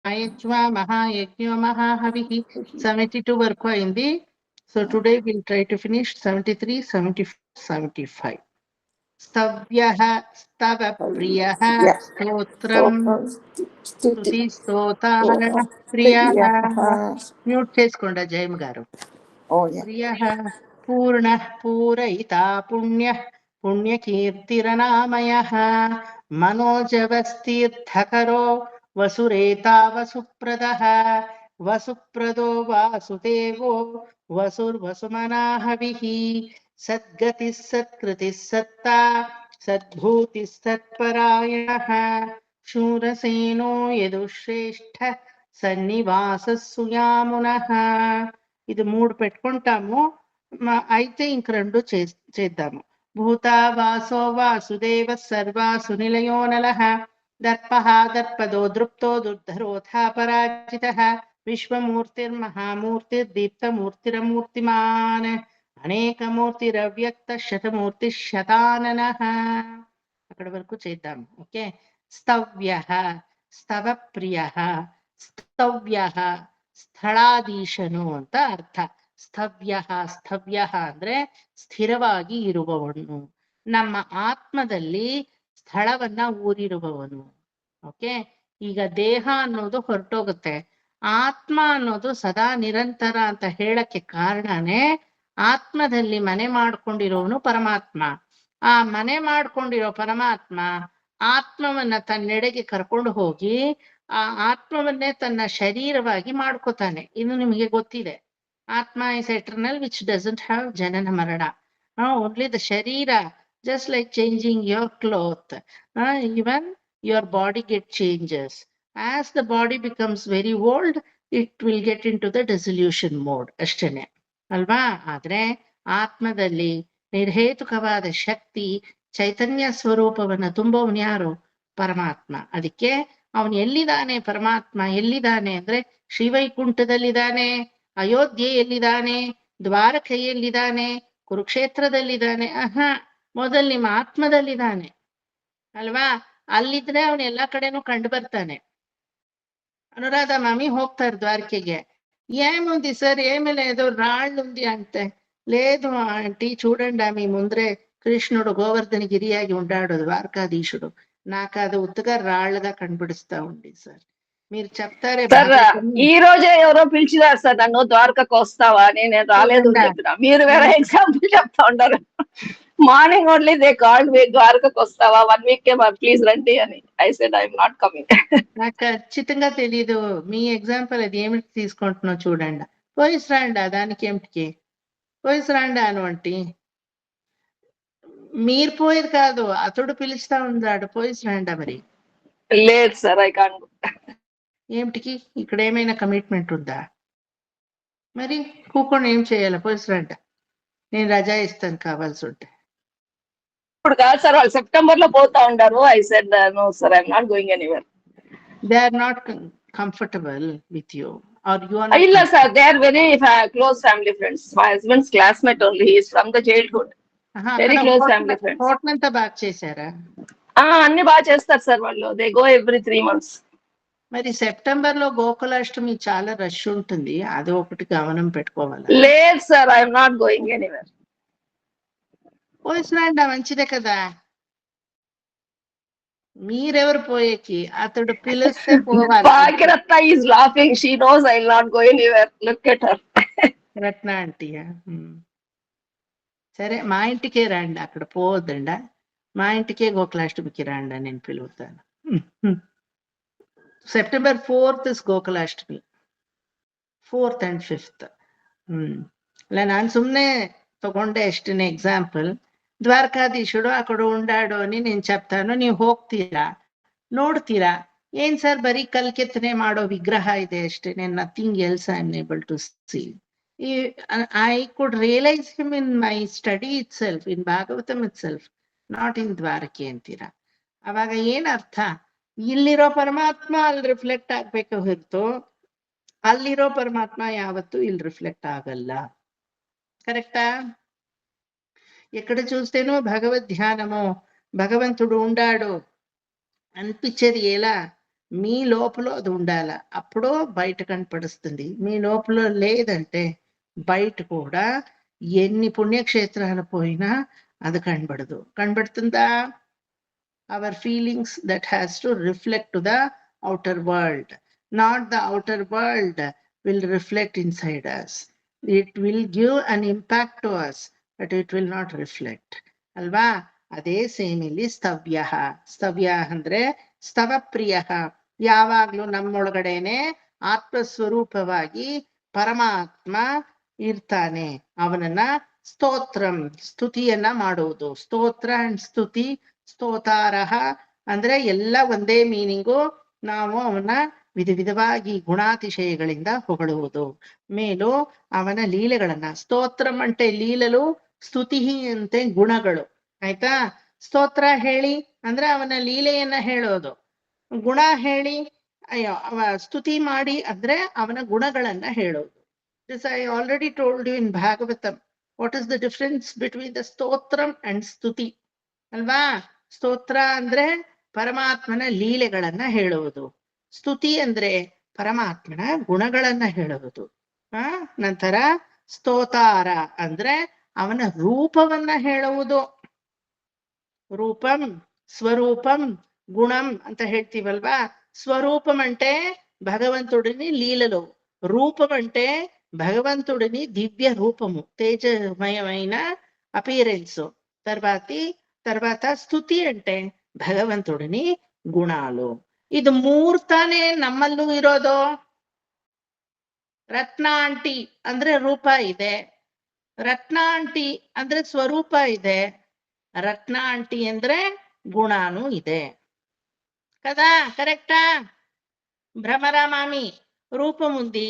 Mahayajna Mahahavihi. 72 వరకు అయింది. So today we'll try to finish 73, 74, 75. स्तव्यः स्तव प्रियः स्तोत्रं స్తుతి స్తోతాహరణ ప్రియః. మ్యూట్ చేసుకోండి జయమ్మ గారు. ప్రియః పూర్ణః పూరయితా పుణ్యః పుణ్యకీర్తిరనామయః మనోజవస్తీర్థకరో వసురేతా వసుప్రదః వసుప్రదో వాసుదేవో వసుర్వసుమనాహవిః సద్గతిः సత్కృతిः సత్తా సద్భూతిः సత్పరాయణః శూరసేనో యదుశ్రేష్ఠ సన్నివాస సుయామునః. ఇది 3 పెట్టుకుంటాము. అయితే ఇంక 2 చేద్దాము. భూతావాసో వాసుదేవ సర్వాసు నిలయో నలః దర్పః దర్పదో దృప్తో దుర్ధరోధా పరాజితః విశ్వమూర్తిర్మహామూర్తిర్దీప్తమూర్తిరమూర్తిమాన్ అనేకమూర్తిరవ్యక్త శతమూర్తి శతాననః. అక్కడ వరకు చేద్దాం. ఓకే. స్తవ్యః స్తవ ప్రియః ಸ್ತವ್ಯಃ ಸ್ಥಳಾಧೀಶನು ಅಂತ ಅರ್ಥ. ಸ್ತವ್ಯಃ ಸ್ತವ್ಯಃ ಅಂದ್ರೆ ಸ್ಥಿರವಾಗಿ ಇರುವವನು, ನಮ್ಮ ಆತ್ಮದಲ್ಲಿ ಸ್ಥಳವನ್ನ ಊರಿರುವವನು. ಓಕೆ. ಈಗ ದೇಹ ಅನ್ನೋದು ಹೊರಟೋಗುತ್ತೆ, ಆತ್ಮ ಅನ್ನೋದು ಸದಾ ನಿರಂತರ ಅಂತ ಹೇಳಕ್ಕೆ ಕಾರಣನೇ ಆತ್ಮದಲ್ಲಿ ಮನೆ ಮಾಡ್ಕೊಂಡಿರೋನು ಪರಮಾತ್ಮ. ಆ ಮನೆ ಮಾಡ್ಕೊಂಡಿರೋ ಪರಮಾತ್ಮ ಆತ್ಮವನ್ನ ತನ್ನೆಡೆಗೆ ಕರ್ಕೊಂಡು ಹೋಗಿ ಆ ಆತ್ಮವನ್ನೇ ತನ್ನ ಶರೀರವಾಗಿ ಮಾಡ್ಕೋತಾನೆ. ಇದು ನಿಮಗೆ ಗೊತ್ತಿದೆ. ಆತ್ಮ is eternal which doesn't have ಜನನ ಮರಣ. ಓನ್ಲಿ ದ ಶರೀರ, just like changing your cloth, even your body get changes. As the body becomes very old it will get in to the dissolution mode, ಅಷ್ಟೇನೆ ಅಲ್ವಾ. ಆದ್ರೆ ಆತ್ಮದಲ್ಲಿ ನಿರ್ಹೇತುಕವಾದ ಶಕ್ತಿ ಚೈತನ್ಯ ಸ್ವರೂಪವನ್ನ ತುಂಬವನು ಯಾರು? ಪರಮಾತ್ಮ. ಅದಕ್ಕೆ ಅವನು ಎಲ್ಲಿದ್ದಾನೆ? ಪರಮಾತ್ಮ ಎಲ್ಲಿದ್ದಾನೆ ಅಂದ್ರೆ ಶ್ರೀವೈಕುಂಠದಲ್ಲಿದ್ದಾನೆ, ಅಯೋಧ್ಯೆಯಲ್ಲಿದ್ದಾನೆ, ದ್ವಾರಕೆಯಲ್ಲಿದ್ದಾನೆ, ಕುರುಕ್ಷೇತ್ರದಲ್ಲಿದ್ದಾನೆ. ಮೊದಲು ನಿಮ್ಮ ಆತ್ಮದಲ್ಲಿದ್ದಾನೆ ಅಲ್ವಾ. ಅಲ್ಲಿದ್ರೆ ಅವನು ಎಲ್ಲಾ ಕಡೆನೂ ಕಂಡು ಬರ್ತಾನೆ. అనురాధ మామి ಹೋಗ್ತಾರೆ ద్వారకెಗೆ. ఏముంది సార్ ఏమీ లేదు, రాళ్ళు ఉంది అంటే, లేదు ఆంటీ చూడండి మీ ముందరే కృష్ణుడు గోవర్ధనగిరియాగి ఉండాడు ద్వారకాధీశుడు, నాకు అది ఉత్తగా రాళ్ళగా కనిపిస్తా ఉంది సార్. మీరు చెప్తారే ఈ రోజే ఎవరో పిలిచినారు సార్ నన్ను, ద్వారకకు వస్తావా అని. నేను రాలేదు అని చెప్పిన, మీరు వేరే ఎగ్జాంపుల్ చెప్తా ఉంటారు. Morning only they called me, ద్వారకకు వస్తావా 1 week ప్లీజ్ రండి అని. I said I am not coming. నాకు ఖచ్చితంగా తెలీదు మీ ఎగ్జాంపుల్ అది ఏమిటి తీసుకుంటున్నావు చూడండి. పోయిస్ రాండా, దానికి ఏమిటికి పోయిస్ రాండా అటువంటి. మీరు పోయేది కాదు, అతడు పిలుస్తా ఉన్నాడు, పోయిస్ రాండా. మరి లేదు సార్, ఐ కాంట్. ఏమిటికి? ఇక్కడ ఏమైనా కమిట్మెంట్ ఉందా? మరి కూకొని ఏం చేయాలి? పోయిస్ రాండా, నేను రజా ఇస్తాను కావాల్సి ఉంటే. ఇప్పుడు కాదు సార్, వాళ్ళు సెప్టెంబర్ లో పోతా ఉంటారు. I said no sir, I am not going anywhere. They are not comfortable with you are you are? ಇಲ್ಲ sir, they are very close family friends. My husband's classmate only, he is from the childhood. Very close family friends. Hotel అంతా బాగా చేశారా? అన్ని బాగా చేస్తారు sir వాళ్ళు. They go every 3 months. మరి September లో గోకులాష్టమి చాలా రష్ ఉంటుంది, అది ఒకటి గమనం పెట్టుకోవాలి. లేదు sir, I'm not going anywhere. పోయిసరాండా, మంచిదే కదా. మీరెవరు పోయేకి? అతడు పిలిస్తే పోవాలి. Bhagyaratna is laughing, she knows I will not go anywhere. Look at her. Ratna ఆంటీయా? సరే, మా ఇంటికే రండి, అక్కడ పోవద్దండా. మా ఇంటికే గోకులాష్టమికి రండి, నేను పిలుగుతాను. September 4th is Gokulashtami, 4th and 5th. ಇಲ್ಲ, ನಾನು ಸುಮ್ಮನೆ ತಗೊಂಡೆ ಎಷ್ಟನೇ ಎಕ್ಸಾಂಪಲ್. ದ್ವಾರಕಾಧೀಶುಡು ಅಕಡೆ ಉಂಡಾಡು అని నేను చెప్తాను, ನೀವು ಹೋಗ್ತೀರಾ, ನೋಡ್ತೀರಾ. ಏನ್ ಸರ್ ಬರೀ ಕಲ್ಕೆತ್ತನೆ ಮಾಡೋ ವಿಗ್ರಹ ಇದೆ ಅಷ್ಟೇ, nothing else I am able to see. I could realize him in my study itself, in Bhagavatam itself, not in ದ್ವಾರಕೆ ಅಂತೀರಾ. ಅವಾಗ ಏನ್ ಅರ್ಥ? ಇಲ್ಲಿರೋ ಪರಮಾತ್ಮ ಅಲ್ಲಿ ರಿಫ್ಲೆಕ್ಟ್ ಆಗ್ಬೇಕು ಹೊರತು ಅಲ್ಲಿರೋ ಪರಮಾತ್ಮ ಯಾವತ್ತೂ ಇಲ್ಲಿ ರಿಫ್ಲೆಕ್ಟ್ ಆಗಲ್ಲ. కరెక్టా? ఎక్కడ చూస్తేనో భగవద్ ధ్యానము, భగవంతుడు ఉండాడు అనిపించేది ఎలా? మీ లోపల అది ఉండాల, అప్పుడు బయట కనపడుస్తుంది. మీ లోపల లేదంటే బయట కూడా ఎన్ని పుణ్యక్షేత్రాలు పోయినా అది కనబడదు. కనబడుతుందా? our feelings that has to reflect to the outer world, not the outer world will reflect inside us. It will give an impact to us, but it will not reflect. ಅಲ್ವಾ? ಅದೇ ಸೇಮ್ ಇಲ್ಲಿ ಸ್ತವ್ಯ. ಸ್ತವ್ಯ ಅಂದ್ರೆ ಸ್ತವಪ್ರಿಯ, ಯಾವಾಗ್ಲೂ ನಮ್ಮೊಳಗಡೆನೆ ಆತ್ಮಸ್ವರೂಪವಾಗಿ ಪರಮಾತ್ಮ ಇರ್ತಾನೆ. ಅವನನ್ನ ಸ್ತೋತ್ರಂ, ಸ್ತುತಿಯನ್ನ ಮಾಡುವುದು. ಸ್ತೋತ್ರ ಅಂಡ್ ಸ್ತುತಿ, ಸ್ತೋತಾರಹ ಅಂದ್ರೆ ಎಲ್ಲ ಒಂದೇ ಮೀನಿಂಗು. ನಾವು ಅವನ ವಿಧ ವಿಧವಾಗಿ ಗುಣಾತಿಶಯಗಳಿಂದ ಹೊಗಳುವುದು. ಮೇಲು ಅವನ ಲೀಲೆಗಳನ್ನ, ಸ್ತೋತ್ರಂ అంటే ಲೀಲಲು, ಸ್ತುತಿ ಅಂತೆ ಗುಣಗಳು. ಆಯ್ತಾ? ಸ್ತೋತ್ರ ಹೇಳಿ ಅಂದ್ರೆ ಅವನ ಲೀಲೆಯನ್ನ ಹೇಳೋದು, ಗುಣ ಹೇಳಿ ಅವ ಸ್ತುತಿ ಮಾಡಿ ಅಂದ್ರೆ ಅವನ ಗುಣಗಳನ್ನ ಹೇಳೋದು. This I already told you in Bhagavatam. What is the difference between the ಸ್ತೋತ್ರಂ ಅಂಡ್ ಸ್ತುತಿ? ಅಲ್ವಾ? ಸ್ತೋತ್ರ ಅಂದ್ರೆ ಪರಮಾತ್ಮನ ಲೀಲೆಗಳನ್ನ ಹೇಳುವುದು, ಸ್ತುತಿ ಅಂದ್ರೆ ಪರಮಾತ್ಮನ ಗುಣಗಳನ್ನ ಹೇಳುವುದು. ನಂತರ ಸ್ತೋತಾರ ಅಂದ್ರೆ ಅವನ ರೂಪವನ್ನ ಹೇಳುವುದು. ರೂಪಂ, స్వరూపం, గుణం ಅಂತ ಹೇಳ್ತೀವಲ್ವಾ? స్వరూపం అంటే భగవంతుడిని లీలలు, రూపం అంటే భగవంతుడిని దివ్య రూపము, తేజమయమైన అపీరెన్స్. తర్వాత స్తుతి అంటే భగవంతుడిని ಗುಣಾಲು. ಇದು ಮೂರ್ತಾನೆ ನಮ್ಮಲ್ಲೂ ಇರೋದು. ರತ್ನ ಆಂಟಿ ಅಂದ್ರೆ ರೂಪ ಇದೆ, ರತ್ನ ಆಂಟಿ ಅಂದ್ರೆ ಸ್ವರೂಪ ಇದೆ, ರತ್ನ ಆಂಟಿ ಅಂದ್ರೆ గుణాನು ಇದೆ కదా? కరెక్టా? భ్రమరామామి రూపం ఉంది,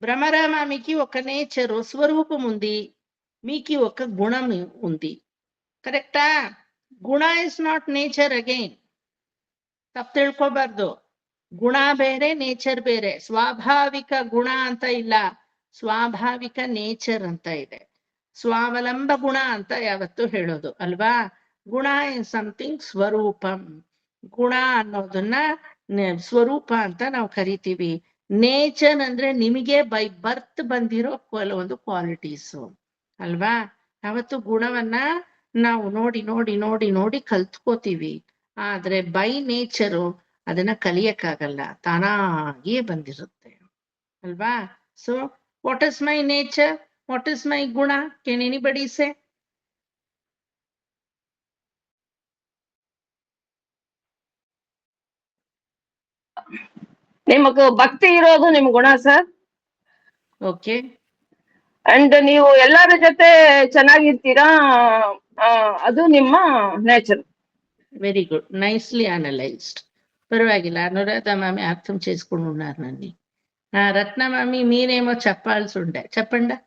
భ్రమరామామికి ఒక నేచరు, స్వరూపం ఉంది, మీకి ఒక గుణం ఉంది. కరెక్టా? ಗುಣ ಇಸ್ ನಾಟ್ ನೇಚರ್ ಅಗೈನ್. ತಪ್ಪು ತಿಳ್ಕೊಬಾರ್ದು. ಗುಣ ಬೇರೆ, ನೇಚರ್ ಬೇರೆ. ಸ್ವಾಭಾವಿಕ ಗುಣ ಅಂತ ಇಲ್ಲ, ಸ್ವಾಭಾವಿಕ ನೇಚರ್ ಅಂತ ಇದೆ. ಸ್ವಾವಲಂಬ ಗುಣ ಅಂತ ಯಾವತ್ತು ಹೇಳೋದು ಅಲ್ವಾ? ಗುಣ ಇಸ್ ಸಮಥಿಂಗ್ ಸ್ವರೂಪಂ. ಗುಣ ಅನ್ನೋದನ್ನ ಸ್ವರೂಪ ಅಂತ ನಾವು ಕರಿತೀವಿ. ನೇಚರ್ ಅಂದ್ರೆ ನಿಮಗೆ ಬೈ ಬರ್ತ್ ಬಂದಿರೋ ಕೆಲವೊಂದು ಕ್ವಾಲಿಟೀಸು ಅಲ್ವಾ? ಅವತ್ತು ಗುಣವನ್ನ ನಾವು ನೋಡಿ ನೋಡಿ ನೋಡಿ ನೋಡಿ ಕಲ್ತ್ಕೋತೀವಿ. ಆದ್ರೆ ಬೈ ನೇಚರು ಅದನ್ನ ಕಲಿಯಕ್ಕಾಗಲ್ಲ, ತಾನಾಗಿಯೇ ಬಂದಿರುತ್ತೆ ಅಲ್ವಾ? So what is my nature, what is my ಗುಣ? ಕ್ಯಾನ್ ಎನಿಬಡಿ ಸೇ? ನಿಮಗೂ ಭಕ್ತಿ ಇರೋದು ನಿಮ್ ಗುಣ ಸರ್. ಓಕೆ. ಅಂಡ್ ನೀವು ಎಲ್ಲರ ಜೊತೆ ಚೆನ್ನಾಗಿರ್ತೀರಾ, ಅದು ನಿಮ್ಮ nature. Very good, nicely analysed. పర్వాగిల్ల. అనురాధ మామి అర్థం చేసుకుని ఉన్నారు నన్ను. రత్న మామి మీరేమో చెప్పాల్సి ఉండే, చెప్పండి.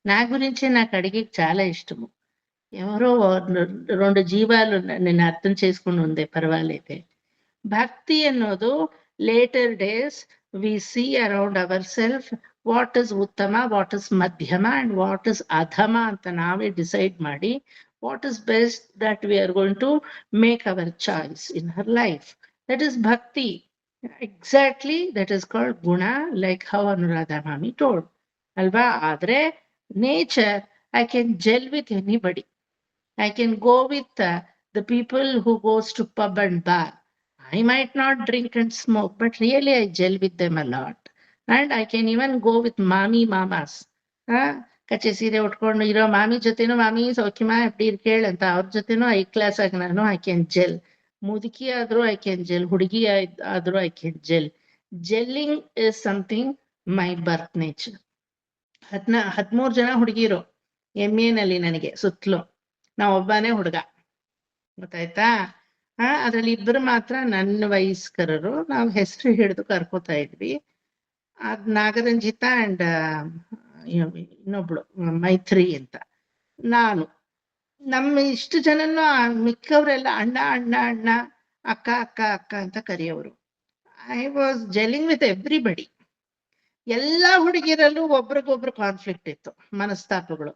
నా గురించి నాకు అడిగి చాలా ఇష్టము. ఎవరో రెండు జీవాలు నేను అర్థం చేసుకుని ఉందే, పర్వాలేదే. భక్తి ಅನ್ನೋದು later days we see around our self what is ಉತ್ತಮ, ವಾಟ್ ಇಸ್ ಮಧ್ಯಮ ಅಂಡ್ ವಾಟ್ ಇಸ್ ಅಧಮ ಅಂತ ನಾವೇ ಡಿಸೈಡ್ ಮಾಡಿ what is best that we are going to make our choice in her life. That is bhakti. Exactly, that is called guna, like how Anuradha Mami told. Alva? Adre nature, I can gel with anybody. I can go with the people who goes to pub and bar. I might not drink and smoke, but really I gel with them a lot. And I can even go with mami mamas. ಕಚ್ಚೆ ಸೀರೆ ಉಟ್ಕೊಂಡು ಇರೋ ಮಾಮಿ ಜೊತೆನೂ, ಮಾಮಿ ಸೌಖ್ಯಮಾ ಎಪ್ಡಿ ಕೇಳ್ ಅಂತ ಅವ್ರ ಜೊತೆನೂ I class ಆಗಿ ನಾನು ಐ ಕ್ಯಾನ್ ಜೆಲ್. ಮುದುಕಿ ಆದ್ರೂ ಐ ಕ್ಯಾನ್ ಜೆಲ್, ಹುಡುಗಿ ಆದ್ರೂ I can gel. Gelling is something my birth nature. 13 ಜನ ಹುಡುಗಿರು MA ನನಗೆ ಸುತ್ತಲೂ, ನಾ ಒಬ್ಬನೇ ಹುಡುಗ, ಗೊತ್ತಾಯ್ತಾ? ಅದ್ರಲ್ಲಿ ಇಬ್ಬರು ಮಾತ್ರ ನನ್ನ ವಯಸ್ಕರರು. ನಾವು ಹೆಸರು ಹಿಡಿದು ಕರ್ಕೋತಾ ಇದ್ವಿ. ಅದ್ ನಾಗರಂಜಿತ ಅಂಡ್ ಇನ್ನೊಬ್ಳು ಮೈತ್ರಿ ಅಂತ. ನಾನು ನಮ್ಮ ಇಷ್ಟು ಜನನು ಮಿಕ್ಕವರೆಲ್ಲ ಅಣ್ಣ ಅಣ್ಣ ಅಣ್ಣ, ಅಕ್ಕ ಅಕ್ಕ ಅಕ್ಕ ಅಂತ ಕರೆಯೋರು. I was jelling with everybody. ಎಲ್ಲಾ ಹುಡುಗಿರಲ್ಲೂ ಒಬ್ರಿಗೊಬ್ರು ಕಾನ್ಫ್ಲಿಕ್ಟ್ ಇತ್ತು, ಮನಸ್ತಾಪಗಳು.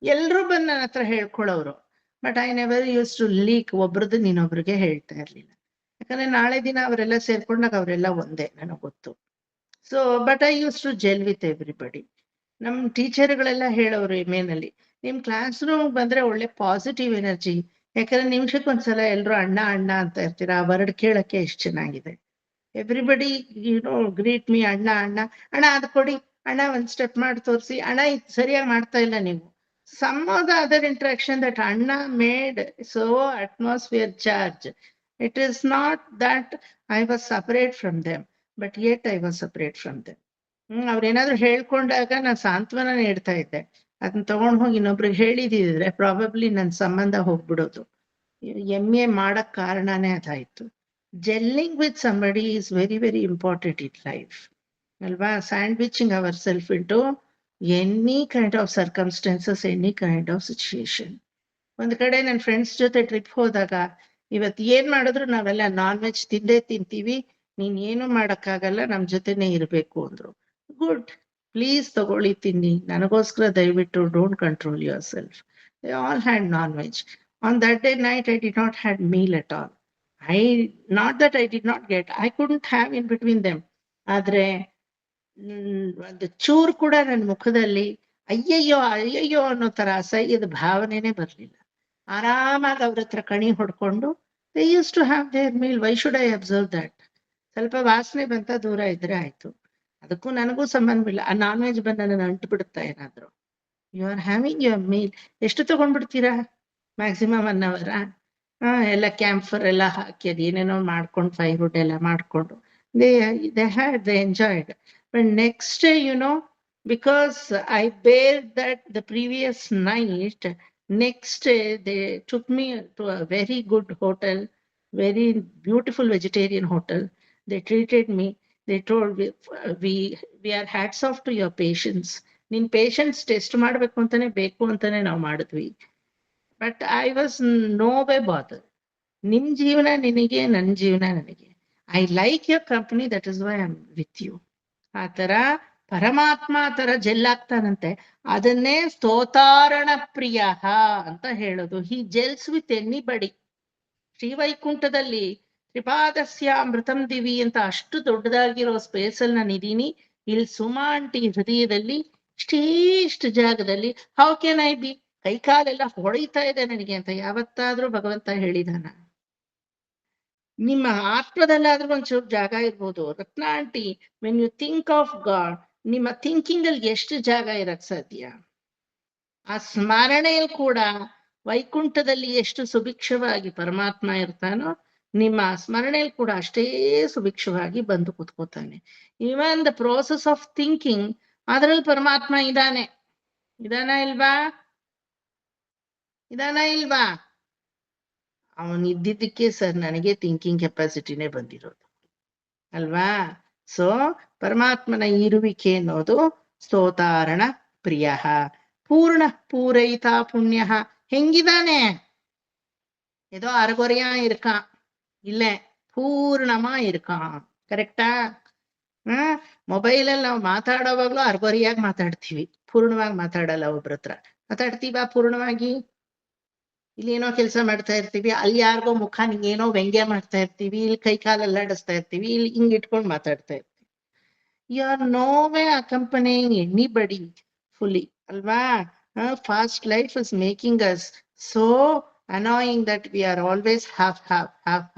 ಎಲ್ರು ಬಂದು ನನ್ನ ಹತ್ರ ಹೇಳ್ಕೊಳ್ಳೋರು. But I never use to leak. ಒಬ್ರದ್ದು ನೀನೊಬ್ರಿಗೆ ಹೇಳ್ತಾ ಇರ್ಲಿಲ್ಲ. ಯಾಕಂದ್ರೆ ನಾಳೆ ದಿನ ಅವರೆಲ್ಲ ಸೇರ್ಕೊಂಡಾಗ ಅವರೆಲ್ಲ ಒಂದೇ, ನನಗೆ ಗೊತ್ತು. So but I use to gel with everybody. ನಮ್ ಟೀಚರ್ಗಳೆಲ್ಲ ಹೇಳೋರು ನಲ್ಲಿ ನಿಮ್ ಕ್ಲಾಸ್ ರೂಮ್ ಬಂದ್ರೆ ಒಳ್ಳೆ ಪಾಸಿಟಿವ್ ಎನರ್ಜಿ. ಯಾಕಂದ್ರೆ ನಿಮಿಷಕ್ಕೊಂದ್ಸಲ ಎಲ್ರು ಅಣ್ಣ ಅಣ್ಣ ಅಂತ ಇರ್ತೀರಾ, ಆ ವರ್ಡ್ ಕೇಳಕ್ಕೆ ಎಷ್ಟು ಚೆನ್ನಾಗಿದೆ. ಎವ್ರಿಬಡಿ ಗ್ರೀಟ್ ಮೀ ಅಣ್ಣ ಅಣ್ಣ. ಅಣ್ಣ ಅದು ಕೊಡಿ, ಅಣ್ಣ ಒಂದ್ ಸ್ಟೆಪ್ ಮಾಡಿ ತೋರಿಸಿ, ಅಣ್ಣ ಇದು ಸರಿಯಾಗಿ ಮಾಡ್ತಾ ಇಲ್ಲ ನೀವು. Some of the other interaction that ಅಣ್ಣ made so atmosphere charge. It is not that I was separate from them, but yet I was separate from them. ಅವ್ರೇನಾದ್ರು ಹೇಳ್ಕೊಂಡಾಗ ನಾನು ಸಾಂತ್ವನ ನೀಡ್ತಾ ಇದ್ದೆ. ಅದನ್ನ ತಗೊಂಡ್ ಹೋಗಿ ಇನ್ನೊಬ್ರಿಗೆ ಹೇಳಿದಿದ್ರೆ ಪ್ರಾಬಬ್ಲಿ ನನ್ನ ಸಂಬಂಧ ಹೋಗ್ಬಿಡೋದು. MA ಮಾಡಕ್ ಕಾರಣನೇ ಅದಾಯ್ತು. Jelling with somebody is very very important in life ಅಲ್ವಾ. Sandwiching ourself into any kind of circumstances, any kind of situation. ಒಂದ್ ಕಡೆ ನನ್ನ ಫ್ರೆಂಡ್ಸ್ ಜೊತೆ ಟ್ರಿಪ್ ಹೋದಾಗ, ಇವತ್ತು ಏನ್ ಮಾಡಿದ್ರು ನಾವೆಲ್ಲ ನಾನ್ ವೆಜ್ ತಿಂದೇ ತಿಂತೀವಿ, ನೀನ್ ಏನು ಮಾಡಕ್ಕಾಗಲ್ಲ, ನಮ್ ಜೊತೆನೆ ಇರ್ಬೇಕು ಅಂದ್ರು. ಗುಡ್, ಪ್ಲೀಸ್ ತಗೊಳ್ಳಿ ತಿನ್ನಿ, ನನಗೋಸ್ಕರ ದಯವಿಟ್ಟು don't control your self. They all had non veg. On that day night I did not had meal at all. Not that I did not get, I couldn't have in between them. ಆದ್ರೆ ಒಂದು ಚೂರು ಕೂಡ ನನ್ನ ಮುಖದಲ್ಲಿ ಅಯ್ಯಯ್ಯೋ ಅಯ್ಯಯ್ಯೋ ಅನ್ನೋ ತರ ಅಸಹ್ಯದ ಭಾವನೆನೇ ಬರ್ಲಿಲ್ಲ. ಆರಾಮಾಗಿ ಅವ್ರ ಹತ್ರ ಕಣಿ ಹೊಡ್ಕೊಂಡು they use to have their meal. Why should I observe that? ಸ್ವಲ್ಪ ವಾಸನೆ ಬಂತ ದೂರ ಇದ್ರೆ ಆಯ್ತು, ಅದಕ್ಕೂ ನನಗೂ ಸಂಬಂಧವಿಲ್ಲ. ಆ ನಾನ್ ವೆಜ್ ಬಂದು ನನ್ನ ಅಂಟು ಬಿಡುತ್ತಾ ಏನಾದ್ರು? You are having your meal. ಎಷ್ಟು ತಗೊಂಡ್ಬಿಡ್ತೀರಾ? Maximum 1 hour. ಎಲ್ಲ ಕ್ಯಾಂಫರ್ ಎಲ್ಲ ಹಾಕಿ ಅದೇನೇನೋ ಮಾಡ್ಕೊಂಡು ಫೈರ್ವುಡ್ ಎಲ್ಲ ಮಾಡ್ಕೊಂಡು they enjoyed. But next day, because I bared that the previous night, next day they took me to a very good hotel, very beautiful vegetarian hotel. They treated me. They told we are hats off to your patience. ನಿನ್ patience test ಮಾಡ್ಬೇಕು ಅಂತಾನೆ ಬೇಕು ಅಂತಾನೆ ನಾವು ಮಾಡಿದ್ವಿ. But I was no way bother. ನಿಮ್ ಜೀವನ ನಿನಗೆ, ನನ್ನ ಜೀವನ ನನಗೆ. I like your company, that is why I am with you. ಆ ತರ ಪರಮಾತ್ಮ ಆ ತರ ಜೆಲ್ಲಾಗ್ತಾನಂತೆ. ಅದನ್ನೇ ಸ್ತೋತಾರಣ ಪ್ರಿಯ ಅಂತ ಹೇಳೋದು. ಹಿ ಜೆಲ್ಸ್ ವಿತ್ ಎನಿಬಡಿ. ಶ್ರೀವೈಕುಂಠದಲ್ಲಿ ತ್ರಿಪಾದಸ್ಯ ಅಮೃತಂ ದಿವಿ ಅಂತ ಅಷ್ಟು ದೊಡ್ಡದಾಗಿರೋ ಸ್ಪೇಸ್ ಅಲ್ಲಿ ನಾನು ಇದೀನಿ. ಇಲ್ಲಿ ಸುಮಾ ಆಂಟಿ ಹೃದಯದಲ್ಲಿ ಇಷ್ಟು ಜಾಗದಲ್ಲಿ ಹೌ ಕ್ಯಾನ್ ಐ ಬಿ? ಕೈಕಾಲೆಲ್ಲ ಹೊಳಿತಾ ಇದೆ ನನಗೆ ಅಂತ ಯಾವತ್ತಾದ್ರೂ ಭಗವಂತ ಹೇಳಿದಾನ? ನಿಮ್ಮ ಆತ್ಮದಲ್ಲಾದ್ರೂ ಒಂಚೂರು ಜಾಗ ಇರ್ಬೋದು. Ratna aunty, when you think of God, ನಿಮ್ಮ ಥಿಂಕಿಂಗ್ ಅಲ್ಲಿ ಎಷ್ಟು ಜಾಗ ಇರಕ್ ಸಾಧ್ಯ? ಆ ಸ್ಮರಣೆಯಲ್ಲಿ ಕೂಡ ವೈಕುಂಠದಲ್ಲಿ ಎಷ್ಟು ಸುಭಿಕ್ಷವಾಗಿ ಪರಮಾತ್ಮ ಇರ್ತಾನೋ, ನಿಮ್ಮ ಸ್ಮರಣೆಯಲ್ಲಿ ಕೂಡ ಅಷ್ಟೇ ಸುಭಿಕ್ಷವಾಗಿ ಬಂದು ಕುತ್ಕೋತಾನೆ. Even the process of thinking, ಅದ್ರಲ್ಲಿ ಪರಮಾತ್ಮ ಇದಾನೆ. ಇದಾನ ಇಲ್ವಾ? ಅವನಿದ್ದಕ್ಕೆ ಸರ್ ನನಗೆ ಥಿಂಕಿಂಗ್ ಕೆಪಾಸಿಟಿನೇ ಬಂದಿರೋದು ಅಲ್ವಾ. ಸೊ ಪರಮಾತ್ಮನ ಇರುವಿಕೆ ಅನ್ನೋದು ಸ್ತೋತಾರಣ ಪ್ರಿಯ. ಪೂರ್ಣ ಪೂರೈತ ಪುಣ್ಯ. ಹೆಂಗಿದಾನೆ? ஏதோ அரைகுறையா இருக்கான், இல்ல ಪೂರ್ಣಮ இருக்கான். ಕರೆಕ್ಟಾ? ಮೊಬೈಲಲ್ಲಿ ನಾವು ಮಾತಾಡೋವಾಗ್ಲೂ ಅರ್ಗೊರಿಯಾಗಿ ಮಾತಾಡ್ತೀವಿ, ಪೂರ್ಣವಾಗಿ ಮಾತಾಡಲ್ಲ. ಒಬ್ರ ಹತ್ರ ಮಾತಾಡ್ತೀವ ಪೂರ್ಣವಾಗಿ. ಇಲ್ಲಿ ಏನೋ ಕೆಲಸ ಮಾಡ್ತಾ ಇರ್ತೀವಿ, ಅಲ್ಲಿ ಯಾರಿಗೋ ಮುಖ ಏನೋ ವ್ಯಂಗ್ಯ ಮಾಡ್ತಾ ಇರ್ತೀವಿ, ಇಲ್ಲಿ ಕೈ ಕಾಲೆಲ್ಲ ಆಡಿಸ್ತಾ ಇರ್ತೀವಿ, ಇಲ್ಲಿ ಹಿಂಗ್ ಇಟ್ಕೊಂಡು ಮಾತಾಡ್ತಾ ಇರ್ತೀವಿ. You are no way accompanying anybody fully ಅಲ್ವಾ. Fast life is making us so annoying that we are always half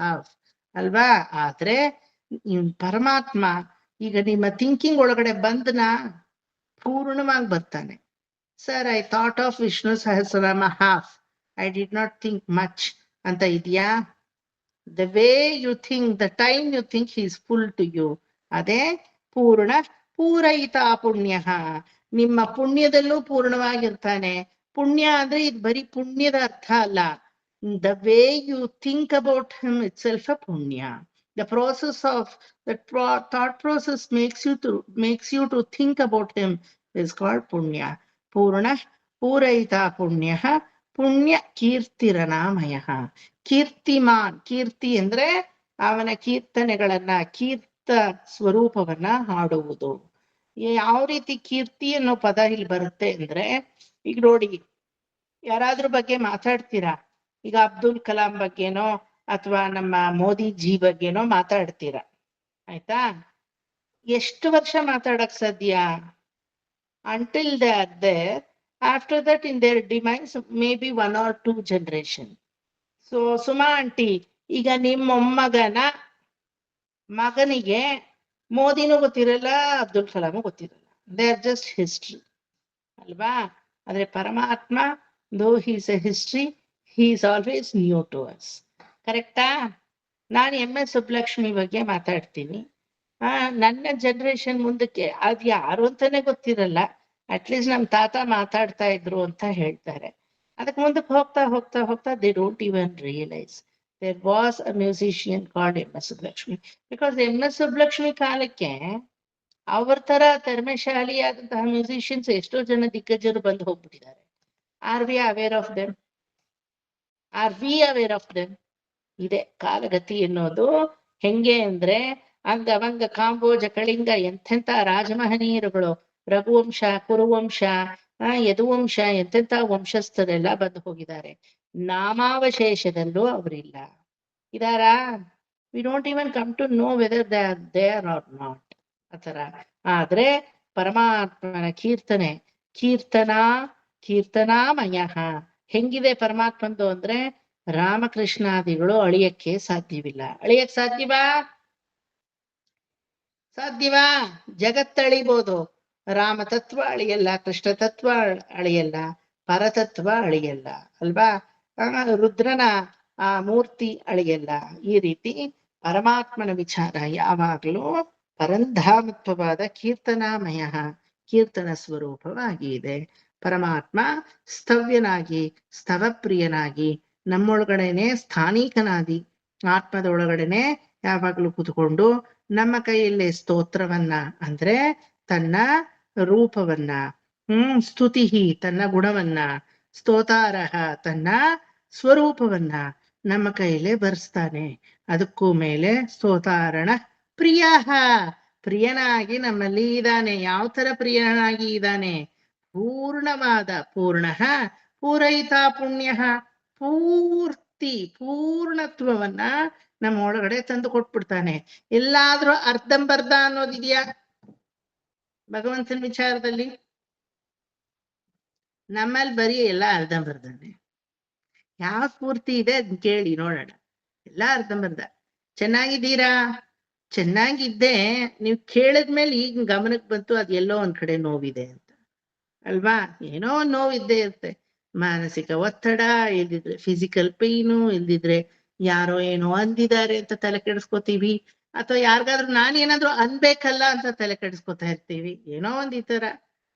ಅಲ್ವಾ. ಆದ್ರೆ ಪರಮಾತ್ಮ ಈಗ ನಿಮ್ಮ ಥಿಂಕಿಂಗ್ ಒಳಗಡೆ ಬಂದನ ಪೂರ್ಣವಾಗಿ ಬರ್ತಾನೆ. Sir, I thought of Vishnu Sahasranama half, I did not think much ಅಂತ ಇದೆಯಾ? The way you think, the time you think he is full to you, ಅದೇ ಪೂರ್ಣ ಪೂರೈತ ಪುಣ್ಯ. ನಿಮ್ಮ ಪುಣ್ಯದಲ್ಲೂ ಪೂರ್ಣವಾಗಿರ್ತಾನೆ. ಪುಣ್ಯ ಅಂದ್ರೆ ಇದು ಬರೀ ಪುಣ್ಯದ ಅರ್ಥ ಅಲ್ಲ. The way you think about him itself a ಪುಣ್ಯ. The process of that thought process makes you to think about him is called ಪುಣ್ಯ. ಪೂರ್ಣ ಪೂರೈತ ಪುಣ್ಯ. ಪುಣ್ಯ ಕೀರ್ತಿರನಾಮಯ. ಕೀರ್ತಿಮಾನ್, ಕೀರ್ತಿ ಅಂದ್ರೆ ಅವನ ಕೀರ್ತನೆಗಳನ್ನ, ಕೀರ್ತ ಸ್ವರೂಪವನ್ನ ಹಾಡುವುದು. ಯಾವ ರೀತಿ ಕೀರ್ತಿ ಅನ್ನೋ ಪದ ಇಲ್ಲಿ ಬರುತ್ತೆ ಅಂದ್ರೆ, ಈಗ ನೋಡಿ, ಯಾರಾದ್ರೂ ಬಗ್ಗೆ ಮಾತಾಡ್ತೀರಾ, ಈಗ ಅಬ್ದುಲ್ ಕಲಾಂ ಬಗ್ಗೆನೋ ಅಥವಾ ನಮ್ಮ ಮೋದಿಜಿ ಬಗ್ಗೆನೋ ಮಾತಾಡ್ತೀರಾ, ಆಯ್ತಾ? ಎಷ್ಟು ವರ್ಷ ಮಾತಾಡಕ್ ಸಾಧ್ಯ? until they are there. After that, in their demise, maybe 1 or 2 generation. So Suma aunty, ಈಗ ನಿಮ್ಮ ಮೊಮ್ಮಗನ ಮಗನಿಗೆ ಮೋದಿನೂ ಗೊತ್ತಿರಲ್ಲ, ಅಬ್ದುಲ್ ಕಲಾಮು ಗೊತ್ತಿರಲ್ಲ. ದೇ ಆರ್ ಜಸ್ಟ್ ಹಿಸ್ಟ್ರಿ ಅಲ್ವಾ? ಆದ್ರೆ ಪರಮಾತ್ಮ, though he's a history, he is always new to us. ಕರೆಕ್ಟಾ? ನಾನು MS ಸುಬ್ಬಲಕ್ಷ್ಮಿ ಬಗ್ಗೆ ಮಾತಾಡ್ತೀನಿ. ನನ್ನ ಜನರೇಷನ್ ಮುಂದಕ್ಕೆ ಅದ್ ಯಾರು ಅಂತಾನೆ ಗೊತ್ತಿರಲ್ಲ. ಅಟ್ಲೀಸ್ಟ್ ನಮ್ ತಾತ ಮಾತಾಡ್ತಾ ಇದ್ರು ಅಂತ ಹೇಳ್ತಾರೆ. ಅದಕ್ಕೆ ಮುಂದಕ್ಕೆ ಹೋಗ್ತಾ ಹೋಗ್ತಾ ಹೋಗ್ತಾ they don't even realise there was a musician called MS Subbulakshmi. Because MS Subbulakshmi ಕಾಲಕ್ಕೆ ಅವ್ರ ತರ ತರ್ಮಶಾಲಿಯಾದಂತಹ ಮ್ಯೂಸಿಷಿಯನ್ಸ್ ಎಷ್ಟೋ ಜನ ದಿಗ್ಗಜರು ಬಂದು ಹೋಗ್ಬಿಟ್ಟಿದ್ದಾರೆ. Are we aware of them? Are we aware of them? ಇದೆ ಕಾಲಗತಿ ಎನ್ನೋದು. ಹೆಂಗೆ ಅಂದ್ರೆ ಅಂಗವಂಗ ಕಾಂಬೋಜ ಕಳಿಂಗ ಎಂತೆಂತ ರಾಜಮಹನೀಯರುಗಳು, ರಘುವಂಶ, ಕುರುವಂಶ, ಯದುವಂಶ, ಎಂತೆಂತ ವಂಶಸ್ಥರೆಲ್ಲ ಬಂದು ಹೋಗಿದ್ದಾರೆ. ನಾಮಾವಶೇಷದಲ್ಲೂ ಅವರಿಲ್ಲ. ಇದಾರಾ? We don't even come to know whether they are there or not. ಆತರ. ಆದ್ರೆ ಪರಮಾತ್ಮನ ಕೀರ್ತನೆ, ಕೀರ್ತನಾಮಯ ಹೆಂಗಿದೆ ಪರಮಾತ್ಮಂದು ಅಂದ್ರೆ ರಾಮಕೃಷ್ಣಾದಿಗಳು ಅಳಿಯಕ್ಕೆ ಸಾಧ್ಯವಿಲ್ಲ. ಅಳಿಯಕ್ ಸಾಧ್ಯವಾ? ಸಾಧ್ಯವಾ? ಜಗತ್ತಳಿಬೋದು, ರಾಮ ತತ್ವ ಅಳಿಯಲ್ಲ, ಕೃಷ್ಣ ತತ್ವ ಅಳಿಯಲ್ಲ, ಪರತತ್ವ ಅಳಿಯಲ್ಲ ಅಲ್ವಾ? ರುದ್ರನ ಆ ಮೂರ್ತಿ ಅಳಿಯಲ್ಲ. ಈ ರೀತಿ ಪರಮಾತ್ಮನ ವಿಚಾರ ಯಾವಾಗ್ಲೂ ಪರಂಧಾಮತ್ವವಾದ ಕೀರ್ತನಾಮಯ, ಕೀರ್ತನ ಸ್ವರೂಪವಾಗಿ ಇದೆ. ಪರಮಾತ್ಮ ಸ್ತವ್ಯನಾಗಿ, ಸ್ತವಪ್ರಿಯನಾಗಿ, ನಮ್ಮೊಳಗಡೆನೆ ಸ್ಥಾನೀಕನಾದಿ, ಆತ್ಮದೊಳಗಡೆನೆ ಯಾವಾಗ್ಲೂ ಕೂತ್ಕೊಂಡು ನಮ್ಮ ಕೈಯಲ್ಲಿ ಸ್ತೋತ್ರವನ್ನ ಅಂದ್ರೆ ತನ್ನ ರೂಪವನ್ನ, ಸ್ತುತಿ ತನ್ನ ಗುಣವನ್ನ, ಸ್ತೋತಾರಹ ತನ್ನ ಸ್ವರೂಪವನ್ನ ನಮ್ಮ ಕೈಯಲ್ಲೇ ಬರ್ಸ್ತಾನೆ. ಅದಕ್ಕೂ ಮೇಲೆ ಸ್ತೋತಾರಣ ಪ್ರಿಯ, ಪ್ರಿಯನಾಗಿ ನಮ್ಮಲ್ಲಿ ಇದ್ದಾನೆ. ಯಾವ ತರ ಪ್ರಿಯನಾಗಿ ಇದ್ದಾನೆ? ಪೂರ್ಣವಾದ, ಪೂರ್ಣ ಪೂರೈತ ಪುಣ್ಯ, ಪೂರ್ತಿ ಪೂರ್ಣತ್ವವನ್ನ ನಮ್ಮ ಒಳಗಡೆ ತಂದು ಕೊಟ್ಬಿಡ್ತಾನೆ. ಎಲ್ಲಾದ್ರೂ ಅರ್ಧಂಬರ್ಧ ಅನ್ನೋದಿದ್ಯಾ ಭಗವಂತನ ವಿಚಾರದಲ್ಲಿ? ನಮ್ಮಲ್ಲಿ ಬರೀ ಎಲ್ಲ ಅರ್ಧಂಬರ್ಧನೆ. ಯಾವ ಪೂರ್ತಿ ಇದೆ ಅದ್ ಕೇಳಿ ನೋಡೋಣ. ಎಲ್ಲ ಅರ್ಧಂಬರ್ಧ. ಚೆನ್ನಾಗಿದ್ದೀರಾ? ಚೆನ್ನಾಗಿದ್ದೆ. ನೀವು ಕೇಳಿದ್ಮೇಲೆ ಈಗ ಗಮನಕ್ಕೆ ಬಂತು ಅದ್ ಎಲ್ಲೋ ಒಂದ್ ಕಡೆ ನೋವಿದೆ ಅಂತ ಅಲ್ವಾ? ಏನೋ ಒಂದ್ ನೋವಿದ್ದೇ ಇರುತ್ತೆ. ಮಾನಸಿಕ ಒತ್ತಡ, ಇಲ್ದಿದ್ರೆ ಫಿಸಿಕಲ್ ಪೇಯ್ನು, ಇಲ್ದಿದ್ರೆ ಯಾರೋ ಏನೋ ಅಂದಿದ್ದಾರೆ ಅಂತ ತಲೆ ಕೆಡಿಸ್ಕೋತೀವಿ, ಅಥವಾ ಯಾರಿಗಾದ್ರೂ ನಾನೇನಾದ್ರೂ ಅನ್ಬೇಕಲ್ಲ ಅಂತ ತಲೆ ಕೆಡಿಸ್ಕೊತಾ ಇರ್ತೀವಿ. ಏನೋ ಒಂದ್ ಈ ತರ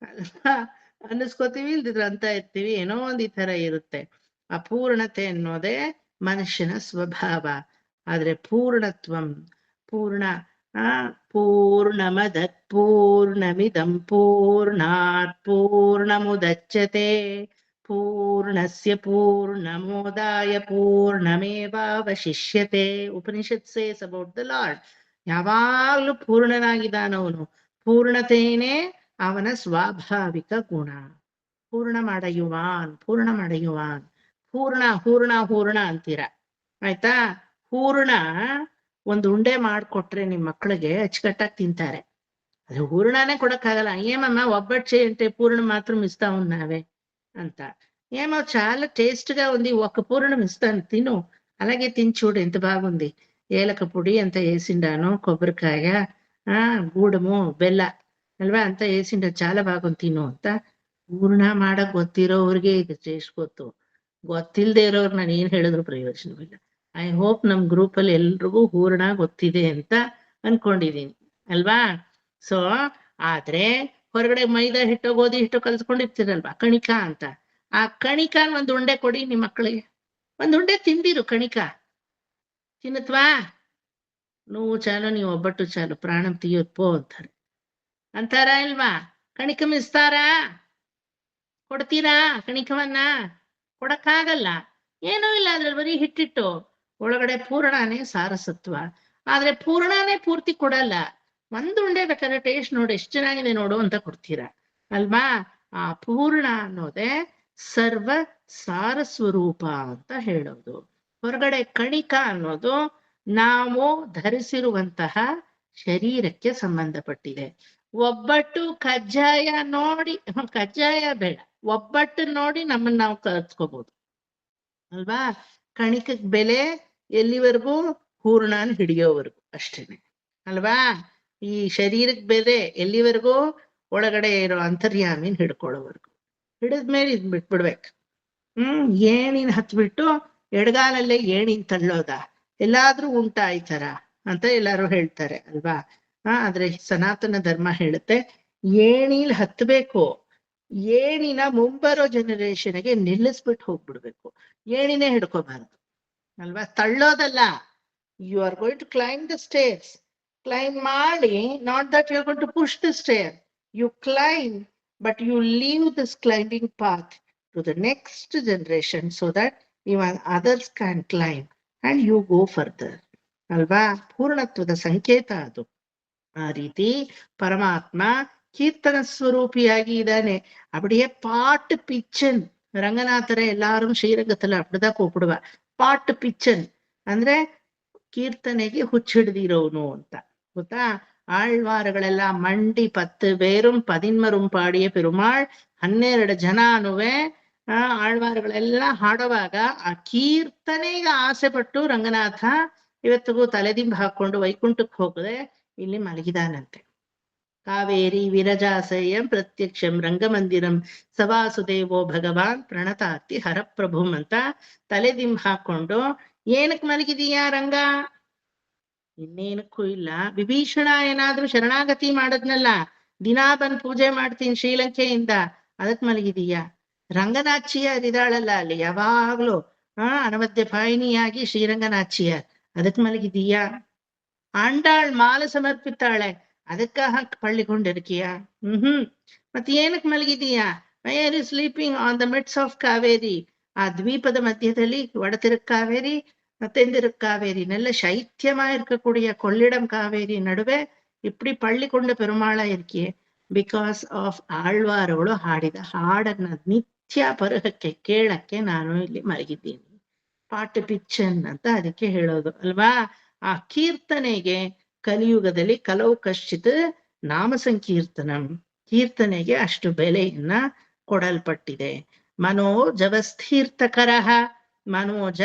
ಅಲ್ವಾ ಅನ್ನಿಸ್ಕೋತೀವಿ, ಇಲ್ದಿದ್ರೆ ಅಂತ ಇರ್ತೀವಿ. ಏನೋ ಒಂದ್ ಈ ತರ ಇರುತ್ತೆ. ಅಪೂರ್ಣತೆ ಅನ್ನೋದೇ ಮನುಷ್ಯನ ಸ್ವಭಾವ. ಆದ್ರೆ ಪೂರ್ಣತ್ವಂ, ಪೂರ್ಣ ಪೂರ್ಣಮದತ್ ಪೂರ್ಣಮಿದಂ ಪೂರ್ಣಾತ್ ಪೂರ್ಣಮುದಚ್ಯತೆ ಪೂರ್ಣಸ್ಯ ಪೂರ್ಣಮೋದಾಯ ಪೂರ್ಣಮೇವಾವಶಿಷ್ಯತೆ. Upanishad says about the Lord. ಯಾವಾಗ್ಲೂ ಪೂರ್ಣನಾಗಿದ್ದಾನವನು. ಪೂರ್ಣತೆಯೇ ಅವನ ಸ್ವಾಭಾವಿಕ ಗುಣ. ಪೂರ್ಣ ಮಾಡಯುವಾನ್, ಪೂರ್ಣ ಮಾಡಯುವಾನ್. ಹೂರ್ಣ ಹೂರ್ಣ ಹೂರ್ಣ ಅಂತೀರ, ಆಯ್ತಾ? ಹೂರ್ಣ ಒಂದು ಉಂಡೆ ಮಾಡ್ಕೊಟ್ರೆ ನಿಮ್ ಮಕ್ಕಳಿಗೆ ಅಚ್ಚುಕಟ್ಟಾಗಿ ತಿಂತಾರೆ. ಅದು ಹೂರ್ಣನೇ ಕೊಡಕ್ಕಾಗಲ್ಲ. ఏమమ్మ ఒబ్బట్ చేయంటే పూర్ణం మాత్రం ఇస్తాం నావే అంట. ఏమో చాలా టేస్ట్ గా ఉంది, ఒక పూర్ణం ఇస్తాను తిను. అలాగే తిని చూడు ఎంత బాగుంది. ఏలక పొడి అంత వేసిండాను, కొబ్బరికాయ, గూడము, బెల్ల ಅಲ್ವಾ ಅಂತ వేసింಡ, చాలా బాగుంది ತಿನ್ನು ಅಂತ. ಪೂರ್ಣ ಮಾಡಕ್ ಗೊತ್ತಿರೋವ್ರಿಗೆ ಇದು ಟೇಸ್ಟ್ ಗೊತ್ತು. ಗೊತ್ತಿಲ್ದೇ ಇರೋರು ನಾನು ಏನ್ ಹೇಳಿದ್ರು ಪ್ರಯೋಜನವಿಲ್ಲ. ಐ ಹೋಪ್ ನಮ್ ಗ್ರೂಪ್ ಅಲ್ಲಿ ಎಲ್ರಿಗೂ ಹೂರ್ಣ ಗೊತ್ತಿದೆ ಅಂತ ಅನ್ಕೊಂಡಿದೀನಿ ಅಲ್ವಾ? ಸೊ ಆದ್ರೆ ಹೊರಗಡೆ ಮೈದಾ ಹಿಟ್ಟು, ಗೋಧಿ ಹಿಟ್ಟು ಕಲ್ಸ್ಕೊಂಡಿರ್ತೀರಲ್ವಾ, ಕಣಿಕ ಅಂತ. ಆ ಕಣಿಕಾನ್ ಒಂದ್ ಉಂಡೆ ಕೊಡಿ ನಿಮ್ ಮಕ್ಕಳಿಗೆ. ಒಂದ್ ಉಂಡೆ ತಿಂದಿರು ಕಣಿಕ. ತಿನ್ನತ್ವಾ? ನೋವು ಚಾಲು, ನೀವು ಒಬ್ಬಟ್ಟು ಚಾಲು, ಪ್ರಾಣಂ ತೀಯೋದ್ ಪೋ ಅಂತಾರ ಇಲ್ವಾ? ಕಣಿಕಂ ಇಸ್ತಾರಾ? ಕೊಡ್ತೀರಾ ಕಣಿಕವನ್ನ? ಕೊಡಕ್ಕಾಗಲ್ಲ. ಏನೂ ಇಲ್ಲ ಅದ್ರಲ್ಲಿ, ಬರೀ ಹಿಟ್ಟಿಟ್ಟು. ಒಳಗಡೆ ಪೂರ್ಣನೇ ಸಾರಸತ್ವ. ಆದ್ರೆ ಪೂರ್ಣನೇ ಪೂರ್ತಿ ಕೊಡಲ್ಲ. ಒಂದ್ ಉಂಡೆ ಬೇಕಾದ್ರೆ ಟೇಸ್ಟ್ ನೋಡಿ, ಎಷ್ಟು ಚೆನ್ನಾಗಿದೆ ನೋಡು ಅಂತ ಕೊಡ್ತೀರಾ ಅಲ್ವಾ? ಆ ಪೂರ್ಣ ಅನ್ನೋದೇ ಸರ್ವ ಸಾರ ಸ್ವರೂಪ ಅಂತ ಹೇಳೋದು. ಹೊರಗಡೆ ಕಣಿಕ ಅನ್ನೋದು ನಾವು ಧರಿಸಿರುವಂತಹ ಶರೀರಕ್ಕೆ ಸಂಬಂಧಪಟ್ಟಿದೆ. ಒಬ್ಬಟ್ಟು ಕಜ್ಜಾಯ ನೋಡಿ, ಕಜ್ಜಾಯ ಬೇಡ, ಒಬ್ಬಟ್ಟು ನೋಡಿ ನಮ್ಮನ್ನ ನಾವು ಕರ್ಸ್ಕೋಬಹುದು ಅಲ್ವಾ. ಕಣಿಕಕ್ ಬೆಲೆ ಎಲ್ಲಿವರೆಗೂ? ಹೂರ್ಣನ್ ಹಿಡಿಯೋವರೆಗೂ ಅಷ್ಟೇನೆ ಅಲ್ವಾ. ಈ ಶರೀರಕ್ ಬೆಲೆ ಎಲ್ಲಿವರೆಗೂ? ಒಳಗಡೆ ಇರೋ ಅಂತರ್ಯಾಮಿನ್ ಹಿಡ್ಕೊಳ್ಳೋವರೆಗೂ. ಹಿಡಿದ್ಮೇಲೆ ಇದ್ ಬಿಟ್ಬಿಡ್ಬೇಕು. ಏಣಿನ್ ಹತ್ಬಿಟ್ಟು ಎಡಗಾಲಲ್ಲೇ ಏಣಿನ್ ತಳ್ಳೋದ ಎಲ್ಲಾದ್ರೂ ಉಂಟಾ ಈ ತರ ಅಂತ ಎಲ್ಲಾರು ಹೇಳ್ತಾರೆ ಅಲ್ವಾ. ಆದ್ರೆ ಸನಾತನ ಧರ್ಮ ಹೇಳುತ್ತೆ ಏಣಿಲ್ ಹತ್ಬೇಕು, ಏಣಿನ ಮುಂಬರೋ ಜನರೇಷನ್ಗೆ ನಿಲ್ಲಿಸ್ಬಿಟ್ಟು ಹೋಗ್ಬಿಡ್ಬೇಕು, ಏಣಿನೇ ಹಿಡ್ಕೋಬಾರ್ದು ಅಲ್ವಾ. ತಳ್ಳೋದಲ್ಲ. You are going to climb the stairs, climb ಮಾಡಿ, not that you are going to push the stair, you climb, but you leave this climbing path to the next generation so that even others can climb and you go further ಅಲ್ವಾ. ಪೂರ್ಣತ್ವದ ಸಂಕೇತ ಅದು. ಆ ರೀತಿ ಪರಮಾತ್ಮ ಕೀರ್ತನ ಸ್ವರೂಪಿಯಾಗಿ ಇದ್ದಾನೆ. அப்படியே பாட்டு பிச்சன் ರಂಗನಾಥರೇ ಎಲ್ಲಾರು ಶ್ರೀರಂಗತಲ್ಲ அப்படிதான் கூப்பிடுவா. ಪಾಟ್ ಪಿಚ್ಚನ್ ಅಂದ್ರೆ ಕೀರ್ತನೆಗೆ ಹುಚ್ಚಿಡ್ದಿರೋನು ಅಂತ ಗೊತ್ತಾ. ಆಳ್ವಾರುಗಳೆಲ್ಲ ಮಂಡಿ 10 பேரும் 11 ಪಾಡಿಯ ಪೆರುಮಾಳ್ 12 ಜನನುವೆ ಆಳ್ವಾರುಗಳೆಲ್ಲ ಹಾಡುವಾಗ ಆ ಕೀರ್ತನೆಗೆ ಆಸೆ ಪಟ್ಟು ರಂಗನಾಥ ಇವತ್ತಿಗೂ ತಲೆದಿಂಬು ಹಾಕೊಂಡು ವೈಕುಂಠಕ್ಕೆ ಹೋಗದೆ ಇಲ್ಲಿ ಮಲಗಿದಾನಂತೆ. ಕಾವೇರಿ ವಿರಜಾಸಯ್ಯಂ ಪ್ರತ್ಯಕ್ಷಂ ರಂಗಮಂದಿರಂ ಸವಾಸುದೇವೋ ಭಗವಾನ್ ಪ್ರಣತಾತಿ ಹರಪ್ರಭುಂ ಅಂತ ತಲೆದಿಂಬು ಹಾಕೊಂಡು ಏನಕ್ ಮಲಗಿದೀಯಾ ರಂಗ? ಇನ್ನೇನಕ್ಕೂ ಇಲ್ಲ. ವಿಭೀಷಣ ಏನಾದ್ರೂ ಶರಣಾಗತಿ ಮಾಡದ್ನಲ್ಲ, ದಿನಾ ಬಂದ್ ಪೂಜೆ ಮಾಡ್ತೀನಿ ಶ್ರೀಲಂಕೆಯಿಂದ, ಅದಕ್ ಮಲಗಿದೀಯ. ರಂಗನಾಚಿಯರ್ ಇದಾಳಲ್ಲ ಅಲ್ಲಿ ಯಾವಾಗ್ಲೂ ಅನವದ್ಯ ಪಾಯಿನಿಯಾಗಿ ಶ್ರೀರಂಗನಾಚಿಯರ್, ಅದಕ್ ಮಲಗಿದೀಯ. ಆಂಡಾಳ್ ಮಾಲ ಸಮರ್ಪಿತಾಳೆ, ಅದಕ್ಕ ಪಳ್ಳಿಕೊಂಡಿರ್ಕೀಯ. ಮತ್ ಏನಕ್ ಮಲಗಿದೀಯ? Where is sleeping on the mids of Kaveri, ಆ ದ್ವೀಪದ ಮಧ್ಯದಲ್ಲಿ ವಡತಿರುಕ್ ಕಾವೇರಿ தெந்திருக் காவேரினெல்ல சைத்தியமா இருக்கக்கூடிய கொள்ளிடம் காவேரி நடுவே இப்படி பள்ளி கொண்ட பெருமாளா இருக்கியே. ಬಿಕಾಸ್ ಆಫ್ ಆಳ್ವಾರುಗಳು ಹಾಡಿದ ಹಾಡನ್ನ ನಿತ್ಯ ಪರಹಕ್ಕೆ ಕೇಳಕ್ಕೆ ನಾನು ಇಲ್ಲಿ ಮಲಗಿದ್ದೀನಿ. ಪಾಟ್ ಪಿಚ್ಚನ್ ಅಂತ ಅದಕ್ಕೆ ಹೇಳೋದು ಅಲ್ವಾ. ಆ ಕೀರ್ತನೆಗೆ ಕಲಿಯುಗದಲ್ಲಿ ಕಲವು ಕಶ್ಚಿತ್ ನಾಮ ಸಂಕೀರ್ತನಂ, ಕೀರ್ತನೆಗೆ ಅಷ್ಟು ಬೆಲೆಯನ್ನ ಕೊಡಲ್ಪಟ್ಟಿದೆ. ಮನೋಜವಸ್ಥೀರ್ಥಕರ, ಮನೋಜ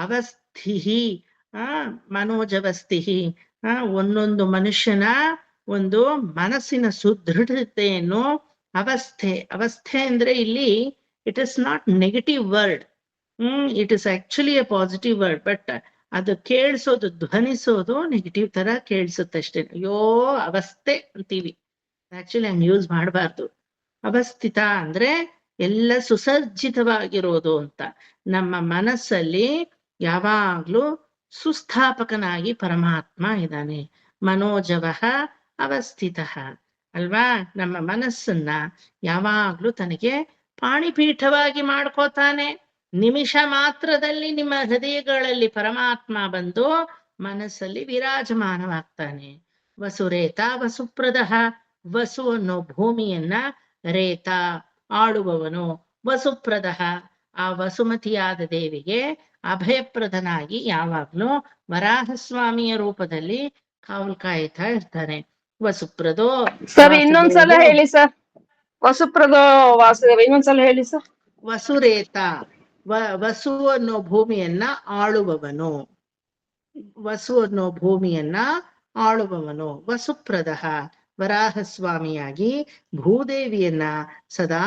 ಅವಸ್ಥಿಹಿ, ಮನೋಜವಸ್ಥಿಹಿ, ಒಂದೊಂದು ಮನುಷ್ಯನ ಒಂದು ಮನಸ್ಸಿನ ಸುದೃಢತೆಯನ್ನು ಅವಸ್ಥೆ. ಅವಸ್ಥೆ ಅಂದ್ರೆ ಇಲ್ಲಿ it is not negative word, it is actually A positive word. But ಅದು ಕೇಳಿಸೋದು, ಧ್ವನಿಸೋದು ನೆಗೆಟಿವ್ ತರ ಕೇಳಿಸುತ್ತಷ್ಟೇ. ಅಯ್ಯೋ ಅವಸ್ಥೆ ಅಂತೀವಿ, ಆಕ್ಚುಲಿ ಹಂಗ್ ಯೂಸ್ ಮಾಡಬಾರ್ದು. ಅವಸ್ಥಿತ ಅಂದ್ರೆ ಎಲ್ಲ ಸುಸಜ್ಜಿತವಾಗಿರೋದು ಅಂತ. ನಮ್ಮ ಮನಸ್ಸಲ್ಲಿ ಯಾವಾಗ್ಲೂ ಸುಸ್ಥಾಪಕನಾಗಿ ಪರಮಾತ್ಮ ಇದ್ದಾನೆ. ಮನೋಜವಃ ಅವಸ್ಥಿತ ಅಲ್ವಾ. ನಮ್ಮ ಮನಸ್ಸನ್ನ ಯಾವಾಗ್ಲೂ ತನಗೆ ಪಾಣಿಪೀಠವಾಗಿ ಮಾಡ್ಕೋತಾನೆ. ನಿಮಿಷ ಮಾತ್ರದಲ್ಲಿ ನಿಮ್ಮ ಹೃದಯಗಳಲ್ಲಿ ಪರಮಾತ್ಮ ಬಂದು ಮನಸ್ಸಲ್ಲಿ ವಿರಾಜಮಾನವಾಗ್ತಾನೆ. ವಸುರೇತ ವಸುಪ್ರದ, ವಸು ಅನ್ನೋ ಭೂಮಿಯನ್ನ ರೇತ ಆಳುವವನು, ವಸುಪ್ರದ ಆ ವಸುಮತಿಯಾದ ದೇವಿಗೆ ಅಭಯಪ್ರದನಾಗಿ ಯಾವಾಗ್ಲೂ ವರಾಹಸ್ವಾಮಿಯ ರೂಪದಲ್ಲಿ ಕಾವಲು ಕಾಯ್ತಾ ಇರ್ತಾನೆ. ವಸುಪ್ರದೋ. ಸರ್ ಇನ್ನೊಂದ್ಸಲ ಹೇಳಿ ಸರ್, ವಸುಪ್ರದೋ ವಾಸುದೇವ ಇನ್ನೊಂದ್ಸಲ ಹೇಳಿ ಸರ್. ವಸುರೇತ, ವಸು ಅನ್ನೋ ಭೂಮಿಯನ್ನ ಆಳುವವನು, ವಸು ಅನ್ನೋ ಭೂಮಿಯನ್ನ ಆಳುವವನು. ವಸುಪ್ರದ ವರಾಹಸ್ವಾಮಿಯಾಗಿ ಭೂದೇವಿಯನ್ನ ಸದಾ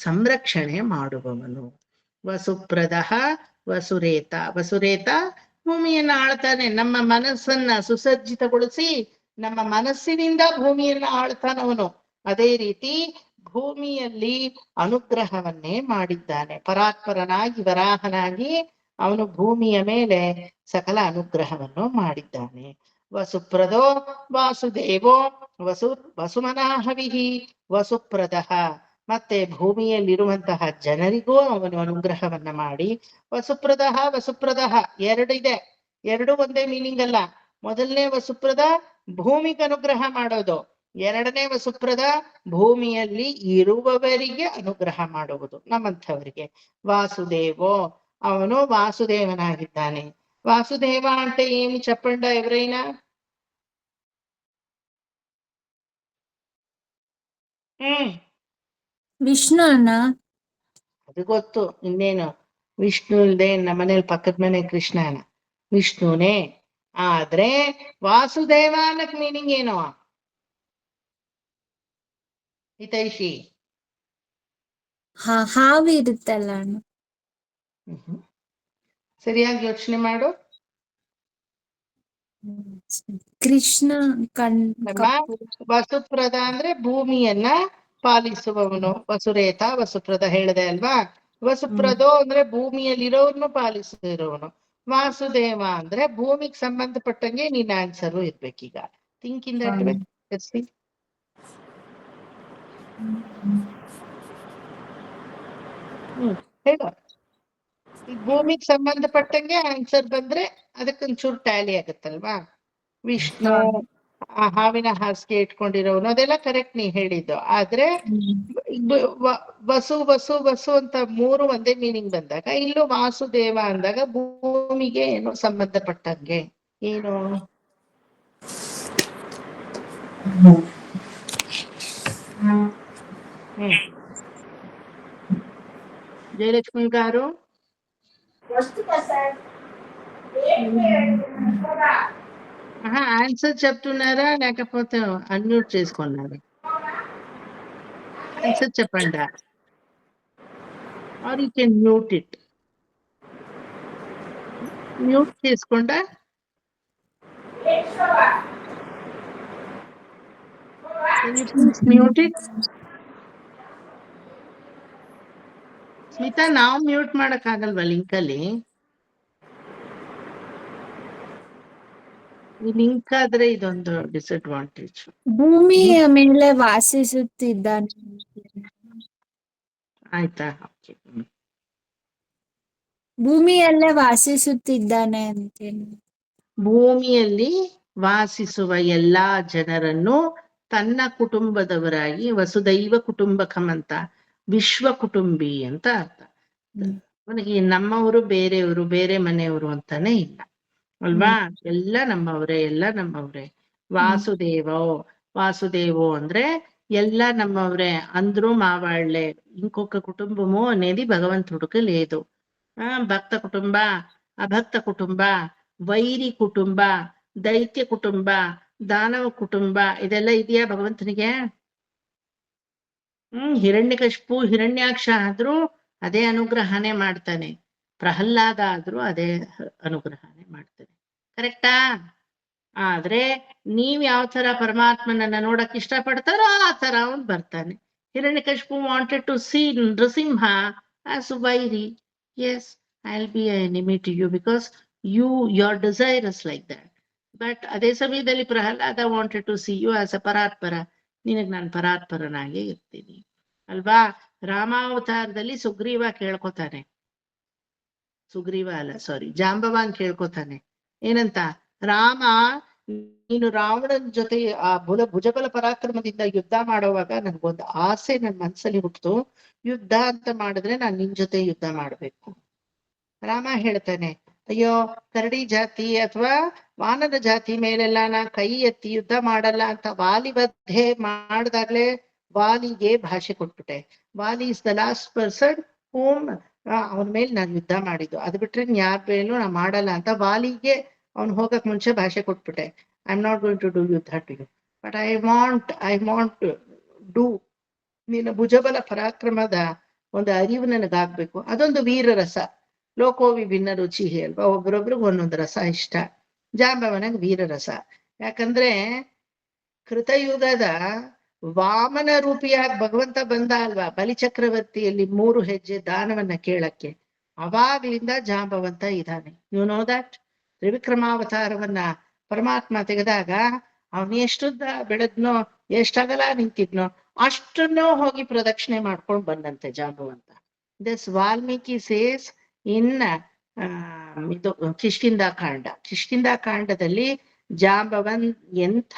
ಸಂರಕ್ಷಣೆ ಮಾಡುವವನು. ವಸುಪ್ರದ ವಸುರೇತ, ವಸುರೇತ ಭೂಮಿಯನ್ನ ಆಳ್ತಾನೆ. ನಮ್ಮ ಮನಸ್ಸನ್ನ ಸುಸಜ್ಜಿತಗೊಳಿಸಿ ನಮ್ಮ ಮನಸ್ಸಿನಿಂದ ಭೂಮಿಯನ್ನ ಆಳ್ತಾನವನು. ಅದೇ ರೀತಿ ಭೂಮಿಯಲ್ಲಿ ಅನುಗ್ರಹವನ್ನೇ ಮಾಡಿದ್ದಾನೆ. ಪರಾತ್ಪರನಾಗಿ ವರಾಹನಾಗಿ ಅವನು ಭೂಮಿಯ ಮೇಲೆ ಸಕಲ ಅನುಗ್ರಹವನ್ನು ಮಾಡಿದ್ದಾನೆ. ವಸುಪ್ರದೋ ವಾಸುದೇವೋ ವಸುಮನಾಹವಿಹಿ ವಸುಪ್ರದ. ಮತ್ತೆ ಭೂಮಿಯಲ್ಲಿರುವಂತಹ ಜನರಿಗೂ ಅವನು ಅನುಗ್ರಹವನ್ನ ಮಾಡಿ. ವಸುಪ್ರದ ವಸುಪ್ರದ ಎರಡಿದೆ, ಎರಡು ಒಂದೇ ಮೀನಿಂಗ್ ಅಲ್ಲ. ಮೊದಲನೇ ವಸುಪ್ರದ ಭೂಮಿಗೆ ಅನುಗ್ರಹ ಮಾಡೋದು, ಎರಡನೇ ವಸುಪ್ರದ ಭೂಮಿಯಲ್ಲಿ ಇರುವವರಿಗೆ ಅನುಗ್ರಹ ಮಾಡುವುದು, ನಮ್ಮಂಥವರಿಗೆ. ವಾಸುದೇವೋ ಅವನು వాసుదేవనాగిದ್ದಾನೆ. వాసుదేవ అంటే ఏమి చెప్పండి ఎవరైనా? ವಿಷ್ಣು ಅಣ್ಣ. ಅದು ಗೊತ್ತು, ಇನ್ನೇನು ವಿಷ್ಣು ಇಲ್ದೆ ನಮ್ಮ ಮನೇಲಿ ಪಕ್ಕದ ಮನೆ ಕೃಷ್ಣನ ವಿಷ್ಣುನೇ. ಆದ್ರೆ ವಾಸುದೇವ ಅನ್ನಕ್ ಮೀನಿಂಗ್ ಏನು ಹಿತೈಷಿ? ಹಾವು ಇರುತ್ತಲ್ಲ ಅಣ್ಣ. ಸರಿಯಾಗಿ ಯೋಚನೆ ಮಾಡು. ಕೃಷ್ಣ ನಮ್ಮ ವಸುಪ್ರದ ಅಂದ್ರೆ ಭೂಮಿಯನ್ನ ಪಾಲಿಸುವವನು. ವಸುರೇತ ವಸುಪ್ರದ ಹೇಳಿದೆ ಅಲ್ವಾ? ವಸುಪ್ರದೋ ಅಂದ್ರೆ ಭೂಮಿಯಲ್ಲಿರೋರ್ನು ಪಾಲಿಸಿರೋನು. ವಾಸುದೇವ ಅಂದ್ರೆ ಭೂಮಿಗೆ ಸಂಬಂಧಪಟ್ಟಂಗೆ ನಿನ್ನ ಆನ್ಸರು ಇರ್ಬೇಕೀಗ. Think in that way. ಹೇಳು. ಈಗ ಭೂಮಿಗೆ ಸಂಬಂಧಪಟ್ಟಂಗೆ ಆನ್ಸರ್ ಬಂದ್ರೆ ಅದಕ್ಕೊಂಚೂರು ಟ್ಯಾಲಿ ಆಗತ್ತಲ್ವಾ? ವಿಷ್ಣು, ಹಾವಿನ ಹಾಸಿಗೆ ಇಟ್ಕೊಂಡಿರೋನು, ಅದೆಲ್ಲ ಕರೆಕ್ಟ್ ನೀ ಹೇಳಿದ್ದು. ಆದ್ರೆ ವಸು ವಸು ವಸು ಅಂತ ಮೂರು ಒಂದೇ ಮೀನಿಂಗ್ ಬಂದಾಗ, ಇಲ್ಲೂ ವಾಸುದೇವ ಅಂದಾಗ ಭೂಮಿಗೆ ಏನು ಸಂಬಂಧಪಟ್ಟಂಗೆ ಏನು? జయలక్ష్మి గారు ఆన్సర్ చెప్తున్నారా లేకపోతే అన్మ్యూట్ చేసుకున్నారా? ఆన్సర్ చెప్పండి. Are you can mute it. Mute చేసుకోండా. Can you please mute it? Smita, ನಾವು ಮ್ಯೂಟ್ ಮಾಡಕ್ ಆಗಲ್ವಾ ಲಿಂಕ್ ಅಲ್ಲಿ? ಈ ಲಿಂಕ್ ಆದ್ರೆ ಇದೊಂದು ಡಿಸ್ಅಡ್ವಾಂಟೇಜ್. ಭೂಮಿಯ ಮೇಲೆ ವಾಸಿಸುತ್ತಿದ್ದಾನೆ. ಆಯ್ತಾ? ಭೂಮಿಯಲ್ಲೇ ವಾಸಿಸುತ್ತಿದ್ದಾನೆ ಅಂತೇನು? ಭೂಮಿಯಲ್ಲಿ ವಾಸಿಸುವ ಎಲ್ಲಾ ಜನರನ್ನು ತನ್ನ ಕುಟುಂಬದವರಾಗಿ, ವಸುದೈವ ಕುಟುಂಬಕಂ ಅಂತ, ವಿಶ್ವ ಕುಟುಂಬಿ ಅಂತ ಅರ್ಥ. ಅವನಿಗೆ ನಮ್ಮವರು ಬೇರೆಯವರು ಬೇರೆ ಮನೆಯವರು ಅಂತಾನೆ ಇಲ್ಲ ಅಲ್ವಾ? ಎಲ್ಲ ನಮ್ಮವ್ರೆ, ಎಲ್ಲ ನಮ್ಮವ್ರೆ. వాసుదేవో ಅಂದ್ರೆ ಎಲ್ಲ నమ్మవరే, అందరూ మా వాళ్ళే. ఇంకొక కుటుంబము అనేది భగవంతుడికి లేదు. భక్త కుటుంబ, అభక్త కుటుంబ, ವೈರಿ ಕುಟುಂಬ, ದೈತ್ಯ ಕುಟುಂಬ, ದಾನವ ಕುಟುಂಬ ಇದೆಲ್ಲ ಇದೆಯಾ ಭಗವಂತನಿಗೆ? ಹಿರಣ್ಯಕಶಿಪು ಹಿರಣ್ಯಾಕ್ಷ ಆದ್ರೂ ಅದೇ ಅನುಗ್ರಹನೇ ಮಾಡ್ತಾನೆ. ಪ್ರಹ್ಲಾದ ಆದ್ರೂ ಅದೇ ಅನುಗ್ರಹನೇ ಮಾಡ್ತಾನೆ. ಕರೆಕ್ಟಾ? ಆದ್ರೆ ನೀವ್ ಯಾವ ತರ ಪರಮಾತ್ಮನನ್ನ ನೋಡಕ್ ಇಷ್ಟ ಪಡ್ತಾರೋ ಆ ತರ ಅವನ್ ಬರ್ತಾನೆ. Hiranyakashipu wanted to see Nrisimha as ವೈರಿ. Yes, I'll be an enemy to you because your desire is like that. But ಅದೇ ಸಮಯದಲ್ಲಿ Prahlada wanted to see you as a ಪರಾತ್ಪರ. ನಿನಗ್ ನಾನು ಪರಾತ್ಪರನಾಗೆ ಇರ್ತೀನಿ ಅಲ್ವಾ? ರಾಮಾವತಾರದಲ್ಲಿ ಸುಗ್ರೀವ ಕೇಳ್ಕೊತಾನೆ, ಸುಗ್ರೀವ ಅಲ್ಲ ಸಾರಿ ಜಾಂಬವಾನ್ ಕೇಳ್ಕೊತಾನೆ. ಏನಂತ? ರಾಮ, ನೀನು ರಾವಣನ ಜೊತೆ ಆ ಭುಜಬಲ ಪರಾಕ್ರಮದಿಂದ ಯುದ್ಧ ಮಾಡೋವಾಗ ನನ್ಗೊಂದು ಆಸೆ ನನ್ ಮನ್ಸಲ್ಲಿ ಹುಟ್ಟಿತು. ಯುದ್ಧ ಅಂತ ಮಾಡಿದ್ರೆ ನಾನ್ ನಿನ್ ಜೊತೆ ಯುದ್ಧ ಮಾಡ್ಬೇಕು. ರಾಮ ಹೇಳ್ತಾನೆ, ಅಯ್ಯೋ ಕರಡಿ ಜಾತಿ ಅಥವಾ ವಾನರ ಜಾತಿ ಮೇಲೆಲ್ಲ ನಾ ಕೈ ಎತ್ತಿ ಯುದ್ಧ ಮಾಡಲ್ಲ ಅಂತ ವಾಲಿ ವಧೆ ಮಾಡ್ದಾಗ್ಲೇ ವಾಲಿಗೆ ಭಾಷೆ ಕೊಟ್ಬಿಟ್ಟೆ. Vali is the last person whom ಅವನ ಮೇಲೆ ನಾನು ಯುದ್ಧ ಮಾಡಿದ್ದು. ಅದು ಬಿಟ್ರೆ ಯಾರ ಮೇಲೂ ನಾ ಮಾಡಲ್ಲ ಅಂತ ವಾಲಿಗೆ ಅವ್ನು ಹೋಗಕ್ ಮುಂಚೆ ಭಾಷೆ ಕೊಟ್ಬಿಟ್ಟೆ. I am not going to do ಯುದ್ಧ to you, but I want do. ನಿನ್ನ ಭುಜಬಲ ಪರಾಕ್ರಮದ ಒಂದು ಅರಿವು ನನಗಾಗ್ಬೇಕು. ಅದೊಂದು ವೀರರಸ. ಲೋಕೋ ವಿಭಿನ್ನ ರುಚಿ ಅಲ್ವಾ? ಒಬ್ರೊಬ್ರಿಗೆ ಒಂದೊಂದು ರಸ ಇಷ್ಟ. ಜಾಂಬವನಿಗೆ ವೀರರಸ. ಯಾಕಂದ್ರೆ ಕೃತಯುಗದ ವಾಮನ ರೂಪಿಯಾಗಿ ಭಗವಂತ ಬಂದ ಅಲ್ವಾ ಬಲಿಚಕ್ರವರ್ತಿಯಲ್ಲಿ 3 ಹೆಜ್ಜೆ ದಾನವನ್ನ ಕೇಳಕ್ಕೆ. ಅವಾಗ್ಲಿಂದ ಜಾಂಬವಂತ ಇದ್ದಾನೆ. You know that? ತ್ರಿವಿಕ್ರಮಾವತಾರವನ್ನ ಪರಮಾತ್ಮ ತೆಗೆದಾಗ ಅವನ್ ಎಷ್ಟುದ್ದ ಬೆಳೆದ್ನೋ, ಎಷ್ಟಗಲ ನಿಂತಿದ್ನೋ ಅಷ್ಟನ್ನೂ ಹೋಗಿ ಪ್ರದಕ್ಷಿಣೆ ಮಾಡ್ಕೊಂಡು ಬಂದಂತೆ ಜಾಂಬವಂತ. ದಿಸ್ ವಾಲ್ಮೀಕಿ ಸೇಸ್ ಇನ್ ಇದು ಕಿಷ್ಕಿಂಧಾಕಾಂಡದಲ್ಲಿ ಜಾಂಬವನ್ ಎಂಥ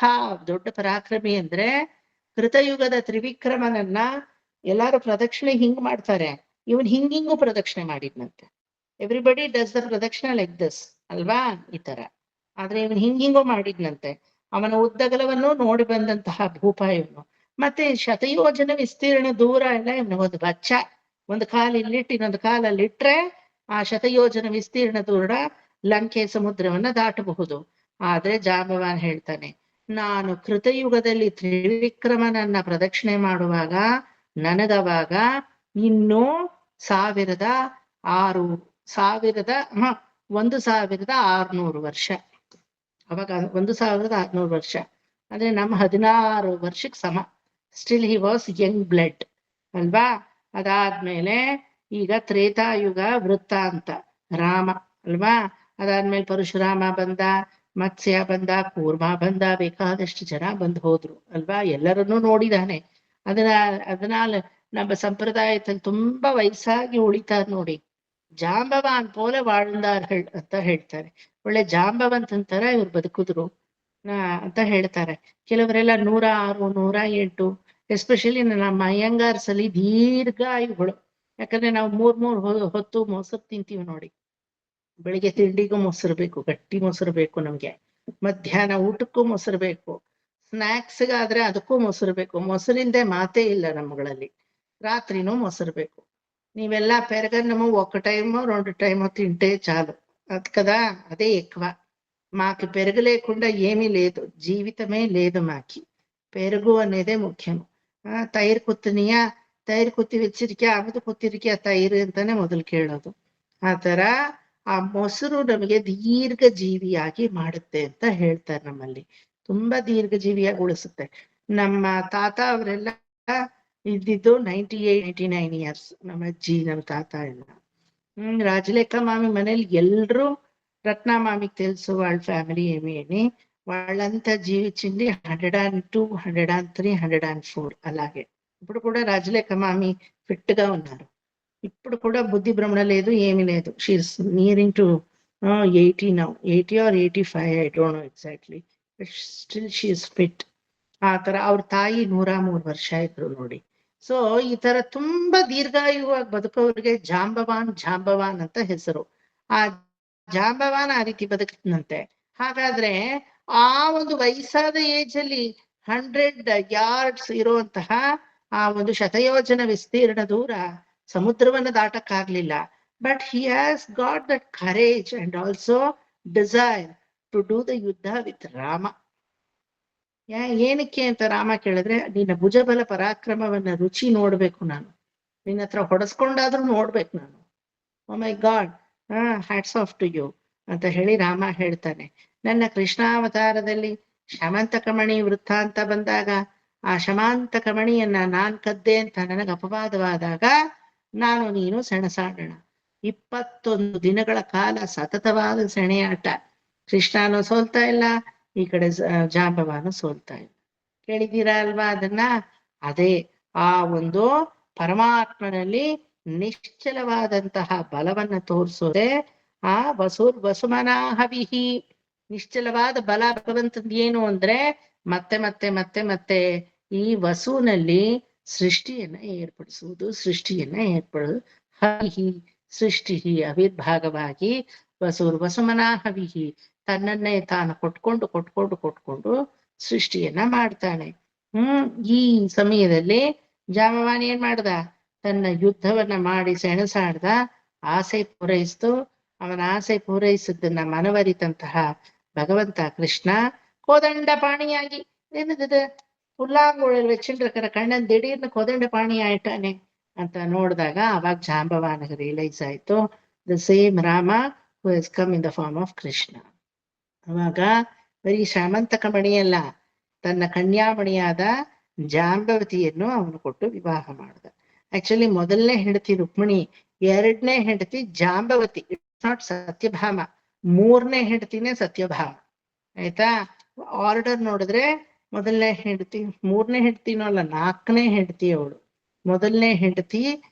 ದೊಡ್ಡ ಪರಾಕ್ರಮಿ ಅಂದ್ರೆ, ಕೃತಯುಗದ ತ್ರಿವಿಕ್ರಮನನ್ನ ಎಲ್ಲಾರು ಪ್ರದಕ್ಷಿಣೆ ಹಿಂಗ್ ಮಾಡ್ತಾರೆ, ಇವನ್ ಹಿಂಗಿಂಗೂ ಪ್ರದಕ್ಷಿಣೆ ಮಾಡಿದ್ನಂತೆ. ಎವ್ರಿಬಡಿ ಡಸ್ ದ ಪ್ರದಕ್ಷಿಣ ಲೈಕ್ ದಿಸ್ ಅಲ್ವಾ, ಈ ತರ. ಆದ್ರೆ ಇವನು ಹಿಂಗಿಂಗೋ ಮಾಡಿದ್ನಂತೆ. ಅವನ ಉದ್ದಗಲವನ್ನು ನೋಡಿ ಬಂದಂತಹ ಭೂಪ ಇವನು. ಮತ್ತೆ ಶತಯೋಜನ ವಿಸ್ತೀರ್ಣ ದೂರ ಎಲ್ಲ ಇವನು ಒಂದು ಬಚ್ಚ, ಒಂದು ಕಾಲು ಇಲ್ಲಿಟ್ಟು ಇನ್ನೊಂದು ಕಾಲಲ್ಲಿ ಇಟ್ರೆ ಆ ಶತಯೋಜನ ವಿಸ್ತೀರ್ಣ ದೂರ ಲಂಕೆ ಸಮುದ್ರವನ್ನ ದಾಟಬಹುದು. ಆದ್ರೆ ಜಾಂಬವಾನ್ ಹೇಳ್ತಾನೆ, ನಾನು ಕೃತಯುಗದಲ್ಲಿ ತ್ರಿವಿಕ್ರಮನನ್ನ ಪ್ರದಕ್ಷಿಣೆ ಮಾಡುವಾಗ ನನಗವಾಗ ಇನ್ನೂ 1600 ವರ್ಷ, ಅವಾಗ 1600 ವರ್ಷ ಅಂದ್ರೆ ನಮ್ಮ 16 ವರ್ಷಕ್ಕೆ ಸಮ. Still he was Young blood ಅಲ್ವಾ. ಅದಾದ್ಮೇಲೆ ಈಗ ತ್ರೇತಾಯುಗ ವೃತ್ತಾಂತ ರಾಮ ಅಲ್ವಾ. ಅದಾದ್ಮೇಲೆ ಪರಶುರಾಮ ಬಂದ, ಮತ್ಸ್ಯ ಬಂದ, ಕೂರ್ಮ ಬಂದ, ಬೇಕಾದಷ್ಟು ಜನ ಬಂದು ಹೋದ್ರು ಅಲ್ವಾ. ಎಲ್ಲರನ್ನೂ ನೋಡಿದಾನೆ. அதனால நம்ம சம்பிரதாயத்தில் ತುಂಬಾ ವಯಸ್ಸಾಗಿ ಉಳಿತಾರೆ ನೋಡಿ. ಜಾಂಬವಾನ್ ಪೋಲೆ வாழ்ந்தார்கள் ಅಂತ ಹೇಳ್ತಾರೆ. ಒಳ್ಳೆ ಜಾಂಬವಂತಂತರ ಇವ್ರು ಬದುಕಿದ್ರು ಅಂತ ಹೇಳ್ತಾರೆ. ಕೆಲವರೆಲ್ಲ 106, 108, ಎಸ್ಪೆಷಲಿ ನಮ್ಮ ಅಯ್ಯಂಗಾರ್ಸ್ ಅಲ್ಲಿ ದೀರ್ಘಾಯುಗಳು. ಯಾಕಂದ್ರೆ ನಾವು 3 ಹೊತ್ತು ಮೊಸರು ತಿಂತೀವಿ ನೋಡಿ. ಬೆಳಿಗ್ಗೆ ತಿಂಡಿಗೂ ಮೊಸರು ಬೇಕು, ಗಟ್ಟಿ ಮೊಸರು ಬೇಕು ನಮ್ಗೆ. ಮಧ್ಯಾಹ್ನ ಊಟಕ್ಕೂ ಮೊಸರು ಬೇಕು, ಸ್ನಾಕ್ಸ್ಗಾದ್ರೆ ಅದಕ್ಕೂ ಮೊಸರು ಬೇಕು. ಮೊಸರಿಂದೆ ಮಾತೇ ಇಲ್ಲ ನಮ್ಮಗಳಲ್ಲಿ. రాత్రినూ మొసరు ಬೇಕು. నీవెల్ల పెరగన్నము ఒక టైమో 2 టైమో తింటే చాలు అది కదా, అదే ఎక్కువ. మాకి పెరుగు లేకుండా ఏమీ లేదు, జీవితమే లేదు మాకి. పెరుగు అనేదే ముఖ్యం. ತೈರು ಕುತ್ತನಿಯಾ, ತೈರು ಕುತ್ತಿ వెచ్చిರಿಕೆ, ಆಮೇಲೆ ಕುತ್ತಿರಿಕೆ ತೈರು ಅಂತಾನೆ ಮೊದಲು ಕೇಳೋದು. ಆ ತರ ಆ ಮೊಸರು ನಮಗೆ ದೀರ್ಘ ಜೀವಿಯಾಗಿ ಮಾಡುತ್ತೆ ಅಂತ ಹೇಳ್ತಾರೆ. ನಮ್ಮಲ್ಲಿ ತುಂಬಾ ದೀರ್ಘ ಜೀವಿಯಾಗಿ ಉಳಿಸುತ್ತೆ. ನಮ್ಮ ತಾತ ಅವರೆಲ್ಲ ಇದ್ದಿದ್ದು 98-99 ಇಯರ್ಸ್. ನಮ್ಮ ಅಜ್ಜಿ, ನಮ್ಮ ತಾತ ಎಲ್ಲ. రాజలేఖ మామి మనేలి ఎల్రు రత్న మామికి తెలుసు వాళ్ళ ఫ్యామిలీ ఏమి అని. వాళ్ళంతా జీవించింది 102, 103, 104 అలాగే. ఇప్పుడు కూడా రాజలేఖ మామి ఫిట్ గా ఉన్నారు. ఇప్పుడు కూడా బుద్ధి భ్రమణ లేదు, ఏమి లేదు. She's nearing to 80 now, 80 or 85, I don't know exactly. Still she is fit. ಆ ತರ ಅವ್ರ ತಾಯಿ 103 ವರ್ಷ ಇದ್ರು ನೋಡಿ. ಸೊ ಈ ತರ ತುಂಬಾ ದೀರ್ಘಾಯುವಾಗಿ ಬದುಕೋರಿಗೆ ಜಾಂಬವಾನ್ ಅಂತ ಹೆಸರು. ಆ ಜಾಂಬವಾನ್ ಆ ರೀತಿ ಬದುಕಿದ್ನಂತೆ. ಹಾಗಾದ್ರೆ ಆ ಒಂದು ವಯಸ್ಸಾದ ಏಜ್ ಅಲ್ಲಿ 100 yards ಇರುವಂತಹ ಆ ಒಂದು ಶತಯೋಜನ ವಿಸ್ತೀರ್ಣ ದೂರ ಸಮುದ್ರವನ್ನ ದಾಟಕ್ಕಾಗ್ಲಿಲ್ಲ. But he has got that courage and also desire to do the ಯುದ್ಧ ವಿತ್ ರಾಮ. ಏನಕ್ಕೆ ಅಂತ ರಾಮ ಕೇಳಿದ್ರೆ, ನಿನ್ನ ಭುಜಬಲ ಪರಾಕ್ರಮವನ್ನ ರುಚಿ ನೋಡ್ಬೇಕು ನಾನು, ನಿನ್ನ ಹತ್ರ ಹೊಡೆಸ್ಕೊಂಡಾದ್ರೂ ನೋಡ್ಬೇಕು ನಾನು. Oh my God, hats off to you ಅಂತ ಹೇಳಿ ರಾಮ ಹೇಳ್ತಾನೆ. ನನ್ನ ಕೃಷ್ಣಾವತಾರದಲ್ಲಿ ಶಮಂತಕಮಣಿ ವೃತ್ತಾಂತ ಬಂದಾಗ ಆ ಶಮಾಂತಕಮಣಿಯನ್ನ ನಾನ್ ಕದ್ದೆ ಅಂತ ನನಗೆ ಅಪವಾದವಾದಾಗ ನಾನು ನೀನು ಸೆಣಸಾಡೋಣ. 21 ದಿನಗಳ ಕಾಲ ಸತತವಾದ ಸೆಣೆಯಾಟ. ಕೃಷ್ಣನೂ ಸೋಲ್ತಾ ಇಲ್ಲ, ಈ ಕಡೆ ಜಾಂಬವಾನು ಸೋಲ್ತಾ ಇಲ್ಲ. ಕೇಳಿದ್ದೀರಾ ಅಲ್ವಾ ಅದನ್ನ? ಅದೇ ಆ ಒಂದು ಪರಮಾತ್ಮನಲ್ಲಿ ನಿಶ್ಚಲವಾದಂತಹ ಬಲವನ್ನ ತೋರಿಸೋದೆ ಆ ವಸುಮನಾಹವಿಹಿ. ನಿಶ್ಚಲವಾದ ಬಲ ಭಗವಂತಂದ ಏನು ಅಂದ್ರೆ ಮತ್ತೆ ಮತ್ತೆ ಮತ್ತೆ ಮತ್ತೆ ಈ ವಸುನಲ್ಲಿ ಸೃಷ್ಟಿಯನ್ನ ಏರ್ಪಡಿಸುವುದು, ಹವಿಹಿ ಸೃಷ್ಟಿ ಅವಿರ್ಭಾಗವಾಗಿ ವಸುಮನಾಹವಿಹಿ ತನ್ನನ್ನೇ ತಾನು ಕೊಟ್ಕೊಂಡು ಸೃಷ್ಟಿಯನ್ನ ಮಾಡ್ತಾನೆ. ಈ ಸಮಯದಲ್ಲಿ ಜಾಂಬವಾನ್ ಏನ್ ಮಾಡ್ದ? ತನ್ನ ಯುದ್ಧವನ್ನ ಮಾಡಿ ಸೆಣಸಾಡ್ದ. ಆಸೆ ಪೂರೈಸ್ತು. ಅವನ ಆಸೆ ಪೂರೈಸಿದ್ದನ್ನ ಮನವರಿತಂತಹ ಭಗವಂತ ಕೃಷ್ಣ ಕೋದಂಡ ಪಾಣಿಯಾಗಿ ಏನದ ಹುಲ್ಲಾಂಗುಳಲ್ಲಿ ವೆಚ್ಚಿಂಡ್ರಕರ ಕಣ್ಣನ್ ದಿಢೀರ್ನ ಕೋದಂಡ ಪಾಣಿ ಆಯ್ತಾನೆ ಅಂತ ನೋಡಿದಾಗ ಅವಾಗ ಜಾಂಬವಾನಿಗೆ ರಿಯಲೈಸ್ ಆಯ್ತು, the same Rama who has come in the form of Krishna. ಅವಾಗ ಬರೀ ಶ್ಯಾಮಂತಕ ಮಣಿಯಲ್ಲ, ತನ್ನ ಕನ್ಯಾಮಣಿಯಾದ ಜಾಂಬವತಿಯನ್ನು ಅವನು ಕೊಟ್ಟು ವಿವಾಹ ಮಾಡ್ದ. ಆಕ್ಚುಲಿ ಮೊದಲನೇ ಹೆಂಡತಿ ರುಕ್ಮಿಣಿ, 2ನೇ ಹೆಂಡತಿ ಜಾಂಬವತಿ, ಇಟ್ಸ್ ನಾಟ್ ಸತ್ಯಭಾಮ. 3ನೇ ಹೆಂಡತಿನೇ ಸತ್ಯಭಾಮ. ಆಯ್ತಾ? ಆರ್ಡರ್ ನೋಡಿದ್ರೆ ಮೊದಲನೇ ಹೆಂಡತಿ, 3ನೇ ಹೆಂಡತಿನೂ ಅಲ್ಲ, 4ನೇ ಹೆಂಡತಿ ಅವಳು. ಮೊದಲನೇ ಹೆಂಡತಿ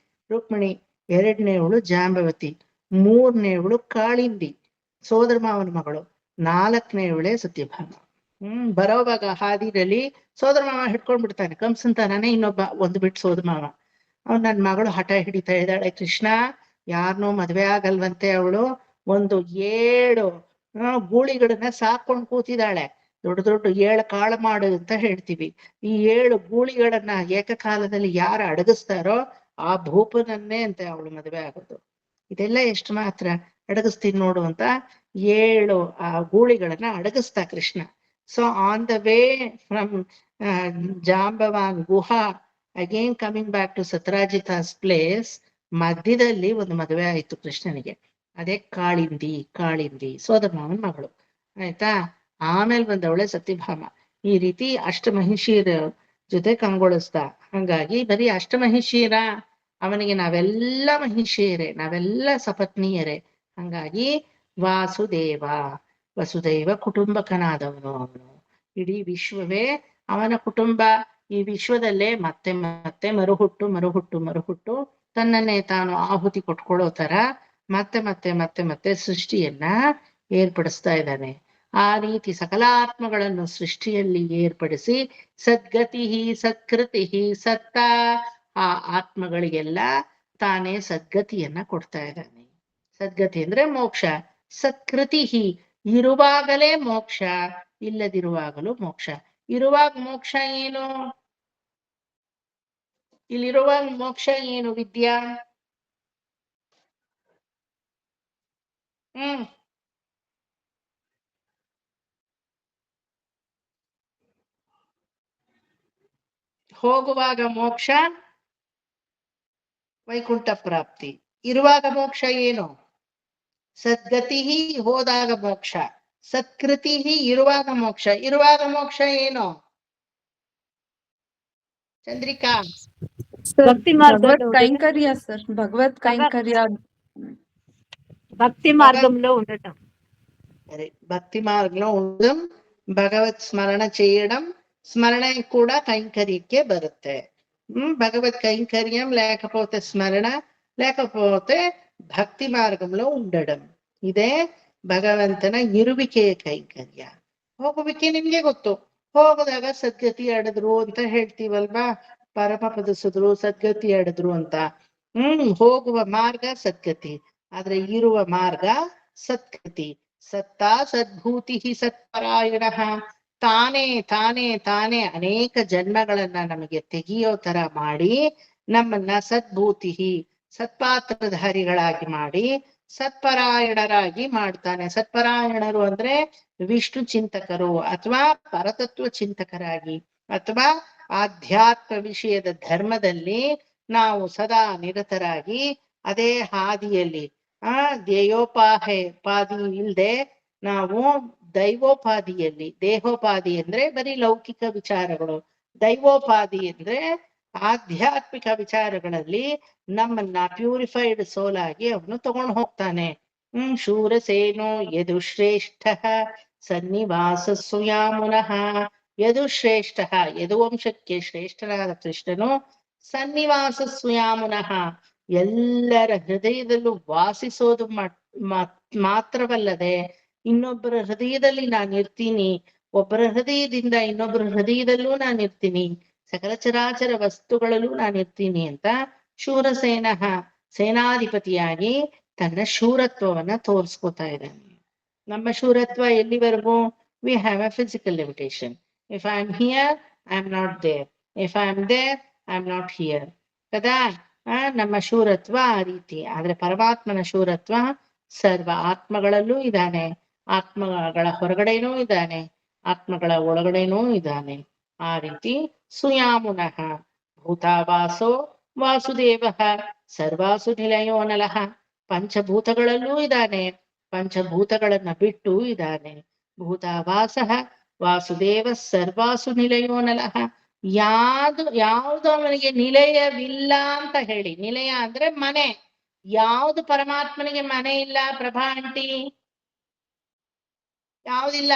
ರುಕ್ಮಿಣಿ, 2ನೇವಳು ಜಾಂಬವತಿ, 3ನೇವಳು ಕಾಳಿಂದಿ ಸೋದರ ಮಾವನ ಮಗಳು, 4ನೇವಳೇ ಸತ್ಯಭಾಮ. ಬರೋವಾಗ ಹಾದಿನಲ್ಲಿ ಸೋದರ ಮಾವ ಹಿಡ್ಕೊಂಡ್ಬಿಡ್ತಾನೆ. ಕಂಸಂತಾನೇ ಇನ್ನೊಬ್ಬ, ಒಂದು ಬಿಟ್ಟು ಸೋದರ ಮಾವ. ಅವ್ನು ನನ್ನ ಮಗಳು ಹಠ ಹಿಡಿತಾ ಇದ್ದಾಳೆ, ಕೃಷ್ಣ ಯಾರನ್ನೂ ಮದ್ವೆ ಆಗಲ್ವಂತೆ ಅವಳು. ಒಂದು 7 ಗೂಳಿಗಳನ್ನ ಸಾಕೊಂಡು ಕೂತಿದ್ದಾಳೆ. ದೊಡ್ಡ ದೊಡ್ಡ 7 ಕಾಳು ಮಾಡು ಅಂತ ಹೇಳ್ತೀವಿ. ಈ 7 ಗೂಳಿಗಳನ್ನ ಏಕಕಾಲದಲ್ಲಿ ಯಾರು ಅಡಗಿಸ್ತಾರೋ ಆ ಭೂಪನನ್ನೇ ಅಂತೆ ಅವಳು ಮದುವೆ ಆಗೋದು. ಇದೆಲ್ಲ ಎಷ್ಟು ಮಾತ್ರ ಅಡಗಿಸ್ತೀನಿ ನೋಡು ಅಂತ 7 ಆ ಗೂಳಿಗಳನ್ನ ಅಡಗಿಸ್ತಾ Krishna. So on the way from Jambavan ಗುಹಾ again coming back to Satrajita's place, ಮಧ್ಯದಲ್ಲಿ ಒಂದು ಮದುವೆ ಆಯ್ತು ಕೃಷ್ಣನಿಗೆ. ಅದೇ ಕಾಳಿಂದಿ ಸೋದರ ಮಾವನ ಮಗಳು. ಆಯ್ತಾ? ಆಮೇಲೆ ಬಂದವಳೆ ಸತ್ಯಭಾಮ. ಈ ರೀತಿ ಅಷ್ಟಮಹಿಷಿಯರ ಜೊತೆ ಕಂಗೊಳಿಸ್ದ. ಹಂಗಾಗಿ ಬರೀ ಅಷ್ಟಮಹಿಷಿಯರ, ಅವನಿಗೆ ನಾವೆಲ್ಲ ಮಹಿಷಿಯರೇ, ನಾವೆಲ್ಲ ಸಪತ್ನಿಯರೇ. ಹಂಗಾಗಿ ವಸುದೇವ ಕುಟುಂಬಕನಾದವನು ಅವನು. ಇಡೀ ವಿಶ್ವವೇ ಅವನ ಕುಟುಂಬ. ಈ ವಿಶ್ವದಲ್ಲೇ ಮತ್ತೆ ಮತ್ತೆ ಮರುಹುಟ್ಟು ತನ್ನನ್ನೇ ತಾನು ಆಹುತಿ ಕೊಟ್ಕೊಳ್ಳೋ ತರ ಮತ್ತೆ ಮತ್ತೆ ಮತ್ತೆ ಮತ್ತೆ ಸೃಷ್ಟಿಯನ್ನ ಏರ್ಪಡಿಸ್ತಾ ಇದ್ದಾನೆ. ಆ ರೀತಿ ಸಕಲಾತ್ಮಗಳನ್ನು ಸೃಷ್ಟಿಯಲ್ಲಿ ಏರ್ಪಡಿಸಿ ಸದ್ಗತಿ ಸತ್ಕೃತಿ ಸತ್ತ ಆ ಆತ್ಮಗಳಿಗೆಲ್ಲ ತಾನೇ ಸದ್ಗತಿಯನ್ನ ಕೊಡ್ತಾ ಇದ್ದಾನೆ. ಸದ್ಗತಿ ಅಂದ್ರೆ ಮೋಕ್ಷ. ಸತ್ಕೃತಿ ಇರುವಾಗಲೇ ಮೋಕ್ಷ, ಇಲ್ಲದಿರುವಾಗಲೂ ಮೋಕ್ಷ. ಇರುವಾಗ ಮೋಕ್ಷ ಏನು? ಇಲ್ಲಿರುವಾಗ ಮೋಕ್ಷ ಏನು ವಿದ್ಯಾ? ಹೋಗುವಾಗ ಮೋಕ್ಷ ವೈಕುಂಠ ಪ್ರಾಪ್ತಿ. ಇರುವಾಗ ಮೋಕ್ಷ ಏನು? ಸದ್ಗತಿ ಹೋದಾಗ ಮೋಕ್ಷ, ಸತ್ಕೃತಿ ಇರುವಾಗ ಮೋಕ್ಷ. ಇರುವಾಗ ಮೋಕ್ಷ ಏನು ಚಂದ್ರಿಕಾ? ಭಕ್ತಿ భగవత్ కైంకర్య సార్, భగవత్ కైంకర్య, భక్తి మార్గంలో ఉండటం. సరే, భక్తి మార్గంలో ఉండడం, భగవత్ స్మరణ చేయడం. స్మరణ కూడా కైంకర్యకే బರುತ್ತೆ. భగవత్ కైంకర్యం లేకపోతే స్మరణ, లేకపోతే ಭಕ್ತಿ ಮಾರ್ಗಂలో ఉండడం. ಇದೇ ಭಗವಂತನ ಇರುವಿಕೆಯ ಕೈಂಕರ್ಯ. ಹೋಗುವಿಕೆ ನಿಮ್ಗೆ ಗೊತ್ತು. ಹೋಗದಾಗ ಸದ್ಗತಿ ಆಡಿದ್ರು ಅಂತ ಹೇಳ್ತೀವಲ್ವಾ, ಪರಮ ಪದಿಸಿದ್ರು ಸದ್ಗತಿ ಆಡಿದ್ರು ಅಂತ. ಹೋಗುವ ಮಾರ್ಗ ಸದ್ಗತಿ, ಆದ್ರೆ ಇರುವ ಮಾರ್ಗ ಸತ್ಕೃತಿ. ಸತ್ತ ಸದ್ಭೂತಿ ಸತ್ಪರಾಯಣ. ತಾನೇ ತಾನೇ ತಾನೇ ಅನೇಕ ಜನ್ಮಗಳನ್ನ ನಮಗೆ ತೆಗೆಯೋ ತರ ಮಾಡಿ ನಮ್ಮನ್ನ ಸದ್ಭೂತಿ ಸತ್ಪಾತ್ರಧಾರಿಗಳಾಗಿ ಮಾಡಿ ಸತ್ಪರಾಯಣರಾಗಿ ಮಾಡ್ತಾನೆ. ಸತ್ಪರಾಯಣರು ಅಂದ್ರೆ ವಿಷ್ಣು ಚಿಂತಕರು ಅಥವಾ ಪರತತ್ವ ಚಿಂತಕರಾಗಿ, ಅಥವಾ ಆಧ್ಯಾತ್ಮ ವಿಷಯದ ಧರ್ಮದಲ್ಲಿ ನಾವು ಸದಾ ನಿರತರಾಗಿ ಅದೇ ಹಾದಿಯಲ್ಲಿ ಧ್ಯೇಯೋಪಾಧಿ ಇಲ್ದೆ ನಾವು ದೈವೋಪಾದಿಯಲ್ಲಿ, ದೇಹೋಪಾಧಿ ಅಂದ್ರೆ ಬರೀ ಲೌಕಿಕ ವಿಚಾರಗಳು, ದೈವೋಪಾಧಿ ಅಂದ್ರೆ ಆಧ್ಯಾತ್ಮಿಕ ವಿಚಾರಗಳಲ್ಲಿ ನಮ್ಮನ್ನ ಪ್ಯೂರಿಫೈಡ್ ಸೋಲ್ ಆಗಿ ಅವನು ತಗೊಂಡು ಹೋಗ್ತಾನೆ. ಶೂರಸೇನೋ ಯದುಶ್ರೇಷ್ಠ ಸನ್ನಿವಾಸ ಸುಯಾಮುನಃ. ಯದುಶ್ರೇಷ್ಠ, ಯದುವಂಶಕ್ಕೆ ಶ್ರೇಷ್ಠನಾದ ಕೃಷ್ಣನು ಸನ್ನಿವಾಸ ಸುಯಾಮುನಃ, ಎಲ್ಲರ ಹೃದಯದಲ್ಲೂ ವಾಸಿಸೋದು ಮಾತ್ರವಲ್ಲದೆ ಇನ್ನೊಬ್ಬರ ಹೃದಯದಲ್ಲಿ ನಾನಿರ್ತೀನಿ, ಒಬ್ಬರ ಹೃದಯದಿಂದ ಇನ್ನೊಬ್ಬರ ಹೃದಯದಲ್ಲೂ ನಾನಿರ್ತೀನಿ, ಸಕಲ ಚರಾಚರ ವಸ್ತುಗಳಲ್ಲೂ ನಾನಿರ್ತೀನಿ ಅಂತ ಶೂರಸೇನ ಸೇನಾಧಿಪತಿಯಾಗಿ ತನ್ನ ಶೂರತ್ವವನ್ನ ತೋರಿಸ್ಕೊತಾ ಇದ್ದಾನೆ. ನಮ್ಮ ಶೂರತ್ವ ಎಲ್ಲಿವರೆಗೂ? We have a physical limitation. If I am here, I am not there. If I am there, I am not here. ಕದಾ ನಮ್ಮ ಶೂರತ್ವ ಆ ರೀತಿ. ಆದ್ರೆ ಪರಮಾತ್ಮನ ಶೂರತ್ವ ಸರ್ವ ಆತ್ಮಗಳಲ್ಲೂ ಇದ್ದಾನೆ, ಆತ್ಮಗಳ ಹೊರಗಡೆನೂ ಇದ್ದಾನೆ, ಆತ್ಮಗಳ ಒಳಗಡೆನೂ ಇದ್ದಾನೆ. ಆ ರೀತಿ ಸುಯಾಮುನಃ ಭೂತಾವಾಸೋ ವಾಸುದೇವ ಸರ್ವಾಸು ನಿಲಯೋ ನಲಃ. ಪಂಚಭೂತಗಳಲ್ಲೂ ಇದ್ದಾನೆ, ಪಂಚಭೂತಗಳನ್ನ ಬಿಟ್ಟು ಇದ್ದಾನೆ. ಭೂತಾವಾಸ ವಾಸುದೇವ ಸರ್ವಾಸು ನಿಲಯೋ ನಲಃ. ಯಾವುದು ಅವನಿಗೆ ನಿಲಯವಿಲ್ಲ ಅಂತ ಹೇಳಿ. ನಿಲಯ ಅಂದ್ರೆ ಮನೆ. ಯಾವುದು ಪರಮಾತ್ಮನಿಗೆ ಮನೆ ಇಲ್ಲ ಪ್ರಭಾ ಆಂಟಿ? ಯಾವ್ದಿಲ್ಲ?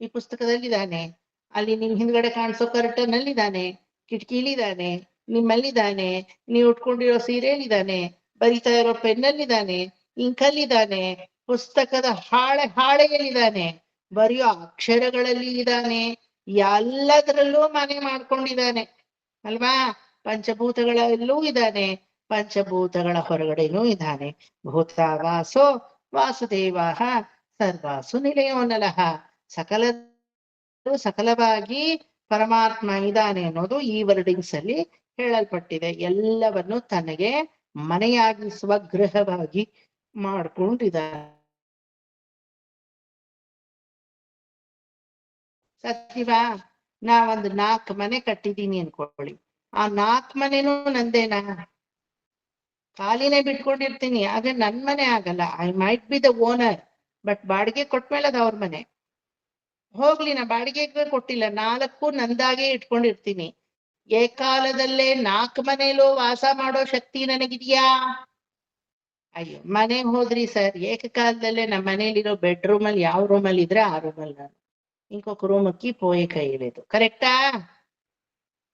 ಈ ಪುಸ್ತಕದಲ್ಲಿದ್ದಾನೆ, ಅಲ್ಲಿ ನಿಮ್ ಹಿಂದ್ಗಡೆ ಕಾಣಿಸೋ ಕರ್ಟನಲ್ಲಿದ್ದಾನೆ, ಕಿಟಕಿಲಿದ್ದಾನೆ, ನಿಮ್ಮಲ್ಲಿದ್ದಾನೆ, ನೀವು ಉಟ್ಕೊಂಡಿರೋ ಸೀರೆಯಲ್ಲಿದ್ದಾನೆ, ಬರಿತಾ ಇರೋ ಪೆನ್ನಲ್ಲಿದ್ದಾನೆ, ಇಂಕಲ್ಲಿದ್ದಾನೆ, ಪುಸ್ತಕದ ಹಾಳೆಯಲ್ಲಿದ್ದಾನೆ, ಬರೆಯೋ ಅಕ್ಷರಗಳಲ್ಲಿ ಇದ್ದಾನೆ, ಎಲ್ಲದರಲ್ಲೂ ಮನೆ ಮಾಡ್ಕೊಂಡಿದ್ದಾನೆ ಅಲ್ವಾ? ಪಂಚಭೂತಗಳಲ್ಲೂ ಇದ್ದಾನೆ, ಪಂಚಭೂತಗಳ ಹೊರಗಡೆನೂ ಇದ್ದಾನೆ. ಭೂತಾವಾಸೋ ವಾಸುದೇವ ಸರ್ವಾಸು ನಿಲಯೋ ನಲಃ. ಸಕಲವಾಗಿ ಪರಮಾತ್ಮ ಇದ್ದಾನೆ ಅನ್ನೋದು ಈ ವರ್ಡಿಂಗ್ಸ್ ಅಲ್ಲಿ ಹೇಳಲ್ಪಟ್ಟಿದೆ. ಎಲ್ಲವನ್ನು ತನಗೆ ಮನೆಯಾಗಿಸುವ ಗೃಹವಾಗಿ ಮಾಡ್ಕೊಂಡಿದ್ದಾರೆ. ಸತ್ಯವಾ? ನಾವೊಂದು 4 ಮನೆ ಕಟ್ಟಿದೀನಿ ಅನ್ಕೊಳ್ಳಿ, ಆ 4 ಮನೆನೂ ನಂದೇನಾ? ಖಾಲಿನೇ ಬಿಟ್ಕೊಂಡಿರ್ತೀನಿ, ಆಗ ನನ್ ಮನೆ ಆಗಲ್ಲ. I might be the owner, but ಬಾಡಿಗೆ ಕೊಟ್ಮೇಲೆ ಅದು ಅವ್ರ ಮನೆ. ಹೋಗ್ಲಿ, ನಾ ಬಾಡಿಗೆಗೆ ಕೊಟ್ಟಿಲ್ಲ, 4 ನಂದಾಗೆ ಇಟ್ಕೊಂಡಿರ್ತೀನಿ. ಏಕಾಲದಲ್ಲೇ 4 ಮನೇಲೂ ವಾಸ ಮಾಡೋ ಶಕ್ತಿ ನನಗಿದ್ಯಾ? ಅಯ್ಯೋ, ಮನೆಗೆ ಹೋದ್ರಿ ಸರ್, ಏಕಕಾಲದಲ್ಲೇ ನಮ್ಮ ಮನೇಲಿರೋ ಬೆಡ್ರೂಮ್ ಅಲ್ಲಿ ಯಾವ ರೂಮಲ್ಲಿ ಇದ್ರೆ ಆ ರೂಮಲ್ಲಿ ನಾನು, ಇಂకొక ರೂಮಕ್ಕೆ ಪೋಯೆ ಕೈಯಿಳಿದು. ಕರೆಕ್ಟಾ?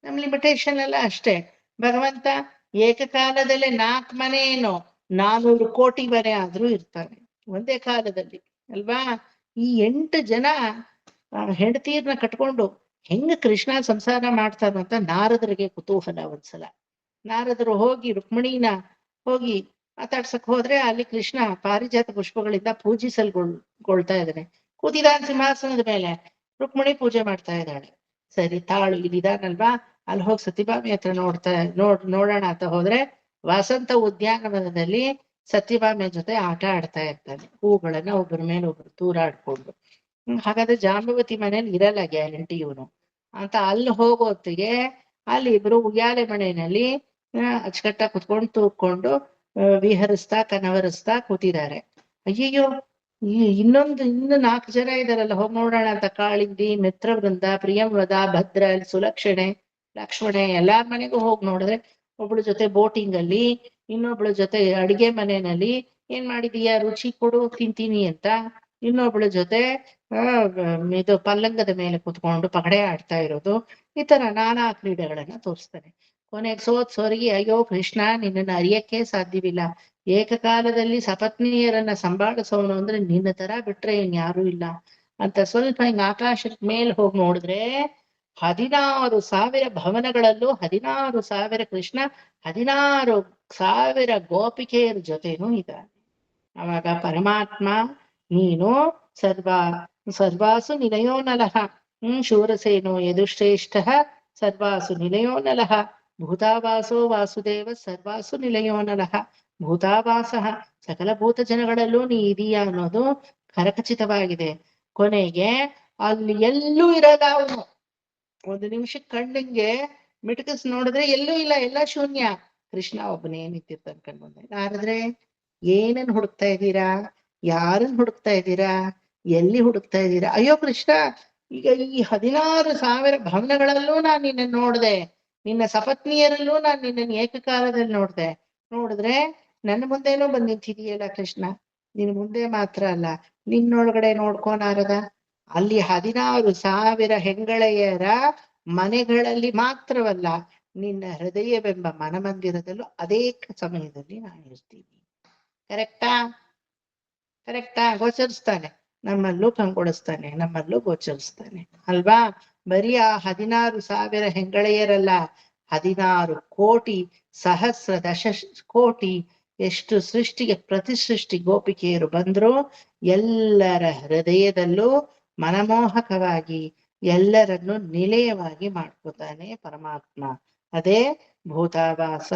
ನಮ್ ಲಿಮಿಟೇಷನ್ ಎಲ್ಲ ಅಷ್ಟೇ. ಭಗವಂತ ಏಕಕಾಲದಲ್ಲೇ 4 ಮನೆ ಏನೋ 400 ಕೋಟಿ ಮನೆ ಆದ್ರೂ ಇರ್ತಾನೆ ಒಂದೇ ಕಾಲದಲ್ಲಿ, ಅಲ್ವಾ? ಈ 8 ಜನ ಹೆಂಡತೀರ್ನ ಕಟ್ಕೊಂಡು ಹೆಂಗ ಕೃಷ್ಣ ಸಂಸಾರ ಮಾಡ್ತಾನಂತ ನಾರದರಿಗೆ ಕುತೂಹಲ. ಒಂದ್ಸಲ ನಾರದರು ಹೋಗಿ ರುಕ್ಮಿಣಿನ ಹೋಗಿ ಮಾತಾಡ್ಸಕ್ ಹೋದ್ರೆ ಅಲ್ಲಿ ಕೃಷ್ಣ ಪಾರಿಜಾತ ಪುಷ್ಪಗಳಿಂದ ಪೂಜಿಸಲ್ಗೊಳ್ತಾ ಇದ್ದಾನೆ. ಕೂತಿದಾನ್ ಸಿಂಹಾಸನದ ಮೇಲೆ, ರುಕ್ಮಿಣಿ ಪೂಜೆ ಮಾಡ್ತಾ ಇದ್ದಾಳೆ. ಸರಿ, ತಾಳು ಇಲ್ಲಿದಾನಲ್ವಾ, ಅಲ್ಲಿ ಹೋಗಿ ಸತ್ಯಭಾಮಿ ಹತ್ರ ನೋಡೋಣ ಅಂತ ಹೋದ್ರೆ ವಸಂತ ಉದ್ಯಾನವನದಲ್ಲಿ ಸತ್ಯಭಾಮಿ ಜೊತೆ ಆಟ ಆಡ್ತಾ ಇರ್ತಾನೆ, ಹೂಗಳನ್ನ ಒಬ್ಬರ ಮೇಲೆ ಒಬ್ರು ತೂರಾಡ್ಕೊಂಡು. ಹಾಗಾದ್ರೆ ಜಾಂಬವತಿ ಮನೇಲಿ ಇರಲ್ಲ ಗ್ಯಾರಂಟಿ ಇವನು ಅಂತ ಅಲ್ಲಿ ಹೋಗೋ ಹೊತ್ತಿಗೆ ಅಲ್ಲಿ ಇಬ್ರು ಉಯ್ಯಾಲೆ ಮನೆಯಲ್ಲಿ ಅಚ್ಚುಕಟ್ಟ ಕುತ್ಕೊಂಡು ತೂಕೊಂಡು ವಿಹರಿಸ್ತಾ ಕನವರಿಸ್ತಾ ಕೂತಿದ್ದಾರೆ. ಅಯ್ಯಯ್ಯೋ, ಇನ್ನು 4 ಜನ ಇದಾರಲ್ಲ, ಹೋಗಿ ನೋಡೋಣ ಅಂತ ಕಾಳಿಂದಿ, ಮಿತ್ರವೃಂದ, ಪ್ರಿಯಂವದ, ಭದ್ರ, ಸುಲಕ್ಷಣೆ, ಲಕ್ಷ್ಮಣೆ ಎಲ್ಲಾರ ಮನೆಗೂ ಹೋಗಿ ನೋಡಿದ್ರೆ ಒಬ್ಳು ಜೊತೆ ಬೋಟಿಂಗ್ ಅಲ್ಲಿ, ಇನ್ನೊಬ್ಳು ಜೊತೆ ಅಡಿಗೆ ಮನೆಯಲ್ಲಿ ಏನ್ ಮಾಡಿದೀಯಾ, ರುಚಿ ಕೊಡು ತಿಂತೀನಿ ಅಂತ, ಇನ್ನೊಬ್ಳು ಜೊತೆ ಇದು ಪಲ್ಲಂಗದ ಮೇಲೆ ಕುತ್ಕೊಂಡು ಪಗಡೆ ಆಡ್ತಾ ಇರೋದು. ಈ ತರ ನಾನಾ ಕ್ರೀಡೆಗಳನ್ನ ತೋರಿಸ್ತಾನೆ. ಕೊನೆಗೆ ಸೋರಿಗೆ, ಅಯ್ಯೋ ಕೃಷ್ಣ, ನಿನ್ನನ್ನು ಅರಿಯಕ್ಕೆ ಸಾಧ್ಯವಿಲ್ಲ, ಏಕಕಾಲದಲ್ಲಿ ಸಪತ್ನಿಯರನ್ನ ಸಂಭಾಳಿಸೋನು ಅಂದ್ರೆ ನಿನ್ನ ತರ ಬಿಟ್ರೆ ಇನ್ಯಾರೂ ಇಲ್ಲ ಅಂತ ಸ್ವಲ್ಪ ಹಿಂಗ ಆಕಾಶದ ಮೇಲ್ ಹೋಗಿ ನೋಡಿದ್ರೆ 16,000 ಭವನಗಳಲ್ಲೂ 16,000 ಕೃಷ್ಣ 16,000 ಗೋಪಿಕೆಯರ ಜೊತೆನೂ ಇದ್ದಾನೆ. ಅವಾಗ ಪರಮಾತ್ಮ ನೀನು ಸರ್ವಾಸು ನಿಲಯೋ ನಲಃ. ಶೂರಸೇನೋ ಯದುಶ್ರೇಷ್ಠ ಸರ್ವಾಸು ನಿಲಯೋ ನಲಃ. ಭೂತಾವಾಸೋ ವಾಸುದೇವ ಸರ್ವಾಸು ನಿಲಯೋ ನಲಃ. ಭೂತಾವಾಸ, ಸಕಲ ಭೂತ ಜನಗಳಲ್ಲೂ ನೀ ಇದೀಯ ಅನ್ನೋದು ಕರಖಚಿತವಾಗಿದೆ. ಕೊನೆಗೆ ಅಲ್ಲಿ ಎಲ್ಲೂ ಇರಲ್ಲ ಅವನು. ಒಂದು ನಿಮಿಷ ಕಣ್ಣಿಗೆ ಮಿಟಕಸ್ ನೋಡಿದ್ರೆ ಎಲ್ಲೂ ಇಲ್ಲ, ಎಲ್ಲ ಶೂನ್ಯ. ಕೃಷ್ಣ ಒಬ್ಬನೇ ನಿಂತಿರ್ತಾನೆ ಕಣ್ಮುಂದೆ. ಆದ್ರೆ ಏನನ್ ಹುಡುಕ್ತಾ ಇದ್ದೀರಾ? ಯಾರನ್ನ ಹುಡುಕ್ತಾ ಇದ್ದೀರಾ? ಎಲ್ಲಿ ಹುಡುಕ್ತಾ ಇದ್ದೀರಾ? ಅಯ್ಯೋ ಕೃಷ್ಣ, ಈಗ ಈ 16,000 ಭವನಗಳಲ್ಲೂ ನಾನು ನಿನ್ನ ನೋಡ್ದೆ, ನಿನ್ನ ಸಪತ್ನಿಯರಲ್ಲೂ ನಾನು ನಿನ್ನನ್ನು ಏಕಕಾಲದಲ್ಲಿ ನೋಡಿದ್ರೆ ನನ್ನ ಮುಂದೆನೂ ಬಂದ್ ನಿಂತಿದೀಯಲ್ಲ ಕೃಷ್ಣ. ನಿನ್ ಮುಂದೆ ಮಾತ್ರ ಅಲ್ಲ, ನಿನ್ನೊಳಗಡೆ ನೋಡ್ಕೋನಾರದ ಅಲ್ಲಿ 16,000 ಹೆಂಗಳೆಯರ ಮನೆಗಳಲ್ಲಿ ಮಾತ್ರವಲ್ಲ, ನಿನ್ನ ಹೃದಯವೆಂಬ ಮನಮಂದಿರದಲ್ಲೂ ಅದೇ ಸಮಯದಲ್ಲಿ ನಾನು ಇರ್ತೀನಿ. ಕರೆಕ್ಟಾ? ಗೋಚರಿಸ್ತಾನೆ, ನಮ್ಮಲ್ಲೂ ಕಂಗೊಳಿಸ್ತಾನೆ, ನಮ್ಮಲ್ಲೂ ಗೋಚರಿಸ್ತಾನೆ, ಅಲ್ವಾ? ಬರೀ ಆ 16,000 ಹೆಂಗಳೆಯರಲ್ಲ, 16 ಕೋಟಿ ಸಹಸ್ರ ದಶ ಕೋಟಿ ಎಷ್ಟು ಸೃಷ್ಟಿಗೆ ಪ್ರತಿ ಸೃಷ್ಟಿ ಗೋಪಿಕೆಯರು ಬಂದ್ರು ಎಲ್ಲರ ಹೃದಯದಲ್ಲೂ ಮನಮೋಹಕವಾಗಿ ಎಲ್ಲರನ್ನು ನಿಲಯವಾಗಿ ಮಾಡ್ಕೋತಾನೆ ಪರಮಾತ್ಮ. ಅದೇ ಭೂತಾವಾಸ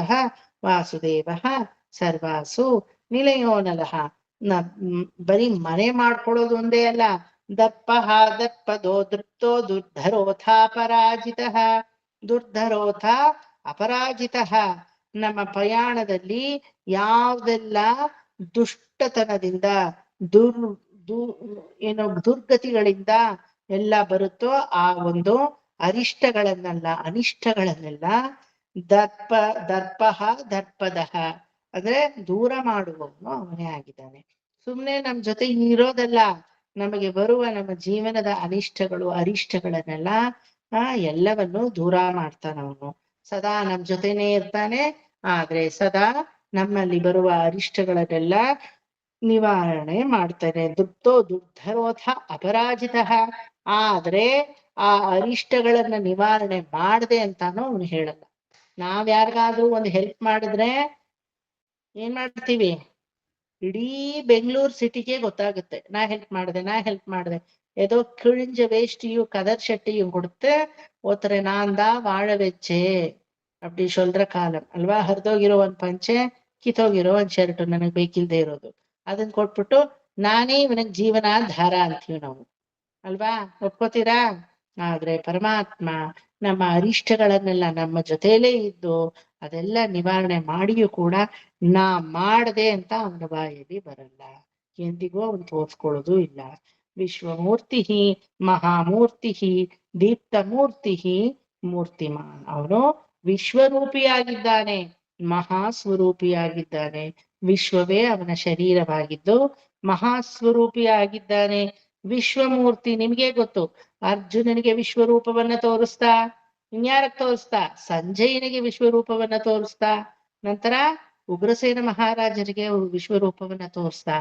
ವಾಸುದೇವ ಸರ್ವಾಸು ನಿಲಯೋ ನಲಃ. ಬರೀ ಮನೆ ಮಾಡ್ಕೊಳ್ಳೋದು ಒಂದೇ ಅಲ್ಲ, ದರ್ಪದೋ ದೃಪ್ತೋ ದುರ್ಧರೋಥ ಅಪರಾಜಿತ. ನಮ್ಮ ಪ್ರಯಾಣದಲ್ಲಿ ಯಾವ್ದೆಲ್ಲ ದುಷ್ಟತನದಿಂದ ದುರ್ಗತಿಗಳಿಂದ ಎಲ್ಲ ಬರುತ್ತೋ ಆ ಒಂದು ಅನಿಷ್ಟಗಳನ್ನೆಲ್ಲ ದರ್ಪದಃ ಅಂದ್ರೆ ದೂರ ಮಾಡುವವನು ಅವನೇ ಆಗಿದ್ದಾನೆ. ಸುಮ್ನೆ ನಮ್ ಜೊತೆ ಇರೋದಲ್ಲ, ನಮಗೆ ಬರುವ ನಮ್ಮ ಜೀವನದ ಅರಿಷ್ಟಗಳನ್ನೆಲ್ಲ ಎಲ್ಲವನ್ನು ದೂರ ಮಾಡ್ತಾನವನು. ಸದಾ ನಮ್ ಜೊತೆನೇ ಇರ್ತಾನೆ, ಆದ್ರೆ ಸದಾ ನಮ್ಮಲ್ಲಿ ಬರುವ ಅರಿಷ್ಟಗಳನ್ನೆಲ್ಲ ನಿವಾರಣೆ ಮಾಡ್ತಾನೆ. ದುರ್ಧರೋಧ ಅಪರಾಜಿತ. ಆದ್ರೆ ಆ ಅರಿಷ್ಟಗಳನ್ನ ನಿವಾರಣೆ ಮಾಡದೆ ಅಂತಾನು ಅವನು ಹೇಳಲ್ಲ. ನಾವ್ ಯಾರಿಗಾದ್ರೂ ಒಂದು ಹೆಲ್ಪ್ ಮಾಡಿದ್ರೆ ಏನ್ ಮಾಡ್ತೀವಿ, ಇಡೀ ಬೆಂಗಳೂರು ಸಿಟಿಗೆ ಗೊತ್ತಾಗುತ್ತೆ ನಾ ಹೆಲ್ಪ್ ಮಾಡಿದೆ. ஏதோ கிழிஞ்ச வேஷ்டியும் கதர் சட்டையும் கொடுத்து ஒருத்தரை நான் தான் வாழ வச்சேன் அப்படி சொல்ற ಕಾಲಂ ಅಲ್ವಾ. ಹರಿದೋಗಿರೋ ಒಂದ್ ಪಂಚೆ, ಕಿತ್ತೋಗಿರೋ ಒಂದ್ ಶರ್ಟ್ ನನಗ್ ಬೇಕಿಲ್ದೇ ಇರೋದು, ಅದನ್ನ ಕೊಟ್ಬಿಟ್ಟು ನಾನೇ ಇವನಿಗೆ ಜೀವನಾಧಾರ ಅಂತೀವಿ ನಾವು, ಅಲ್ವಾ. ಒಪ್ಕೋತೀರಾ? ಆದ್ರೆ ಪರಮಾತ್ಮ ನಮ್ಮ ಅರಿಷ್ಟಗಳನ್ನೆಲ್ಲ ನಮ್ಮ ಜೊತೆಲೇ ಇದ್ದು ಅದೆಲ್ಲ ನಿವಾರಣೆ ಮಾಡಿಯೂ ಕೂಡ ನಾ ಮಾಡದೆ ಅಂತ ಅವನ ಬಾಯಲ್ಲಿ ಬರಲ್ಲ, ಎಂದಿಗೂ ಅವನು ತೋರ್ಸ್ಕೊಳ್ಳೋದು ಇಲ್ಲ. ವಿಶ್ವಮೂರ್ತಿ ಮಹಾಮೂರ್ತಿ ದೀಪ್ತ ಮೂರ್ತಿ ಮೂರ್ತಿಮಾನ್. ಅವನು ವಿಶ್ವರೂಪಿಯಾಗಿದ್ದಾನೆ, ಮಹಾಸ್ವರೂಪಿಯಾಗಿದ್ದಾನೆ. ವಿಶ್ವವೇ ಅವನ ಶರೀರವಾಗಿದ್ದು ಮಹಾಸ್ವರೂಪಿಯಾಗಿದ್ದಾನೆ. ವಿಶ್ವಮೂರ್ತಿ ನಿಮ್ಗೆ ಗೊತ್ತು, ಅರ್ಜುನನಿಗೆ ವಿಶ್ವರೂಪವನ್ನ ತೋರಿಸ್ತಾ, ಇನ್ಯಾರಕ್ ತೋರಿಸ್ತಾ, ಸಂಜಯನಿಗೆ ವಿಶ್ವರೂಪವನ್ನ ತೋರಿಸ್ತಾ, ನಂತರ ಉಗ್ರಸೇನ ಮಹಾರಾಜರಿಗೆ ವಿಶ್ವರೂಪವನ್ನ ತೋರಿಸ್ತಾ,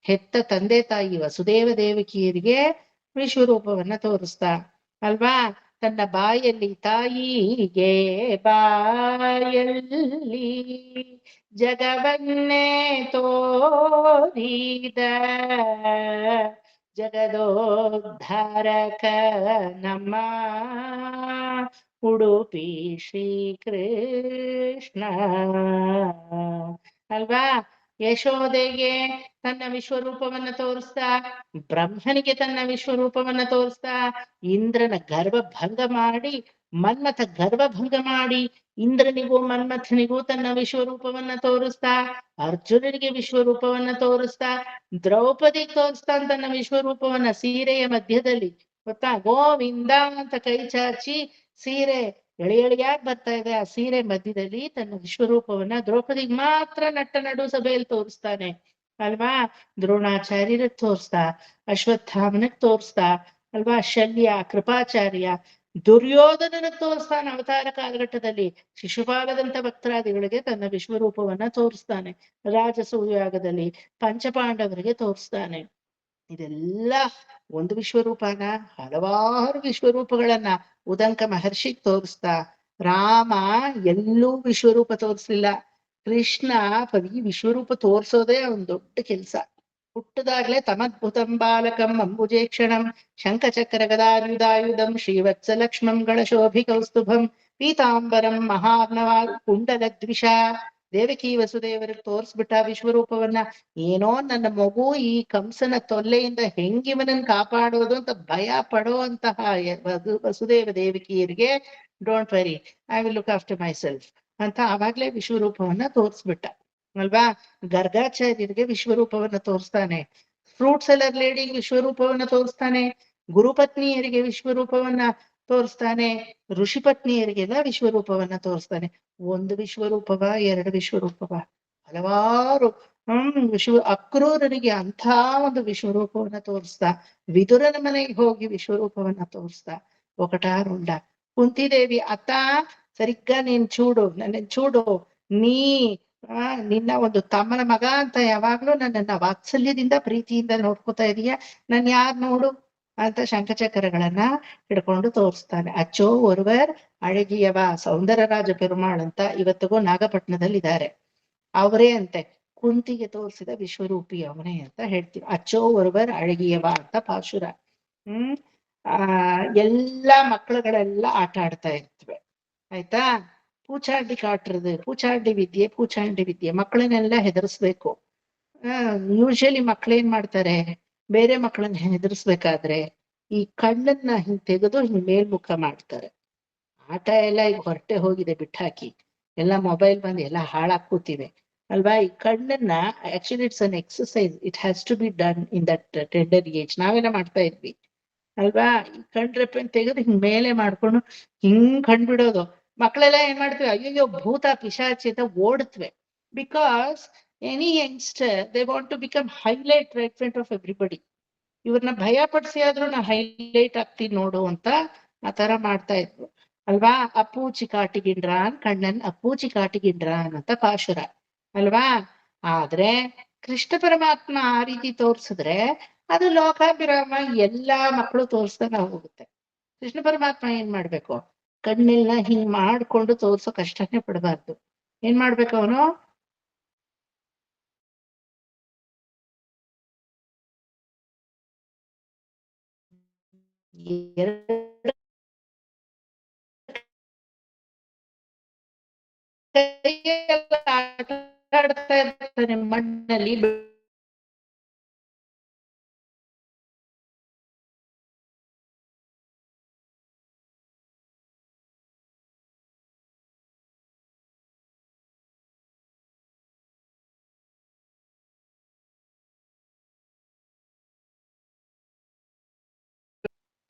ಹೆತ್ತ ತಂದೆ ತಾಯಿ ವಸುದೇವ ದೇವಕಿಯರಿಗೆ ವಿಶ್ವರೂಪವನ್ನ ತೋರಿಸ್ತಾ, ಅಲ್ವಾ. ತನ್ನ ಬಾಯಲ್ಲಿ ತಾಯಿಗೆ ಬಾಯಲ್ಲಿ ಜಗವನ್ನೇ ತೋರಿದ ಜಗದೋದ್ಧಾರಕ ನಮ್ಮ ಉಡುಪಿ ಶ್ರೀಕೃಷ್ಣ, ಅಲ್ವಾ. ಯಶೋದೆಗೆ ತನ್ನ ವಿಶ್ವರೂಪವನ್ನ ತೋರಿಸ್ತಾ, ಬ್ರಹ್ಮನಿಗೆ ತನ್ನ ವಿಶ್ವರೂಪವನ್ನ ತೋರಿಸ್ತಾ, ಇಂದ್ರನ ಗರ್ಭಭಂಗ ಮಾಡಿ, ಮನ್ಮಥ ಗರ್ಭಭಂಗ ಮಾಡಿ ಇಂದ್ರನಿಗೂ ಮನ್ಮಥನಿಗೂ ತನ್ನ ವಿಶ್ವರೂಪವನ್ನ ತೋರಿಸ್ತಾ, ಅರ್ಜುನನಿಗೆ ವಿಶ್ವರೂಪವನ್ನ ತೋರಿಸ್ತಾ, ದ್ರೌಪದಿಗೆ ತೋರಿಸ್ತಾ ತನ್ನ ವಿಶ್ವರೂಪವನ್ನ ಸೀರೆಯ ಮಧ್ಯದಲ್ಲಿ, ಗೊತ್ತಾ, ಗೋವಿಂದ ಅಂತ ಕೈ ಚಾಚಿ ಸೀರೆ ಎಳೆಯಾಗಿ ಬರ್ತಾ ಇದೆ, ಆ ಸೀರೆ ಮಧ್ಯದಲ್ಲಿ ತನ್ನ ವಿಶ್ವರೂಪವನ್ನ ದ್ರೌಪದಿಗೆ ಮಾತ್ರ ನಟ್ಟ ನಡು ಸಭೆಯಲ್ಲಿ ತೋರಿಸ್ತಾನೆ, ಅಲ್ವಾ. ದ್ರೋಣಾಚಾರ್ಯರಿಗೆ ತೋರಿಸ್ತಾ, ಅಶ್ವತ್ಥಾಮನಕ್ ತೋರಿಸ್ತಾ, ಅಲ್ವಾ. ಶಲ್ಯ, ಕೃಪಾಚಾರ್ಯ, ದುರ್ಯೋಧನನ ತೋರಿಸ್ತಾನೆ ಅವತಾರ ಕಾಲಘಟ್ಟದಲ್ಲಿ. ಶಿಶುಪಾಲದಂತ ಭಕ್ತರಾದಿಗಳಿಗೆ ತನ್ನ ವಿಶ್ವರೂಪವನ್ನ ತೋರಿಸ್ತಾನೆ. ರಾಜಸೂಯಾಗದಲ್ಲಿ ಪಂಚಪಾಂಡವರಿಗೆ ತೋರಿಸ್ತಾನೆ. ಇದೆಲ್ಲ ಒಂದು ವಿಶ್ವರೂಪನ, ಹಲವಾರು ವಿಶ್ವರೂಪಗಳನ್ನ ಉದಂಕ ಮಹರ್ಷಿಗ್ ತೋರಿಸ್ತಾ. ರಾಮ ಎಲ್ಲೂ ವಿಶ್ವರೂಪ ತೋರಿಸ್ಲಿಲ್ಲ, ಕೃಷ್ಣ ಪದಿ ವಿಶ್ವರೂಪ ತೋರ್ಸೋದೇ ಅವನ್ ದೊಡ್ಡ ಕೆಲ್ಸ. ಹುಟ್ಟದಾಗ್ಲೇ ತಮದ್ಭುತಂ ಬಾಲಕಂ ಅಂಬುಜೇಕ್ಷಣಂ ಶಂಖಚಕ್ರ ಗದಾಯುಧಾಯುಧಂ ಶ್ರೀವತ್ಸಲಕ್ಷ್ಮಂ ಗಳಶೋಭಿ ಕೌಸ್ತುಭಂ ಪೀತಾಂಬರಂ ಮಹಾರ್ಣವ ಕುಂಡಲ ದ್ವಿಷ. ದೇವಕಿ ವಸುದೇವರಿಗೆ ತೋರ್ಸ್ಬಿಟ್ಟ ವಿಶ್ವರೂಪವನ್ನ. ಏನೋ ನನ್ನ ಮಗು ಈ ಕಂಸನ ತೊಲ್ಲೆಯಿಂದ ಹೆಂಗಿವನನ್ನ ಕಾಪಾಡೋದು ಅಂತ ಭಯ ಪಡೋ ಅಂತಹ ವಸುದೇವ ದೇವಕಿಯರಿಗೆ, don't worry, I will look after myself ಅಂತ ಆವಾಗ್ಲೇ ವಿಶ್ವರೂಪವನ್ನ ತೋರ್ಸ್ಬಿಟ್ಟ, ಅಲ್ವಾ. ಗರ್ಗಾಚಾರ್ಯರಿಗೆ ವಿಶ್ವರೂಪವನ್ನ ತೋರಿಸ್ತಾನೆ. ಫ್ರೂಟ್ ಸೆಲ್ಲರ್ ಲೇಡಿಗೆ ವಿಶ್ವರೂಪವನ್ನ ತೋರಿಸ್ತಾನೆ. ಗುರುಪತ್ನಿಯರಿಗೆ ವಿಶ್ವರೂಪವನ್ನ ತೋರಿಸ್ತಾನೆ. ಋಷಿ ಪತ್ನಿಯರಿಗೆಲ್ಲ ವಿಶ್ವರೂಪವನ್ನ ತೋರಿಸ್ತಾನೆ. ಒಂದು ವಿಶ್ವರೂಪವ, ಎರಡು ವಿಶ್ವರೂಪವ, ಹಲವಾರು. ಅಕ್ರೂರರಿಗೆ ಅಂಥ ಒಂದು ವಿಶ್ವರೂಪವನ್ನ ತೋರಿಸ್ತಾ, ವಿದುರನ ಮನೆಗೆ ಹೋಗಿ ವಿಶ್ವರೂಪವನ್ನ ತೋರಿಸ್ತಾ, ఒకటారుండ ಕುಂತಿದೇವಿ ಅತ್ತ ಸರಿಗ್ಗ ನೀನ್ ಚೂಡು, ನನ್ನ ಚೂಡು, ನೀ ನಿನ್ನ ಒಂದು ತಮ್ಮನ ಮಗ ಅಂತ ಯಾವಾಗ್ಲೂ ನನ್ನನ್ನ ವಾತ್ಸಲ್ಯದಿಂದ ಪ್ರೀತಿಯಿಂದ ನೋಡ್ಕೋತಾ ಇದೀಯ, ನನ್ ಯಾರ್ ನೋಡು ಅಂತ ಶಂಖಚಕ್ರಗಳನ್ನ ಹಿಡ್ಕೊಂಡು ತೋರಿಸ್ತಾನೆ. ಅಚ್ಚೋ ಒರುವರ್ ಅழகியವ ಸೌಂದರರಾಜ ಪೆರುಮಾಳ್ ಅಂತ ಇವತ್ತಿಗೂ ನಾಗಪಟ್ಟಣದಲ್ಲಿ ಇದ್ದಾರೆ. ಅವರೇ ಅಂತೆ ಕುಂತಿಗೆ ತೋರಿಸಿದ ವಿಶ್ವರೂಪಿ ಅವನೇ ಅಂತ ಹೇಳ್ತೀವಿ. ಅಚ್ಚೋ ಒರುವರ್ ಅழகியವ ಅಂತ ಪಾಶುರ. ಎಲ್ಲಾ ಮಕ್ಕಳುಗಳೆಲ್ಲ ಆಟ ಆಡ್ತಾ ಇರ್ತವೆ, ಆಯ್ತಾ. ಪೂಚಾಂಡಿ ಕಾಟ್ರದು, ಪೂಚಾಂಡಿ ವಿದ್ಯೆ ಮಕ್ಕಳನ್ನೆಲ್ಲ ಹೆದರ್ಸ್ಬೇಕು. ಯೂಶಲಿ ಮಕ್ಳೇನ್ ಮಾಡ್ತಾರೆ, ಬೇರೆ ಮಕ್ಕಳನ್ನ ಹೆದರ್ಸ್ಬೇಕಾದ್ರೆ ಈ ಕಣ್ಣನ್ನ ಹಿಂಗ್ ತೆಗೆದು ಹಿಂಗ್ ಮೇಲ್ಮುಖ ಮಾಡ್ತಾರೆ. ಆಟ ಎಲ್ಲ ಈಗ ಹೊರಟೆ ಹೋಗಿದೆ, ಬಿಟ್ಟಾಕಿ ಎಲ್ಲ ಮೊಬೈಲ್ ಬಂದು ಎಲ್ಲ ಹಾಳಾಗ್ ಕೂತಿವೆ, ಅಲ್ವಾ. ಈ ಕಣ್ಣನ್ನ actually it's an exercise, it has to be done in that tender age. ನಾವೆಲ್ಲ ಮಾಡ್ತಾ ಇದ್ವಿ, ಅಲ್ವಾ. ಈ ಕಣ್ರೆಪ್ಪನ್ ತೆಗೆದು ಹಿಂಗ್ ಮೇಲೆ ಮಾಡ್ಕೊಂಡು ಹಿಂಗ್ ಕಂಡ್ಬಿಡೋದು. ಮಕ್ಕಳೆಲ್ಲ ಏನ್ ಮಾಡ್ತೀವಿ, ಅಯ್ಯೋ ಭೂತ ಪಿಶಾಚಿ ಅಂತ ಓಡುತ್ತವೆ. Because any youngster they want to become highlight right front of everybody. ಇವ್ರನ್ನ ಭಯ ಪಡಿಸಿ ಆದ್ರೂ ನಾ ಹೈಲೈಟ್ ಆಗ್ತೀನಿ ನೋಡು ಅಂತ ಆ ತರ ಮಾಡ್ತಾ ಇದ್ರು, ಅಲ್ವಾ. ಅಪ್ಪೂಚಿ ಕಾಟಿಗಿಂಡ್ರಾನ್ ಕಣ್ಣನ್ ಅಪ್ಪೂಚಿ ಕಾಟಿಗಿಂಡ್ರಾನ್ ಅಂತ ಪಾಶುರ, ಅಲ್ವಾ. ಆದ್ರೆ ಕೃಷ್ಣ ಪರಮಾತ್ಮ ಆ ರೀತಿ ತೋರ್ಸಿದ್ರೆ ಅದು ಲೋಕಾಭಿರಾಮ ಎಲ್ಲಾ ಮಕ್ಕಳು ತೋರ್ಸ್ದಂಗ ಹೋಗುತ್ತೆ. ಕೃಷ್ಣ ಪರಮಾತ್ಮ ಏನ್ ಮಾಡ್ಬೇಕು, ಕಣ್ಣೆಲ್ಲ ಹಿಂಗ್ ಮಾಡ್ಕೊಂಡು ತೋರ್ಸೋ ಕಷ್ಟನೇ ಪಡಬಾರ್ದು. ಏನ್ ಮಾಡ್ಬೇಕು ಅವನು, ಎರಡು ಕೈಯಲ್ಲಿ ಆಟ ಆಡ್ತಾ ಇರ್ತಾನೆ ಮಣ್ಣಲ್ಲಿ.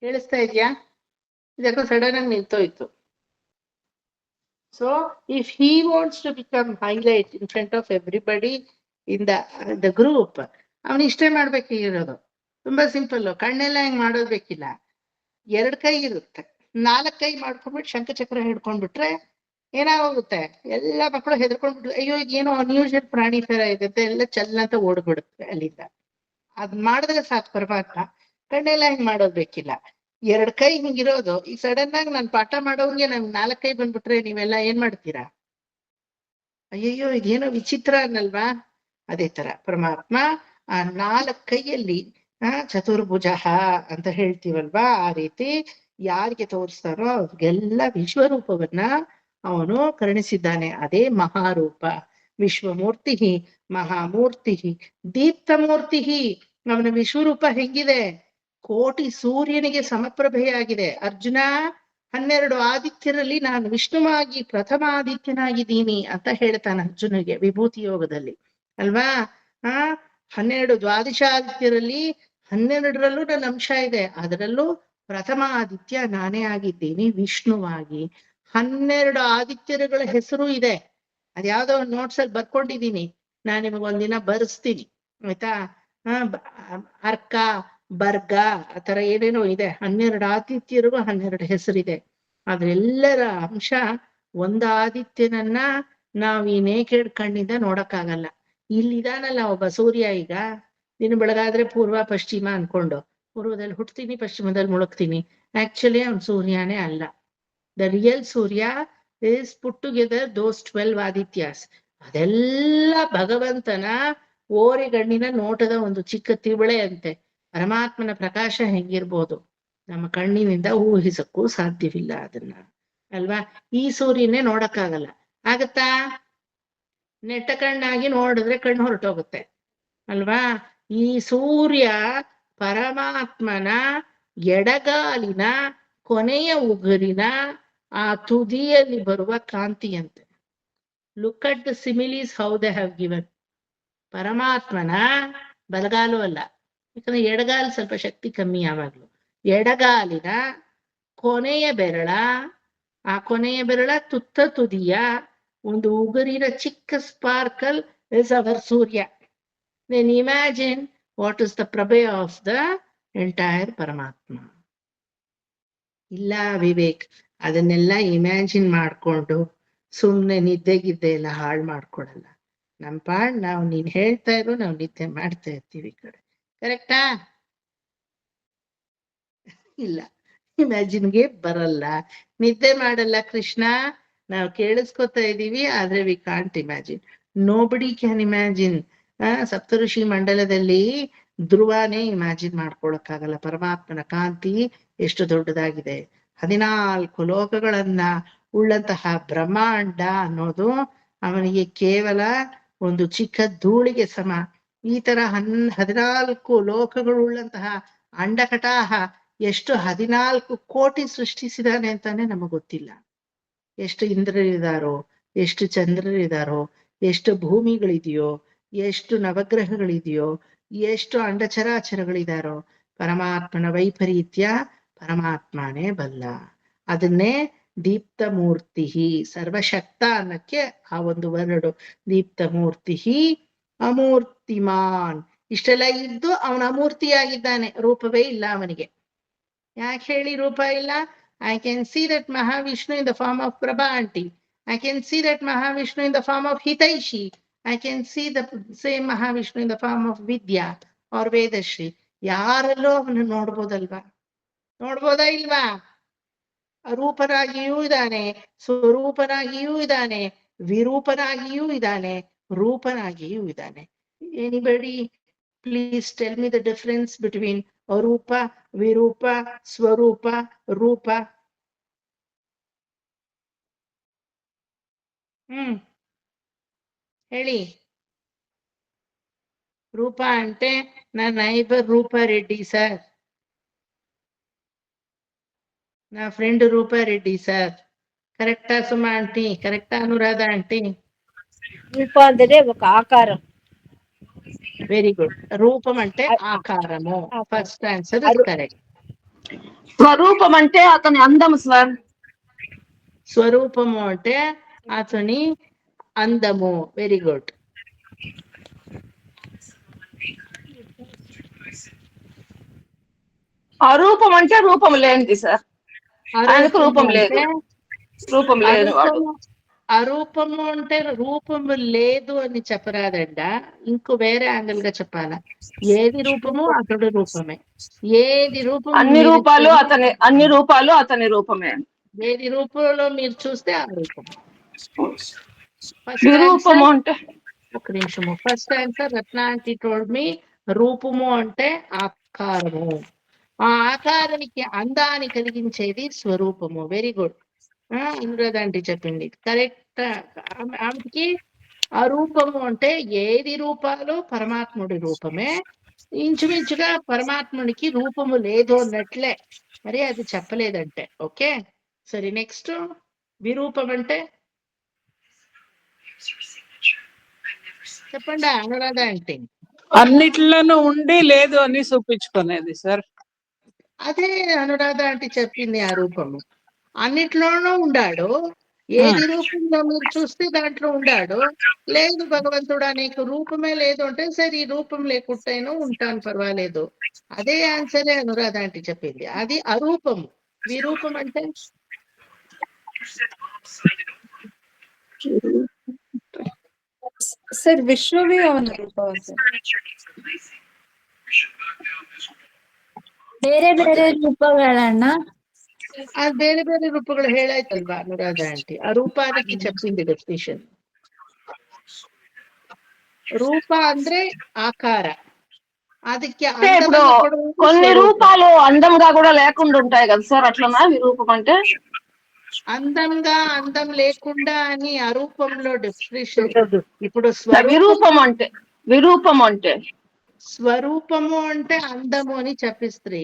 ಕೇಳಿಸ್ತಾ ಇದ್ಯಾ? ಇದಕ್ಕೂ ಸಡನ್ ಆಗಿ ನಿಂತೋಯ್ತು. So if he wants to become highlight in front of everybody in the group, ಅವನು ಇಷ್ಟೇ ಮಾಡ್ಬೇಕಿರೋದು. ತುಂಬಾ ಸಿಂಪಲ್. ಕಣ್ಣೆಲ್ಲ ಹೆಂಗ್ ಮಾಡೋದ್ ಬೇಕಿಲ್ಲ. 2 ಕೈ ಇರುತ್ತೆ, 4 ಕೈ ಮಾಡ್ಕೊಂಡ್ಬಿಟ್ಟು ಶಂಖಚಕ್ರ ಹಿಡ್ಕೊಂಡ್ಬಿಟ್ರೆ ಏನಾಗೋಗುತ್ತೆ, ಎಲ್ಲಾ ಮಕ್ಕಳು ಹೆದರ್ಕೊಂಡ್ಬಿಟ್ಟು ಅಯ್ಯೋ ಏನೋ ಅನ್ಯೂಶಲ್ ಪ್ರಾಣಿ ತರ ಇದೆ ಎಲ್ಲ ಚಲ್ಲ ಅಂತ ಓಡ್ಬಿಡುತ್ತೆ ಅಲ್ಲಿಂದ. ಅದ್ ಮಾಡಿದ್ರೆ ಸಾಕು ಪರಮಾತ್ಮ. ಕಣ್ಣೆಲ್ಲ ಹೆಂಗ್ ಮಾಡೋದ್ ಬೇಕಿಲ್ಲ. 2 ಕೈ ಹಿಂಗಿರೋದು. ಈಗ ಸಡನ್ ಆಗಿ ನಾನು ಪಾಠ ಮಾಡೋಂಗೆ ನನ್ 4 ಕೈ ಬಂದ್ಬಿಟ್ರೆ ನೀವೆಲ್ಲ ಏನ್ ಮಾಡ್ತೀರಾ? ಅಯ್ಯಯ್ಯೋ ಇದೇನೋ ವಿಚಿತ್ರ ಅನ್ನಲ್ವಾ? ಅದೇ ತರ ಪರಮಾತ್ಮ ಆ 4 ಕೈಯಲ್ಲಿ ಚತುರ್ಭುಜ ಅಂತ ಹೇಳ್ತೀವಲ್ವಾ, ಆ ರೀತಿ ಯಾರಿಗೆ ತೋರಿಸ್ತಾರೋ ಅವ್ರಿಗೆಲ್ಲ ವಿಶ್ವರೂಪವನ್ನ ಅವನು ಕರುಣಿಸಿದ್ದಾನೆ. ಅದೇ ಮಹಾರೂಪ. ವಿಶ್ವಮೂರ್ತಿ ಮಹಾಮೂರ್ತಿ ದೀಪ್ತಮೂರ್ತಿ. ಅವನ ವಿಶ್ವರೂಪ ಹೆಂಗಿದೆ? ಕೋಟಿ ಸೂರ್ಯನಿಗೆ ಸಮಪ್ರಭೆಯಾಗಿದೆ. ಅರ್ಜುನ, 12 ಆದಿತ್ಯರಲ್ಲಿ ನಾನು ವಿಷ್ಣುವಾಗಿ ಪ್ರಥಮ ಆದಿತ್ಯನಾಗಿದ್ದೀನಿ ಅಂತ ಹೇಳ್ತಾನೆ ಅರ್ಜುನಿಗೆ ವಿಭೂತಿ ಯೋಗದಲ್ಲಿ ಅಲ್ವಾ. 12 ದ್ವಾದಶಾದಿತ್ಯರಲ್ಲಿ 12ರಲ್ಲೂ ನನ್ನ ಅಂಶ ಇದೆ. ಅದರಲ್ಲೂ ಪ್ರಥಮ ಆದಿತ್ಯ ನಾನೇ ಆಗಿದ್ದೀನಿ ವಿಷ್ಣುವಾಗಿ. 12 ಆದಿತ್ಯರುಗಳ ಹೆಸರು ಇದೆ. ಅದ್ಯಾವ್ದೋ ಒಂದು ನೋಟ್ಸ್ ಅಲ್ಲಿ ಬರ್ಕೊಂಡಿದ್ದೀನಿ, ನಾನ್ ನಿಮಗ್ ಒಂದಿನ ಬರ್ಸ್ತೀನಿ ಆಯ್ತಾ. ಅರ್ಕ ಬರ್ಗ ಆತರ ಏನೇನೋ ಇದೆ. 12 ಆದಿತ್ಯರಿಗೂ 12 ಹೆಸರಿದೆ. ಅದ್ರೆಲ್ಲರ ಅಂಶ ಒಂದು ಆದಿತ್ಯನನ್ನ ನಾವ್ ಈ ನೇಕೆಡ್ ಕಣ್ಣಿಂದ ನೋಡಕ್ಕಾಗಲ್ಲ. ಇಲ್ಲಿದಾನಲ್ಲ ಒಬ್ಬ ಸೂರ್ಯ. ಈಗ ದಿನ ಬೆಳಗಾದ್ರೆ ಪೂರ್ವ ಪಶ್ಚಿಮ ಅನ್ಕೊಂಡು ಪೂರ್ವದಲ್ಲಿ ಹುಟ್ತೀನಿ ಪಶ್ಚಿಮದಲ್ಲಿ ಮುಳುಗ್ತೀನಿ. ಆಕ್ಚುಲಿ ಅವ್ನ್ ಸೂರ್ಯನೇ ಅಲ್ಲ. ದ ರಿಯಲ್ ಸೂರ್ಯ is put together those 12 Adityas. ಅದೆಲ್ಲ ಭಗವಂತನ ಓರೆಗಣ್ಣಿನ ನೋಟದ ಒಂದು ಚಿಕ್ಕ ತಿವಳೆ ಅಂತೆ. ಪರಮಾತ್ಮನ ಪ್ರಕಾಶ ಹೆಂಗಿರ್ಬೋದು ನಮ್ಮ ಕಣ್ಣಿನಿಂದ ಊಹಿಸಕ್ಕೂ ಸಾಧ್ಯವಿಲ್ಲ ಅದನ್ನ ಅಲ್ವಾ. ಈ ಸೂರ್ಯನೇ ನೋಡಕ್ಕಾಗಲ್ಲ. ಆಗತ್ತಾ? ನೆಟ್ಟ ಕಣ್ಣಾಗಿ ನೋಡಿದ್ರೆ ಕಣ್ಣು ಹೊರಟೋಗುತ್ತೆ ಅಲ್ವಾ. ಈ ಸೂರ್ಯ ಪರಮಾತ್ಮನ ಎಡಗಾಲಿನ ಕೊನೆಯ ಉಗುರಿನ ಆ ತುದಿಯಲ್ಲಿ ಬರುವ ಕಾಂತಿಯಂತೆ. Look at the similes how they have given. ಪರಮಾತ್ಮನ ಬಲಗಾಲು ಅಲ್ಲ, ಯಾಕಂದ್ರೆ ಎಡಗಾಲು ಸ್ವಲ್ಪ ಶಕ್ತಿ ಕಮ್ಮಿ ಯಾವಾಗ್ಲು. ಎಡಗಾಲಿನ ಕೊನೆಯ ಬೆರಳ, ಆ ಕೊನೆಯ ಬೆರಳ ತುತ್ತ ತುದಿಯ ಒಂದು ಉಗುರಿನ ಚಿಕ್ಕ ಸ್ಪಾರ್ಕಲ್ ಇಸ್ ಅವರ್ ಸೂರ್ಯ. Then imagine what is the ಪ್ರಭೆ ಆಫ್ ದ ಎಂಟೈರ್ ಪರಮಾತ್ಮ. ಇಲ್ಲ ವಿವೇಕ್, ಅದನ್ನೆಲ್ಲ ಇಮ್ಯಾಜಿನ್ ಮಾಡ್ಕೊಂಡು ಸುಮ್ನೆ ನಿದ್ದೆಗಿದ್ದೆ ಎಲ್ಲ ಹಾಳು ಮಾಡ್ಕೊಡಲ್ಲ. ನಮ್ ಪಾಡ್ ನಾವು ನೀನ್ ಹೇಳ್ತಾ ಇರೋ ನಾವು ನಿದ್ದೆ ಮಾಡ್ತಾ ಇರ್ತೀವಿ ಈ ಕಡೆ. ಕರೆಕ್ಟಾ? ಇಲ್ಲ, ಇಮ್ಯಾಜಿನ್ಗೆ ಬರಲ್ಲ, ನಿದ್ದೆ ಮಾಡಲ್ಲ ಕೃಷ್ಣ. ನಾವು ಕೇಳಿಸ್ಕೊತಾ ಇದೀವಿ ಆದ್ರೆ we can't imagine. Nobody can imagine. ಸಪ್ತಋಷಿ ಮಂಡಲದಲ್ಲಿ ಧ್ರುವನೇ ಇಮ್ಯಾಜಿನ್ ಮಾಡ್ಕೊಳಕ್ಕಾಗಲ್ಲ ಪರಮಾತ್ಮನ ಕಾಂತಿ ಎಷ್ಟು ದೊಡ್ಡದಾಗಿದೆ. 14 ಲೋಕಗಳನ್ನ ಉಳ್ಳಂತಹ ಬ್ರಹ್ಮಾಂಡ ಅನ್ನೋದು ಅವನಿಗೆ ಕೇವಲ ಒಂದು ಚಿಕ್ಕ ಧೂಳಿಗೆ ಸಮ. ಈ ತರ 14 ಲೋಕಗಳುಳ್ಳಂತಹ ಅಂಡಕಟಾಹ ಎಷ್ಟು 14 ಕೋಟಿ ಸೃಷ್ಟಿಸಿದಾನೆ ಅಂತಾನೆ ನಮಗ್ ಗೊತ್ತಿಲ್ಲ. ಎಷ್ಟು ಇಂದ್ರರಿದಾರೋ, ಎಷ್ಟು ಚಂದ್ರರಿದಾರೋ, ಎಷ್ಟು ಭೂಮಿಗಳಿದೆಯೋ, ಎಷ್ಟು ನವಗ್ರಹಗಳಿದೆಯೋ, ಎಷ್ಟು ಅಂಡಚರಾಚರಗಳಿದಾರೋ. ಪರಮಾತ್ಮನ ವೈಪರೀತ್ಯ ಪರಮಾತ್ಮನೇ ಬಲ್ಲ. ಅದನ್ನೇ ದೀಪ್ತ ಮೂರ್ತಿ, ಸರ್ವಶಕ್ತ ಅನ್ನಕ್ಕೆ ಆ ಒಂದು ವರ್ಡು ದೀಪ್ತ ಮೂರ್ತಿ, ಅಮೂರ್ತಿಮಾನ್. ಇಷ್ಟೆಲ್ಲ ಇದ್ದು ಅವನ ಅಮೂರ್ತಿಯಾಗಿದ್ದಾನೆ, ರೂಪವೇ ಇಲ್ಲ ಅವನಿಗೆ. ಯಾಕೆ ಹೇಳಿ ರೂಪ ಇಲ್ಲ? I can see that Mahavishnu in the form of Prabha aunty. I can see that Mahavishnu in the form of Hitaishi. I can see the same Mahavishnu in the form of Vidya or Vedashri. ಯಾರಲ್ಲೋ ಅವನು ನೋಡ್ಬೋದಲ್ವಾ? ನೋಡ್ಬೋದಾ ಇಲ್ವಾ? ರೂಪನಾಗಿಯೂ ಇದ್ದಾನೆ, ಸ್ವರೂಪನಾಗಿಯೂ ಇದ್ದಾನೆ, ವಿರೂಪನಾಗಿಯೂ ಇದ್ದಾನೆ, ರೂಪನಾಗಿಯೂ ಇದ್ದಾನೆ. Anybody please tell me the difference between ಅರೂಪ Virupa, స్వరూప, రూప. ಹೇಳಿ. రూప అంటే నా neighbour Rupa Reddy sir, నా ఫ్రెండ్ రూపారెడ్డి సార్. కరెక్టా సుమా ఆంటీ? కరెక్టా అనురాధ ఆంటీ? రూప అంటే ఒక ఆకారం. Very good. రూపం అంటే ఆకారము. First answer is correct. స్వరూపం అంటే అతని అందం సార్. స్వరూపము అంటే అతని అందము. Very good. అరూపం అంటే రూపం లేనిది సార్. ఆయనకు రూపం లేదు, రూపం లేదు వాడు. అరూపము అంటే రూపము లేదు అని చెప్పరాదండ, ఇంకో వేరే యాంగిల్ గా చెప్పాలా. ఏది రూపము అతడు రూపమే. ఏది రూపం, అన్ని రూపాలు అతని రూపమే. ఏది రూపంలో మీరు చూస్తే ఆ రూపం. విరూపము అంటే ఒక నిమిషము. First answer Ratna aunty told me రూపము అంటే ఆకారము. ఆ ఆకారానికి అందాన్ని కలిగించేది స్వరూపము. Very good. అనురాధ ఆంటీ చెప్పింది కరెక్ట్. ఆమెకి అరూపము అంటే ఏది రూపాలు పరమాత్ముడి రూపమే. ఇంచుమించుగా పరమాత్మునికి రూపము లేదు అన్నట్లే, మరి అది చెప్పలేదంటే. ఓకే సరే. నెక్స్ట్ విరూపం అంటే చెప్పండి అనురాధ ఆంటీ. అన్నిట్లోనూ ఉండి లేదు అని చూపించుకునేది సార్. అదే అనురాధ ఆంటీ చెప్పింది. ఆ రూపము అన్నిట్లోనూ ఉండాడు. ఏది రూపంలో మీరు చూస్తే దాంట్లో ఉండాడు. లేదు భగవంతుడా నీకు రూపమే లేదు అంటే సరే ఈ రూపం లేకుంటేనూ ఉంటాను పర్వాలేదు. అదే ఆన్సరే అనురాధ ఆంటీ చెప్పింది. అది అరూపము. విరూపం అంటే ಸರ್ ವಿಶ್ವವೇ ಅವನ ರೂಪ ಸರ್. ಬೇರೆ ಬೇರೆ ರೂಪಗಳನ್ನ ಅದು ಬೇರೆ ಬೇರೆ ರೂಪಗಳು ಹೇಳಾಯ್ತಲ್ವಾ అనురాధ ఆంటీ. ఆ రూపానికి చెప్పింది డెఫినేషన్. రూప ಅಂದ್ರೆ ఆకార. ಅದಕ್ಕೆ ఇప్పుడు కొన్ని రూపాలు అందంగా కూడా లేకుండా ఉంటాయి కదా సార్, అట్లనా విరూపం అంటే? అందంగా అందం లేకుండా అని అరూపంలో డెఫినేషన్. ఇప్పుడు విరూపం అంటే స్వరూపము అంటే అందము అని చెప్పిస్త్రీ.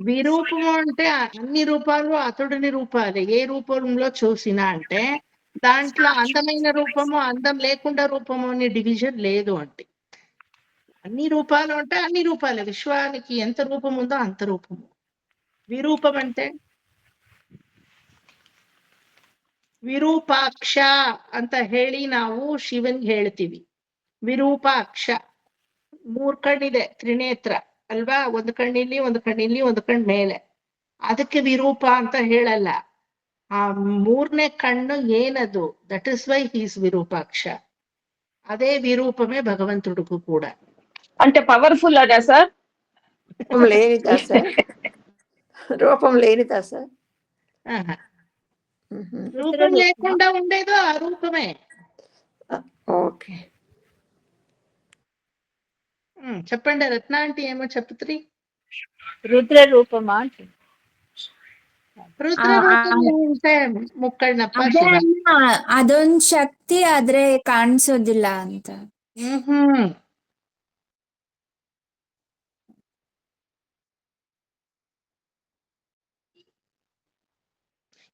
విరూపము అంటే అన్ని రూపాలు అతడుని రూపాలే. ఏ రూపంలో చూసినా అంటే దాంట్లో అందమైన రూపము అందం లేకుండా రూపము అని డివిజన్ లేదు అంటే. అన్ని రూపాలు అంటే అన్ని రూపాలే. విశ్వానికి ఎంత రూపం ఉందో అంత రూపము. విరూపం అంటే ವಿರೂಪಾಕ್ಷ ಅಂತ ಹೇಳಿ ನಾವು ಶಿವನ್ಗೆ ಹೇಳ್ತೀವಿ. ವಿರೂಪಾಕ್ಷ. 3 ಕಣ್ಣಿದೆ, ತ್ರಿನೇತ್ರ ಅಲ್ವಾ? ಒಂದು ಕಣ್ಣಿಲ್ಲಿ, ಒಂದು ಕಣ್ಣಿಲ್ಲಿ, ಒಂದು ಕಣ್ಣು ಮೇಲೆ. ಅದಕ್ಕೆ ವಿರೂಪ ಅಂತ ಹೇಳಲ್ಲ. ಆ 3ನೇ ಕಣ್ಣು ಏನದು, that is why he's Virupaksha. అదే విరూపమే భగవంతుడికి కూడా. అంటే పవర్ఫుల్ అదా సార్? లేనిదా సార్? రూపం లేనిదా సార్? రూపం లేకుండా ఉండేదో ఆ రూపమే. ఓకే చెప్పండి రత్న ఆంటీ ఏమో చెప్తుంది. ರುದ್ರ ರೂಪಮಾ ಅಂತ. ರುದ್ರ ರೂಪము అంటే ಮುಕ್ಕಣ್ಣಪ್ಪ ಶಿವ. ಅದೊಂದ್ ಶಕ್ತಿ ಆದ್ರೆ ಕಾಣಿಸೋದಿಲ್ಲ ಅಂತ.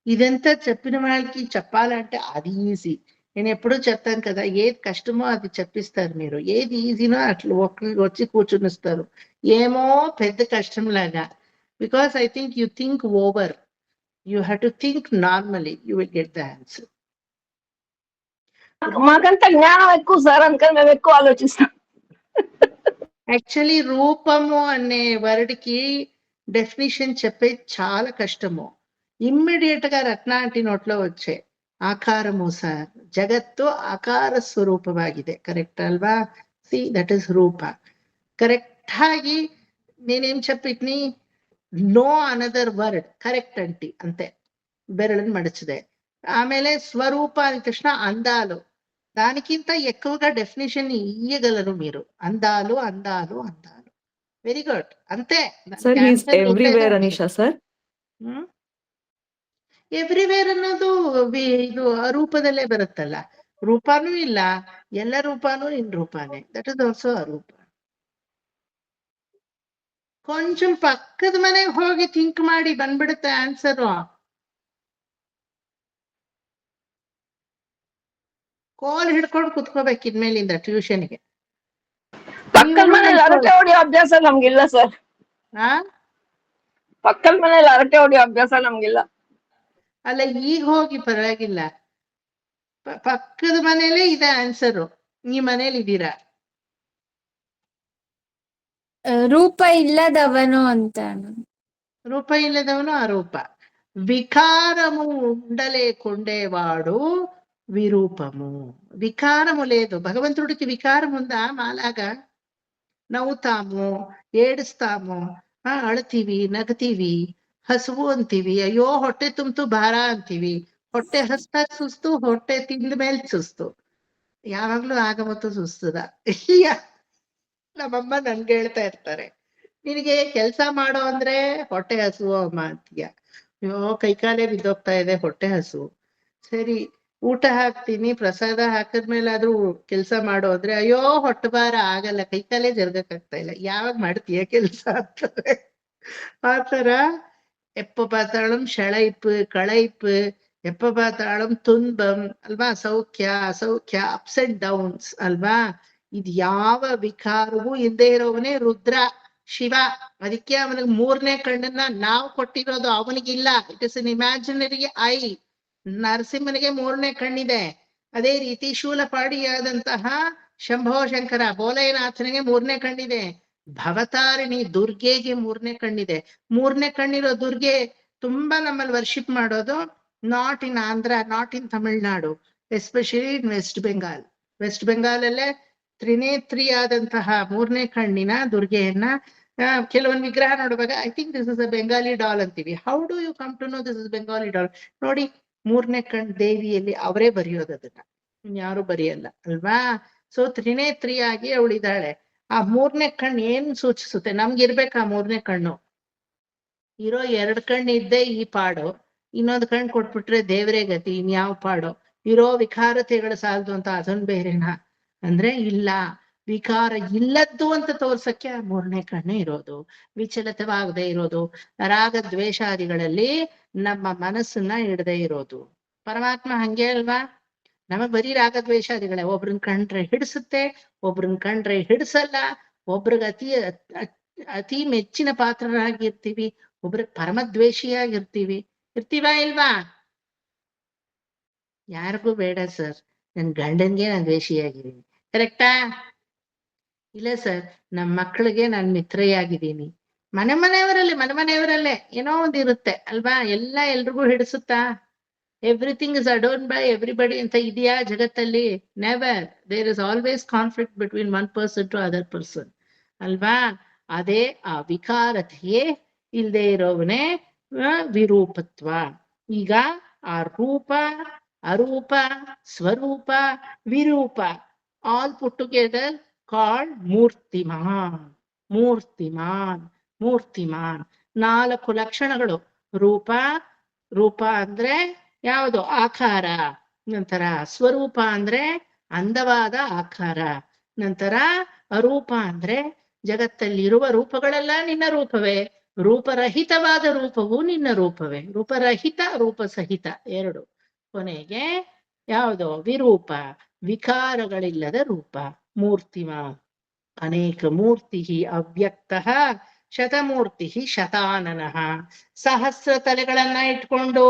ఇదంతా చెప్పిన వాళ్ళకి చెప్పాలంటే అది ఈజీ. నేను ఎప్పుడూ చెప్తాను కదా, ఏది కష్టమో అది చెప్పిస్తారు మీరు. ఏది ఈజీనో అట్లా వచ్చి కూర్చునిస్తారు. ఏమో పెద్ద కష్టం లాగా. Because I think you think over. You have to think normally, you will get the answer. మాకంతా జ్ఞానం ఎక్కువ సార్, అందుకని మేము ఎక్కువ ఆలోచిస్తాం. యాక్చువల్లీ రూపము అనే వర్డ్ కి డెఫినేషన్ చెప్పేది చాలా కష్టము. ఇమ్మీడియట్ గా రత్న ఆంటీ నోట్లో వచ్చే ಆಕಾರಮು ಸರ್. ಜಗತ್ತು ಆಕಾರ ಸ್ವರೂಪವಾಗಿದೆ. ಕರೆಕ್ಟ್ ಅಲ್ವಾ? ಸಿ ದಟ್ ಇಸ್ ರೂಪ. ಕರೆಕ್ಟ್ ಆಗಿ నేనేం చెప్పిట్ని, నో అనదర్ వర్డ్ కరెక్ట్ అంటి అంతే. బెరళని మడిచిదే. ఆಮೇಲೆ స్వరూప అని తక్షణ అందాలు. దానికింత ఎక్కువగా డెఫినేషన్ ఇయ్యగలరు మీరు. అందాలు అందాలు అందాలు. Very good. ಅಂತೆ Sir, he's everywhere, Anisha, sir. Hmm everywhere ಅನ್ನೋದು ಇದು ಅರೂಪದಲ್ಲೇ ಬರುತ್ತಲ್ಲ. ರೂಪಾನೂ ಇಲ್ಲ, ಎಲ್ಲ ರೂಪಾನೂ ಇನ್ ರೂಪಾನೆ. ದಟ್ ಇಸ್ ಆಲ್ಸೋ ಅರೂಪ. ಕೊಂಚಂ ಪಕ್ಕದ ಮನೆಗೆ ಹೋಗಿ ಥಿಂಕ್ ಮಾಡಿ ಬಂದ್ಬಿಡುತ್ತೆ ಆನ್ಸರು. ಕೋಲ್ ಹಿಡ್ಕೊಂಡು ಕುತ್ಕೋಬೇಕು ಇನ್ಮೇಲಿಂದ ಟ್ಯೂಷನ್ಗೆ. ಪಕ್ಕದ ಮನೇಲಿ ಅರಟೆ ಹೊಡಿಯೋ ಅಭ್ಯಾಸ ನಮ್ಗಿಲ್ಲ ಸರ್. ಹಾ ಪಕ್ಕದ ಮನೇಲಿ ಅರಟೆ ಹೊಡಿಯೋ ಅಭ್ಯಾಸ ನಮ್ಗಿಲ್ಲ. ಅಲ್ಲ, ಈಗ ಹೋಗಿ ಪರವಾಗಿಲ್ಲ. ಪಕ್ಕದ ಮನೇಲೇ ಇದೆ ಆನ್ಸರು. ಈ ಮನೇಲಿ ಇದ್ದೀರಾ. ರೂಪ ಇಲ್ಲದವನು ಅಂತ. ರೂಪ ಇಲ್ಲದವನು ಅರೂಪ. వికారము ఉండలేకుండేవాడు విరూపము. వికారము లేదు. భగవంతుడికి వికారం ఉందా? మాలాగా నవ్వుతాము, ఏడుస్తాము, ಅಳ್ತೀವಿ, ನಗ್ತೀವಿ, ಹಸುವು ಅಂತೀವಿ, ಅಯ್ಯೋ ಹೊಟ್ಟೆ ತುಂಬ್ತು ಭಾರ ಅಂತೀವಿ, ಹೊಟ್ಟೆ ಹಸ್ದಾಗ ಸುಸ್ತು, ಹೊಟ್ಟೆ ತಿಂದ ಮೇಲೆ ಸುಸ್ತು. ಯಾವಾಗ್ಲೂ ಆಗಮತ್ತು ಸುಸ್ತದ. ನಮ್ಮಮ್ಮ ನನ್ಗೆ ಹೇಳ್ತಾ ಇರ್ತಾರೆ, ನಿನಗೆ ಕೆಲ್ಸ ಮಾಡೋ ಅಂದ್ರೆ ಹೊಟ್ಟೆ ಹಸುವು ಅಮ್ಮ ಅಂತೀಯ. ಅಯ್ಯೋ ಕೈಕಾಲೇ ಬಿದ್ದೋಗ್ತಾ ಇದೆ, ಹೊಟ್ಟೆ ಹಸು. ಸರಿ, ಊಟ ಹಾಕ್ತೀನಿ, ಪ್ರಸಾದ ಹಾಕಿದ್ಮೇಲಾದ್ರೂ ಕೆಲ್ಸ ಮಾಡೋ ಅಂದ್ರೆ ಅಯ್ಯೋ ಹೊಟ್ಟೆ ಭಾರ, ಆಗಲ್ಲ, ಕೈಕಾಲೇ ಜರ್ಗಕ್ಕಾಗ್ತಾ ಇಲ್ಲ. ಯಾವಾಗ ಮಾಡ್ತೀಯ ಕೆಲ್ಸ ಅಂತಾರೆ. ಆತರ எப்ப பார்த்தாலும் ஷளைப்பு, களைப்பு, எப்ப பார்த்தாலும் துன்பம் ಅಲ್ವಾ? ಸೌಖ್ಯ ಅಸೌಖ್ಯ, ಅಪ್ಸ್ ಅಂಡ್ ಡೌನ್ಸ್ ಅಲ್ವಾ? ಇದು ಯಾವ ವಿಕಾರವೂ ಇಲ್ಲದೆ ಇರೋವನೇ ರುದ್ರ, ಶಿವ. ಅದಕ್ಕೆ ಅವನಿಗೆ 3ನೇ ಕಣ್ಣನ್ನ ನಾವು ಕೊಟ್ಟಿರೋದು, ಅವನಿಗಿಲ್ಲ. It is an imaginary eye. ನರಸಿಂಹನಿಗೆ 3ನೇ ಕಣ್ಣಿದೆ. ಅದೇ ರೀತಿ ಶೂಲಪಾಡಿಯಾದಂತಹ ಶಂಭೋ ಶಂಕರ ಬೋಲಯ್ಯನಾಥನಿಗೆ 3ನೇ ಕಣ್ಣಿದೆ. ಭವತಾರಿಣಿ ದುರ್ಗೆಗೆ 3ನೇ ಕಣ್ಣಿದೆ. 3ನೇ ಕಣ್ಣಿರೋ ದುರ್ಗೆ ತುಂಬಾ ನಮ್ಮಲ್ಲಿ ವರ್ಷಿಪ್ ಮಾಡೋದು not in Andhra, not in Tamil Nadu, especially in West Bengal. West Bengal ಅಲ್ಲೇ ತ್ರಿನೇತ್ರಿಯಾದಂತಹ 3ನೇ ಕಣ್ಣಿನ ದುರ್ಗೆಯನ್ನ ಕೆಲವೊಂದು ವಿಗ್ರಹ ನೋಡುವಾಗ I think this is a Bengali doll ಅಂತೀವಿ. How do you come to know this is Bengali doll? ನೋಡಿ, 3ನೇ ಕಣ್ ದೇವಿಯಲ್ಲಿ ಅವರೇ ಬರೆಯೋದು, ಅದನ್ನ ಯಾರು ಬರೆಯಲ್ಲ ಅಲ್ವಾ? ಸೊ ತ್ರಿನೇತ್ರಿಯಾಗಿ ಅವಳಿದ್ದಾಳೆ. ಆ 3ನೇ ಕಣ್ಣು ಏನ್ ಸೂಚಿಸುತ್ತೆ? ನಮ್ಗಿರ್ಬೇಕು ಆ 3ನೇ ಕಣ್ಣು. ಇರೋ 2 ಕಣ್ಣು ಇದ್ದೇ ಈ ಪಾಡು, ಇನ್ನೊಂದು ಕಣ್ಣು ಕೊಟ್ಬಿಟ್ರೆ ದೇವರೇ ಗತಿ, ಇನ್ಯಾವ ಪಾಡು? ಇರೋ ವಿಕಾರತೆಗಳು ಸಾಲದು ಅಂತ ಅದೊಂದು ಬೇರೆನಾ? ಅಂದ್ರೆ ಇಲ್ಲ, ವಿಕಾರ ಇಲ್ಲದ್ದು ಅಂತ ತೋರ್ಸಕ್ಕೆ ಆ 3ನೇ ಕಣ್ಣು ಇರೋದು. ವಿಚಲಿತವಾಗದೆ ಇರೋದು, ರಾಗ ದ್ವೇಷಾದಿಗಳಲ್ಲಿ ನಮ್ಮ ಮನಸ್ಸನ್ನ ಇಡದೆ ಇರೋದು. ಪರಮಾತ್ಮ ಹಂಗೆ ಅಲ್ವಾ? ನಮಗ್ ಬರೀ ರಾಗದ್ವೇಷಾದಿಗಳೇ. ಒಬ್ರನ್ ಕಂಡ್ರೆ ಹಿಡಿಸುತ್ತೆ, ಒಬ್ರನ್ ಕಂಡ್ರೆ ಹಿಡಿಸಲ್ಲ, ಒಬ್ರಿಗೆ ಅತಿ ಮೆಚ್ಚಿನ ಪಾತ್ರರಾಗಿರ್ತೀವಿ, ಒಬ್ರಿಗೆ ಪರಮದ್ವೇಷಿಯಾಗಿರ್ತೀವಿ. ಇರ್ತೀವಾ ಇಲ್ವಾ? ಯಾರಿಗೂ ಬೇಡ ಸರ್, ನನ್ ಗಂಡನ್ಗೆ ನಾನು ದ್ವೇಷಿಯಾಗಿದ್ದೀನಿ, ಕರೆಕ್ಟಾ? ಇಲ್ಲ ಸರ್, ನಮ್ಮ ಮಕ್ಕಳಿಗೆ ನಾನು ಮಿತ್ರಯಾಗಿದ್ದೀನಿ. ಮನೆಯವರಲ್ಲೇ ಏನೋ ಒಂದ್ ಇರುತ್ತೆ ಅಲ್ವಾ? ಎಲ್ರಿಗೂ ಹಿಡಿಸುತ್ತಾ? Everything is adorn by everybody ಅಂತ ಇದೆಯಾ ಜಗತ್ತಲ್ಲಿ? Never. There is always conflict between one person to other person ಅಲ್ವಾ? ಅದೇ ಆ ವಿಕಾರತೆಯೇ ಇಲ್ಲದೆ ಇರೋವನೇ ವಿರೂಪತ್ವ. ಈಗ ಆ ರೂಪ, ಅರೂಪ, ಸ್ವರೂಪ, ವಿರೂಪ ಆಲ್ ಪುಟ್ ಟುಗೆದರ್ ಕಾಲ್ಡ್ ಮೂರ್ತಿಮಾನ್. ಮೂರ್ತಿಮಾನ್, ಮೂರ್ತಿಮಾನ್ 4 ಲಕ್ಷಣಗಳು. ರೂಪ ಅಂದ್ರೆ ಯಾವುದು? ಆಕಾರ. ನಂತರ ಸ್ವರೂಪ ಅಂದ್ರೆ ಅಂದವಾದ ಆಕಾರ. ನಂತರ ಅರೂಪ ಅಂದ್ರೆ ಜಗತ್ತಲ್ಲಿರುವ ರೂಪಗಳೆಲ್ಲ ನಿನ್ನ ರೂಪವೇ, ರೂಪರಹಿತವಾದ ರೂಪವು ನಿನ್ನ ರೂಪವೇ. ರೂಪರಹಿತ, ರೂಪ ಸಹಿತ 2. ಕೊನೆಗೆ ಯಾವುದು? ವಿರೂಪ, ವಿಕಾರಗಳಿಲ್ಲದ ರೂಪ. ಮೂರ್ತಿಮಾನ್ ಅನೇಕ ಮೂರ್ತಿ ಅವ್ಯಕ್ತ ಶತಮೂರ್ತಿ ಶತಾನನಃ. ಸಹಸ್ರ ತಲೆಗಳನ್ನ ಇಟ್ಕೊಂಡು,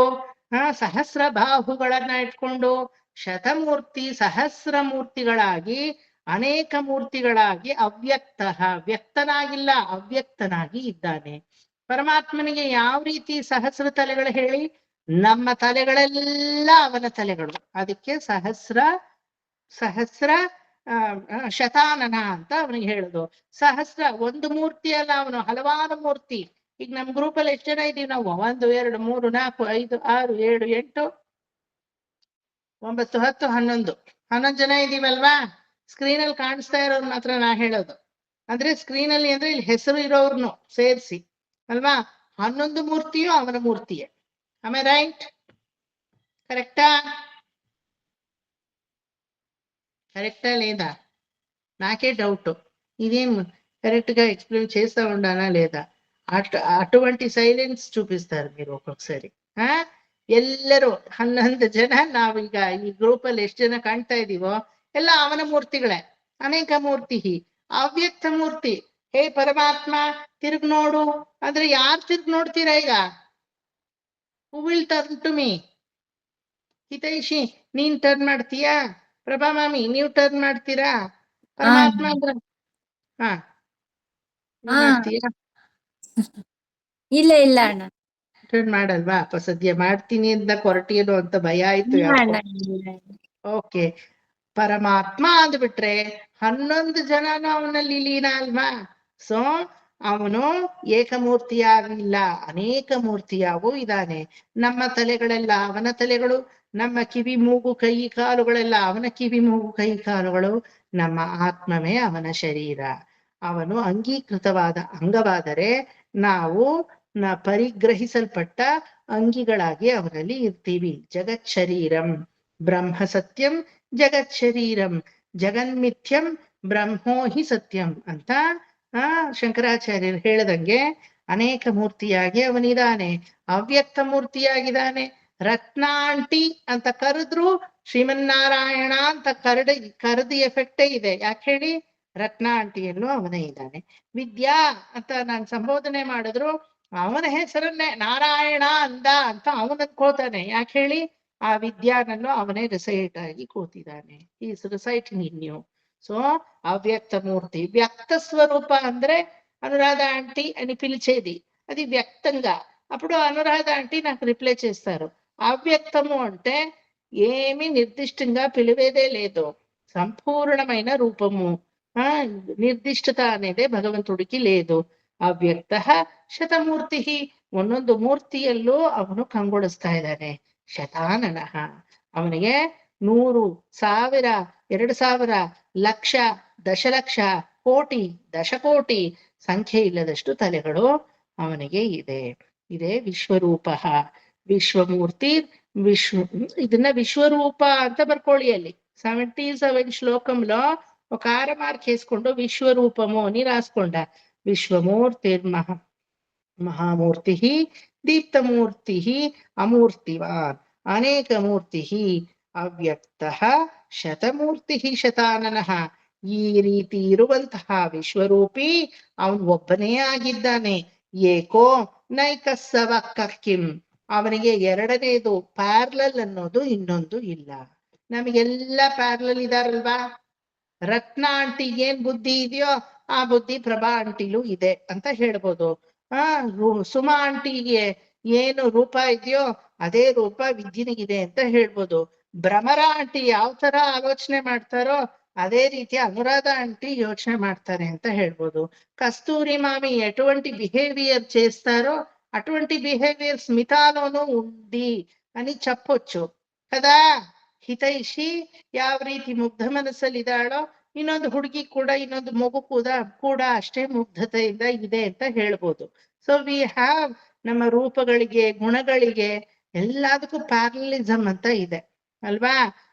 ಸಹಸ್ರ ಬಾಹುಗಳನ್ನ ಇಟ್ಕೊಂಡು ಶತಮೂರ್ತಿ, ಸಹಸ್ರ ಮೂರ್ತಿಗಳಾಗಿ, ಅನೇಕ ಮೂರ್ತಿಗಳಾಗಿ, ಅವ್ಯಕ್ತ, ವ್ಯಕ್ತನಾಗಿಲ್ಲ, ಅವ್ಯಕ್ತನಾಗಿ ಇದ್ದಾನೆ. ಪರಮಾತ್ಮನಿಗೆ ಯಾವ ರೀತಿ ಸಹಸ್ರ ತಲೆಗಳು ಹೇಳಿ? ನಮ್ಮ ತಲೆಗಳೆಲ್ಲ ಅವನ ತಲೆಗಳು. ಅದಕ್ಕೆ ಸಹಸ್ರ ಶತಾನನ ಅಂತ ಅವನಿಗೆ ಹೇಳುದು. ಸಹಸ್ರ ಒಂದು ಮೂರ್ತಿ ಅಲ್ಲ, ಅವನು ಹಲವಾರು ಮೂರ್ತಿ. ಈಗ ನಮ್ ಗ್ರೂಪ್ ಅಲ್ಲಿ ಎಷ್ಟು ಜನ ಇದೀವಿ ನಾವು? 1 2 3 4 5 6 7 8 9 10 11 ಜನ ಇದೀವಲ್ವಾ? ಸ್ಕ್ರೀನ್ ಅಲ್ಲಿ ಕಾಣಿಸ್ತಾ ಇರೋದು ಮಾತ್ರ ನಾ ಹೇಳೋದು. ಅಂದ್ರೆ ಸ್ಕ್ರೀನ್ ಅಲ್ಲಿ ಅಂದ್ರೆ ಇಲ್ಲಿ ಹೆಸರು ಇರೋರ್ನು ಸೇರಿಸಿ ಅಲ್ವಾ? 11 ಮೂರ್ತಿಯು ಅವನ ಮೂರ್ತಿಯೇ. ಆಮೇಲೆ ರೈಟ್? కరెక్టా? కరెక్టా లేదా? నాకే డౌట్. ఇదేం కరెక్ట్ గా ఎక్స్ప్లెయిన్ చేస్తా ఉండానా లేదా? అటువంటి సైలెన్స్ చూపిస్తారు మీరు ఒక్కొక్కసారి. ಎಲ್ಲರೂ 11 ಜನ ನಾವೀಗ ಈ ಗ್ರೂಪ್ ಅಲ್ಲಿ ಎಷ್ಟು ಜನ ಕಾಣ್ತಾ ಇದೀವೋ ಎಲ್ಲ ಅವನ ಮೂರ್ತಿಗಳೇ. ಅನೇಕ ಮೂರ್ತಿ, ಅವ್ಯಕ್ತ ಮೂರ್ತಿ. ಹೇ ಪರಮಾತ್ಮ ತಿರುಗ್ ನೋಡು ಅಂದ್ರೆ ಯಾರು ತಿರುಗ್ ನೋಡ್ತೀರಾ ಈಗ? Who will turn to me? ಹಿತೈಷಿ ನೀನ್ ಟರ್ನ್ ಮಾಡ್ತೀಯಾ? ಪ್ರಭಾ ಮಾಮಿ ನೀವ್ ಟರ್ನ್ ಮಾಡ್ತೀರಾ? ಪರಮಾತ್ಮ ಅಂದ್ರೆ ಹಾ ನೀವ್ ಹಾ ಮಾಡ್ತೀಯಾ? ಇಲ್ಲ ಇಲ್ಲ ಅಣ್ಣ. ಟರ್ನ್ ಮಾಡಲ್ವಾ? ಸದ್ಯ ಮಾಡ್ತೀನಿ ಅಂತ ಹೊರಟಿಯೇನೋ ಅಂತ ಭಯ ಆಯ್ತು ಇಲ್ಲ ಯಾಕೋ. ಅಣ್ಣ ಇಲ್ಲ. ಓಕೆ, ಪರಮಾತ್ಮ ಅಂದ್ಬಿಟ್ರೆ 11 ಜನನು ಅವನಲ್ಲಿ ಲೀನ ಅಲ್ವಾ? ಸೊ ಅವನು ಏಕಮೂರ್ತಿಯಾಗಿಲ್ಲ, ಅನೇಕ ಮೂರ್ತಿಯಾಗೂ ಇದ್ದಾನೆ. ನಮ್ಮ ತಲೆಗಳೆಲ್ಲ ಅವನ ತಲೆಗಳು, ನಮ್ಮ ಕಿವಿ ಮೂಗು ಕೈ ಕಾಲುಗಳೆಲ್ಲ ಅವನ ಕಿವಿ ಮೂಗು ಕೈ ಕಾಲುಗಳು, ನಮ್ಮ ಆತ್ಮವೇ ಅವನ ಶರೀರ. ಅವನು ಅಂಗೀಕೃತವಾದ ಅಂಗವಾದರೆ ನಾವು ಪರಿಗ್ರಹಿಸಲ್ಪಟ್ಟ ಅಂಗಿಗಳಾಗಿ ಅವನಲ್ಲಿ ಇರ್ತೀವಿ. ಜಗತ್ ಶರೀರಂ ಬ್ರಹ್ಮ ಸತ್ಯಂ ಜಗತ್ ಶರೀರಂ ಜಗನ್ಮಿಥ್ಯಂ ಬ್ರಹ್ಮೋ ಹಿ ಸತ್ಯಂ ಅಂತ ಶಂಕರಾಚಾರ್ಯರು ಹೇಳದಂಗೆ ಅನೇಕ ಮೂರ್ತಿಯಾಗಿ ಅವನಿದಾನೆ. ಅವ್ಯಕ್ತ ಮೂರ್ತಿಯಾಗಿದ್ದಾನೆ. ರತ್ನಾಂಟಿ ಅಂತ ಕರೆದ್ರು ಶ್ರೀಮನ್ನಾರಾಯಣ ಅಂತ ಕರೆದ ಎಫೆಕ್ಟೇ ಇದೆ. ಯಾಕೆ ಹೇಳಿ? ರತ್ನ ಆಂಟಿಯಲ್ಲೂ ಅವನೇ ಇದ್ದಾನೆ. ವಿದ್ಯಾ ಅಂತ ನಾನು ಸಂಬೋಧನೆ ಮಾಡಿದ್ರು ಅವನ ಹೆಸರನ್ನೇ ನಾರಾಯಣ ಅಂದ ಅಂತ ಅವನ ಅನ್ಕೋತಾನೆ. ಯಾಕೆ ಹೇಳಿ? ಆ ವಿದ್ಯಾನಲ್ಲೂ ಅವನೇ ರಿಸೈಟ್ ಆಗಿ ಕೂತಿದ್ದಾನೆ. Is reciting in you. So అవ్యక్త మూర్తి. వ్యక్త స్వరూప ಅಂದ್ರೆ అనురాధ ఆంటీ అని పిలిచేది, అది వ్యక్తంగా. అప్పుడు అనురాధ ఆంటీ నాకు రిప్లై చేస్తారు. అవ్యక్తము అంటే ఏమి నిర్దిష్టంగా పిలివేదే లేదు, సంపూర్ణమైన రూపము. నిర్దిష్టత అనేదే భగవంతుడికి లేదు. ಅವ್ಯಕ್ತ ಶತಮೂರ್ತಿ, ಒಂದೊಂದು ಮೂರ್ತಿಯಲ್ಲೂ ಅವನು ಕಂಗೊಳಿಸ್ತಾ ಇದ್ದಾನೆ. ಶತಾನನಃ, ಅವನಿಗೆ 100, 1000, 2000, ಲಕ್ಷ, ದಶಲಕ್ಷ, ಕೋಟಿ, ದಶಕೋಟಿ ಸಂಖ್ಯೆ ಇಲ್ಲದಷ್ಟು ತಲೆಗಳು ಅವನಿಗೆ ಇದೆ. ಇದೇ ವಿಶ್ವರೂಪ. ವಿಶ್ವಮೂರ್ತಿ ಇದನ್ನ ವಿಶ್ವರೂಪ ಅಂತ ಬರ್ಕೊಳ್ಳಿ. ಅಲ್ಲಿ 77 శ్లోకంలో ఒక ఆరమార్క్ వేసుకుంటూ విశ్వరూపము అని రాసుకుంట. విశ్వమూర్తి మహామూర్తి దీప్తమూర్తి ಅಮೂರ್ತಿವಾನ್ ಅನೇಕಮೂರ್ತಿ ಅವ್ಯಕ್ತ ಶತಮೂರ್ತಿ ಶತಾನನಃ. ಈ ರೀತಿ ಇರುವಂತಹ ವಿಶ್ವರೂಪಿ ಅವನು ಒಬ್ಬನೇ ಆಗಿದ್ದಾನೆ. ಏಕೋ ನೈಕಸ್ಸವ ಕಿಂ, ಅವನಿಗೆ ಎರಡನೇದು ಪ್ಯಾರಲಲ್ ಅನ್ನೋದು ಇನ್ನೊಂದು ಇಲ್ಲ. ನಮಗೆಲ್ಲ ಪ್ಯಾರಲಲ್ ಇದಾರಲ್ವಾ? ರತ್ನ ಆಂಟಿಗೆ ಏನ್ ಬುದ್ಧಿ ಇದೆಯೋ ಆ ಬುದ್ಧಿ ಪ್ರಭಾ ಆಂಟಿಲೂ ಇದೆ ಅಂತ ಹೇಳ್ಬೋದು. ಸುಮಾ ಆಂಟಿಗೆ ಏನು ರೂಪ ಇದೆಯೋ ಅದೇ ರೂಪ ವಿದ್ಯನಿಗಿದೆ ಅಂತ ಹೇಳ್ಬೋದು. ಭ್ರಮರ ಆಂಟಿ ಯಾವ ತರ ಆಲೋಚನೆ ಮಾಡ್ತಾರೋ అదే ರೀತಿ అనురాధ ఆంటీ ಯೋಚನೆ ಮಾಡ್ತಾರೆ ಅಂತ ಹೇಳ್ಬೋದು. కస్తూరి మామి ఎటువంటి బిహేవియర్ చేస్తారో అటువంటి బిహేవియర్ స్మితాలోనూ ఉంది అని చెప్పొచ్చు కదా. ಹಿತೈಷಿ ಯಾವ ರೀತಿ ಮುಗ್ಧ ಮನಸ್ಸಲ್ಲಿದ್ದಾಳೋ ಇನ್ನೊಂದು ಹುಡುಗಿ ಕೂಡ, ಇನ್ನೊಂದು ಮಗು ಕೂಡ ಅಷ್ಟೇ ಮುಗ್ಧತೆಯಿಂದ ಇದೆ ಅಂತ ಹೇಳ್ಬೋದು. ಸೊ ವಿ ಹ್ಯಾವ್ ನಮ್ಮ ರೂಪಗಳಿಗೆ, ಗುಣಗಳಿಗೆ ಎಲ್ಲದಕ್ಕೂ ಪ್ಯಾರಲಿಸಮ್ ಅಂತ ಇದೆ ಅಲ್ವಾ?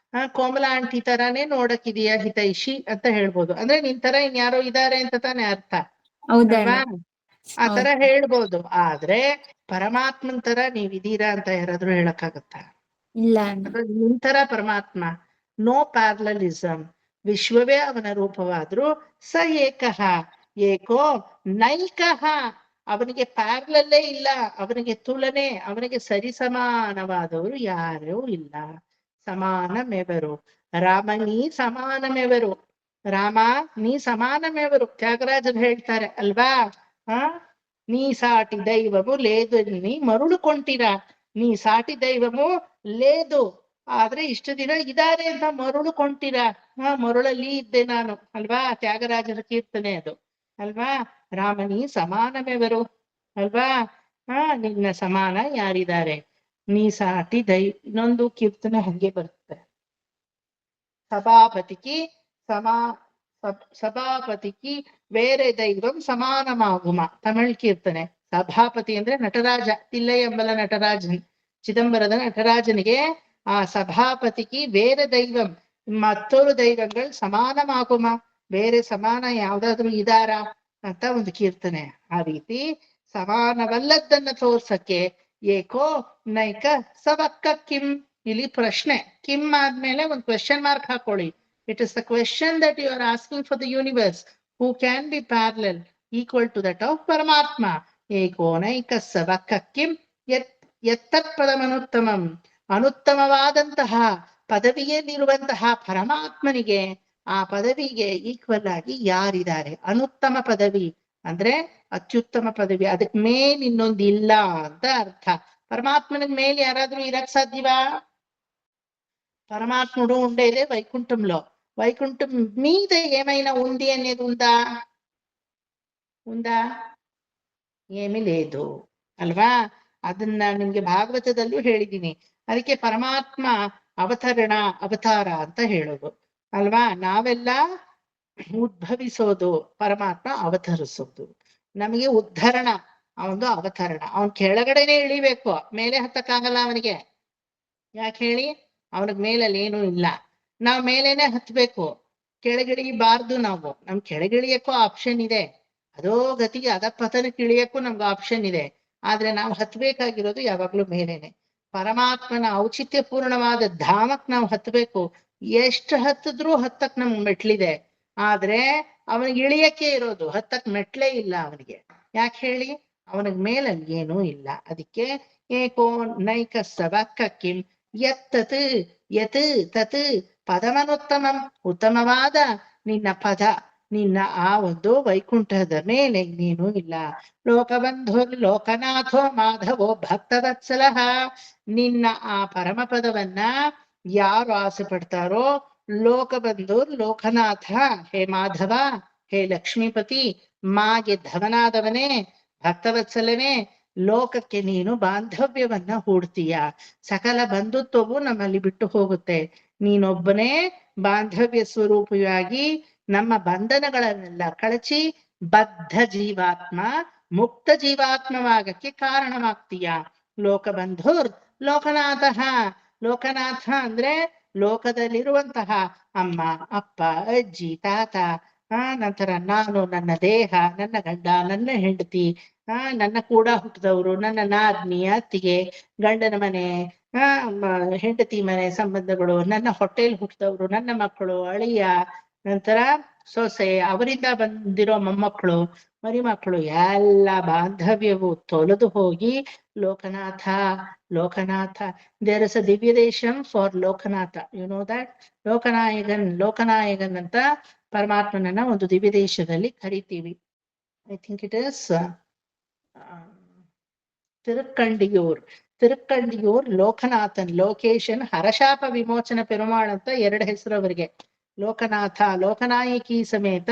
ಕೋಮಲಾ ಆಂಟಿ ತರಾನೇ ನೋಡಕ್ಕಿದೆಯಾ ಹಿತೈಷಿ ಅಂತ ಹೇಳ್ಬೋದು. ಅಂದ್ರೆ ನಿನ್ ತರ ಇನ್ಯಾರೋ ಇದಾರೆ ಅಂತ ತಾನೇ ಅರ್ಥ ಅಲ್ವಾ? ಆ ತರ ಹೇಳ್ಬೋದು. ಆದ್ರೆ ಪರಮಾತ್ಮನ್ ತರ ನೀವಿದೀರಾ ಅಂತ ಯಾರಾದ್ರೂ ಹೇಳಕ್ಕಾಗತ್ತಾ? ಇಲ್ಲ. ನಿನ್ ತರ ಪರಮಾತ್ಮ, ನೋ ಪ್ಯಾರಲಿಸಮ್. ವಿಶ್ವವೇ ಅವನ ರೂಪವಾದ್ರು ಸ ಏಕಃ ಏಕೋ ನೈಕಃ, ಅವನಿಗೆ ಪ್ಯಾರಲಲ್ಲೇ ಇಲ್ಲ, ಅವನಿಗೆ ತುಲನೆ, ಅವನಿಗೆ ಸರಿಸಮಾನವಾದವರು ಯಾರೂ ಇಲ್ಲ. ಸಮಾನಮೆವರು ರಾಮ, ನೀ ಸಮಾನಮೆವರು ರಾಮ, ನೀ ಸಮಾನಮೆವರು ತ್ಯಾಗರಾಜರು ಹೇಳ್ತಾರೆ ಅಲ್ವಾ? ನೀ ಸಾಟಿ ದೈವము లేదు నీ మరుడు కొంటిరా. ನೀ ಸಾಟಿ ದೈವము లేదు, ಆದ್ರೆ ಇಷ್ಟು ದಿನ ಇದಾರೆ ಅಂತ ಮರುಳು ಕೊಂಟಿರ. ಮರುಳಲ್ಲಿ ಇದ್ದೆ ನಾನು ಅಲ್ವಾ? ತ್ಯಾಗರಾಜರ ಕೀರ್ತನೆ ಅದು ಅಲ್ವಾ? ರಾಮನಿ ಸಮಾನಮೆವರು ಅಲ್ವಾ? ನಿನ್ನ ಸಮಾನ ಯಾರಿದ್ದಾರೆ? ನೀ ಸಾಟಿ ಇನ್ನೊಂದು ಕೀರ್ತನೆ ಹಂಗೆ ಬರುತ್ತೆ. ಸಭಾಪತಿಗೆ ಸಭಾಪತಿಗೆ ಬೇರೆ ದೈವಂ ಸಮಾನಮಾಗುಮ. ತಮಿಳ್ ಕೀರ್ತನೆ. ಸಭಾಪತಿ ಅಂದ್ರೆ ನಟರಾಜ, ತಿಲ್ಲೈಯಂಬಲ ನಟರಾಜನ್, ಚಿದಂಬರದ ನಟರಾಜನಿಗೆ ಆ ಸಭಾಪತಿಗೆ ಬೇರೆ ದೈವಂ, ಮತ್ತೊರು ದೈವಗಳು ಸಮಾನಮಾಗುಮ, ಬೇರೆ ಸಮಾನ ಯಾವ್ದಾದ್ರು ಇದಾರ ಅಂತ ಒಂದು ಕೀರ್ತನೆ. ಆ ರೀತಿ ಸಮಾನವಲ್ಲದನ್ನ ತೋರ್ಸಕ್ಕೆ ಏಕೋ ನೈಕ ಸವಕ್ಕ ಕಿಂ. ಇಲ್ಲಿ ಪ್ರಶ್ನೆ, ಕಿಂ ಆದ್ಮೇಲೆ ಒಂದು ಕ್ವೆಶ್ಚನ್ ಮಾರ್ಕ್ ಹಾಕೊಳ್ಳಿ. It is the question that you are asking for the universe, who can be parallel, equal to that of Paramatma. Eko naikassa vakkakim yattat padamanuttmam. ಅನುತ್ತಮವಾದಂತಹ ಪದವಿಯಲ್ಲಿರುವಂತಹ ಪರಮಾತ್ಮನಿಗೆ, ಆ ಪದವಿಗೆ ಈಕ್ವಲ್ ಆಗಿ ಯಾರಿದ್ದಾರೆ? ಅನುತ್ತಮ ಪದವಿ ಅಂದ್ರೆ ಅತ್ಯುತ್ತಮ ಪದವಿ, ಅದಕ್ ಮೇಲ್ ಇನ್ನೊಂದು ಇಲ್ಲ ಅಂತ ಅರ್ಥ. పరమాత్మనికి మేలు యారాద్రూ ఇరక్ సాధ్యవా? పరమాత్ముడు ఉండేదే వైకుంఠంలో. వైకుంఠం మీద ఏమైనా ఉంది అనేది ఉందా? ఉందా? ఏమీ లేదు ಅಲ್ವಾ? ಅದನ್ನ ನಿಮ್ಗೆ ಭಾಗವತದಲ್ಲೂ ಹೇಳಿದೀನಿ. ಅದಕ್ಕೆ ಪರಮಾತ್ಮ ಅವತಾರ ಅಂತ ಹೇಳೋದು ಅಲ್ವಾ. ನಾವೆಲ್ಲ ಉದ್ಭವಿಸೋದು, ಪರಮಾತ್ಮ ಅವತರಿಸೋದು. ನಮಗೆ ಉದ್ಧರಣ, ಅವನು ಅವತರಣ. ಅವನ್ ಕೆಳಗಡೆನೆ ಇಳಿಬೇಕು, ಮೇಲೆ ಹತ್ತಕ್ಕಾಗಲ್ಲ ಅವನಿಗೆ. ಯಾಕೆ ಹೇಳಿ? ಅವನಿಗೆ ಮೇಲಲ್ಲಿ ಏನೂ ಇಲ್ಲ. ನಾವ್ ಮೇಲೇನೆ ಹತ್ಬೇಕು, ಕೆಳಗಿಳಿಬಾರ್ದು. ನಾವು ನಮ್ ಕೆಳಗಿಳಿಯಕ್ಕೂ ಆಪ್ಷನ್ ಇದೆ, ಅದೋ ಗತಿಗೆ ಅಧಪತನಕ್ಕೆ ಇಳಿಯಕ್ಕೂ ನಮ್ಗೆ ಆಪ್ಷನ್ ಇದೆ. ಆದ್ರೆ ನಾವು ಹತ್ಬೇಕಾಗಿರೋದು ಯಾವಾಗ್ಲೂ ಮೇಲೇನೆ. ಪರಮಾತ್ಮನ ಔಚಿತ್ಯ ಪೂರ್ಣವಾದ ಧಾಮಕ್ ನಾವು ಹತ್ಬೇಕು. ಎಷ್ಟು ಹತ್ತಿದ್ರೂ ಹತ್ತಕ್ ನಮ್ಗೆ ಮೆಟ್ಲಿದೆ, ಆದ್ರೆ ಅವನಿಗೆ ಇಳಿಯಕ್ಕೆ ಇರೋದು, ಹತ್ತಕ್ ಮೆಟ್ಲೇ ಇಲ್ಲ ಅವನಿಗೆ. ಯಾಕೆ ಹೇಳಿ? ಅವನಿಗೆ ಮೇಲಲ್ಲಿ ಏನೂ ಇಲ್ಲ. ಅದಕ್ಕೆ ಏಕೋ ನೈಕಸ್ಸ ವಕ್ಕಕ್ಕಿಂ ಯತ್ತತ್ ಯತ್ ತತ್ ಪದಮನುತ್ತಮಂ. ಉತ್ತಮವಾದ ನಿನ್ನ ಪದ, ನಿನ್ನ ಆ ಒಂದು ವೈಕುಂಠದ ಮೇಲೆ ಇನ್ನೇನೂ ಇಲ್ಲ. ಲೋಕಬಂಧು ಲೋಕನಾಥೋ ಮಾಧವೋ ಭಕ್ತವತ್ಸಲಃ. ನಿನ್ನ ಆ ಪರಮ ಪದವನ್ನ ಯಾರು ಆಸೆ ಪಡ್ತಾರೋ, ಲೋಕಬಂಧು ಲೋಕನಾಥ, ಹೇ ಮಾಧವ, ಹೇ ಲಕ್ಷ್ಮೀಪತಿ, ಮಾಗೆ ಧವನಾದವನೇ, ಭಕ್ತವತ್ಸಲನೇ, ಲೋಕಕ್ಕೆ ನೀನು ಬಾಂಧವ್ಯವನ್ನ ಹೂಡ್ತೀಯ. ಸಕಲ ಬಂಧುತ್ವವು ನಮ್ಮಲ್ಲಿ ಬಿಟ್ಟು ಹೋಗುತ್ತೆ. ನೀನೊಬ್ಬನೇ ಬಾಂಧವ್ಯ ಸ್ವರೂಪಿಯಾಗಿ ನಮ್ಮ ಬಂಧನಗಳನ್ನೆಲ್ಲ ಕಳಚಿ ಬದ್ಧ ಜೀವಾತ್ಮ ಮುಕ್ತ ಜೀವಾತ್ಮವಾಗಕ್ಕೆ ಕಾರಣವಾಗ್ತೀಯ. ಲೋಕಬಂಧುರ್ ಲೋಕನಾಥ. ಲೋಕನಾಥ ಅಂದ್ರೆ ಲೋಕದಲ್ಲಿರುವಂತಹ ಅಮ್ಮ, ಅಪ್ಪ, ಅಜ್ಜಿ, ತಾತ, ನಂತರ ನಾನು, ನನ್ನ ದೇಹ, ನನ್ನ ಗಂಡ, ನನ್ನ ಹೆಂಡತಿ, ನನ್ನ ಕೂಡ ಹುಟ್ಟಿದವರು, ನನ್ನ ನಾದ್ನಿ, ಅತ್ತಿಗೆ, ಗಂಡನ ಮನೆ, ಹೆಂಡತಿ ಮನೆ ಸಂಬಂಧಗಳು, ನನ್ನ ಹೊಟ್ಟೆಲ್ ಹುಟ್ಟಿದವರು, ನನ್ನ ಮಕ್ಕಳು, ಅಳಿಯ, ನಂತರ ಸೊಸೆ, ಅವರಿಂದ ಬಂದಿರೋ ಮೊಮ್ಮಕ್ಕಳು, ಮರಿಮಕ್ಕಳು, ಎಲ್ಲ ಬಾಂಧವ್ಯವು ತೊಳೆದು ಹೋಗಿ Lokanatha Lokanatha. There is a ದಿವ್ಯದೇಶಂ for Lokanatha, you know that. Lokanayakan ಅಂತ ಪರಮಾತ್ಮನನ್ನ ಒಂದು ದಿವ್ಯ ದೇಶದಲ್ಲಿ ಕರಿತೀವಿ. I think it is Thirukkandiyur Lokanathan, Lokeshan, Harashapa Vimochana Perumal ಅಂತ ಎರಡು ಹೆಸರು ಅವರಿಗೆ. ಲೋಕನಾಥ, ಲೋಕನಾಯಕಿ ಸಮೇತ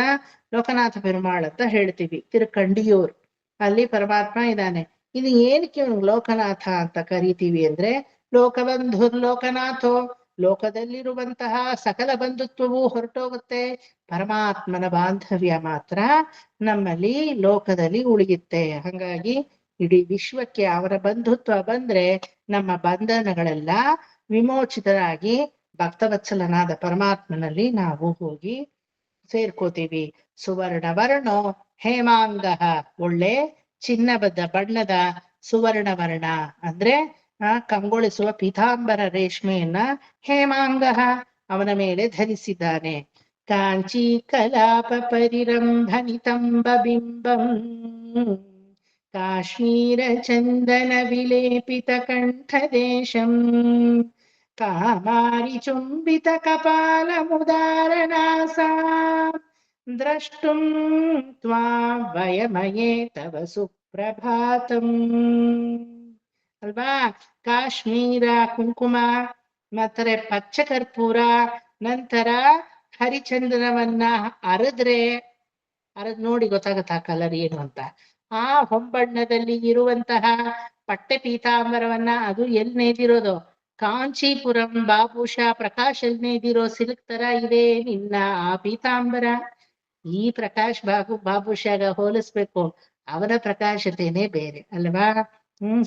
ಲೋಕನಾಥ ಪೆರುಮಾಳ್ ಅಂತ ಹೇಳ್ತೀವಿ. ತಿರುಕ್ಕಂಡಿಯೂರ್ ಅಲ್ಲಿ ಪರಮಾತ್ಮ ಇದ್ದಾನೆ. ಇದು ಏನಕ್ಕೆ ಲೋಕನಾಥ ಅಂತ ಕರಿತೀವಿ ಅಂದ್ರೆ, ಲೋಕಬಂಧುರ್ ಲೋಕನಾಥೋ, ಲೋಕದಲ್ಲಿರುವಂತಹ ಸಕಲ ಬಂಧುತ್ವವು ಹೊರಟೋಗುತ್ತೆ, ಪರಮಾತ್ಮನ ಬಾಂಧವ್ಯ ಮಾತ್ರ ನಮ್ಮಲ್ಲಿ ಲೋಕದಲ್ಲಿ ಉಳಿಯುತ್ತೆ. ಹಾಗಾಗಿ ಇಡೀ ವಿಶ್ವಕ್ಕೆ ಅವರ ಬಂಧುತ್ವ ಬಂದ್ರೆ ನಮ್ಮ ಬಂಧನಗಳೆಲ್ಲ ವಿಮೋಚಿತರಾಗಿ ಭಕ್ತವತ್ಸಲನಾದ ಪರಮಾತ್ಮನಲ್ಲಿ ನಾವು ಹೋಗಿ ಸೇರ್ಕೋತೀವಿ. ಸುವರ್ಣ ವರ್ಣೋ ಹೇಮಾಂಗ, ಒಳ್ಳೆ ಚಿನ್ನಬದ್ದ ಬಣ್ಣದ ಸುವರ್ಣ ವರ್ಣ ಅಂದ್ರೆ ಕಂಗೊಳಿಸುವ ಪೀತಾಂಬರ ರೇಷ್ಮೆಯನ್ನ ಹೇಮಾಂಗ ಅವನ ಮೇಲೆ ಧರಿಸಿದ್ದಾನೆ. ಕಾಂಚಿ ಕಲಾಪ ಪರಿರಂಭನಿತಂಬ ಬಿಂಬಂ ಕಾಶ್ಮೀರ ಚಂದನ ವಿಲೇಪಿತ ಕಂಠದೇಶಂ ಕಾಮಾರಿ ಚುಂಬಿತ ಕಪಾಲ ಮುದಾರನಾಸಾ ದ್ರಷ್ಟುಂ ತ್ವಾಂ ವಯಮಯೇ ತವ ಸುಪ್ರಭಾತಂ. ಅಲ್ವಾ? ಕಾಶ್ಮೀರ ಕುಂಕುಮ, ಮತ್ತೆ ಪಚ್ಚ ಕರ್ಪೂರ, ನಂತರ ಹರಿಚಂದನವನ್ನ ಅರದ್ ನೋಡಿ ಗೊತ್ತಾಗತ್ತಾ ಕಲರ್ ಏನು ಅಂತ. ಆ ಹೊಂಬಣ್ಣದಲ್ಲಿ ಇರುವಂತಹ ಪಟ್ಟೆ ಪೀತಾಂಬರವನ್ನ, ಅದು ಎಲ್ಲಿ ನೇದಿರೋದು? ಕಾಂಚೀಪುರಂ ಬಾಬುಷ ಪ್ರಕಾಶಲ್ನೇದಿರೋ ಸಿಲ್ಕ್ ತರ ಇದೆ ನಿನ್ನ ಆ ಪೀತಾಂಬರ. ಈ ಪ್ರಕಾಶ್ ಬಾಬುಷಾಗ ಹೋಲಿಸ್ಬೇಕು, ಅವನ ಪ್ರಕಾಶತೆನೇ ಬೇರೆ ಅಲ್ವಾ.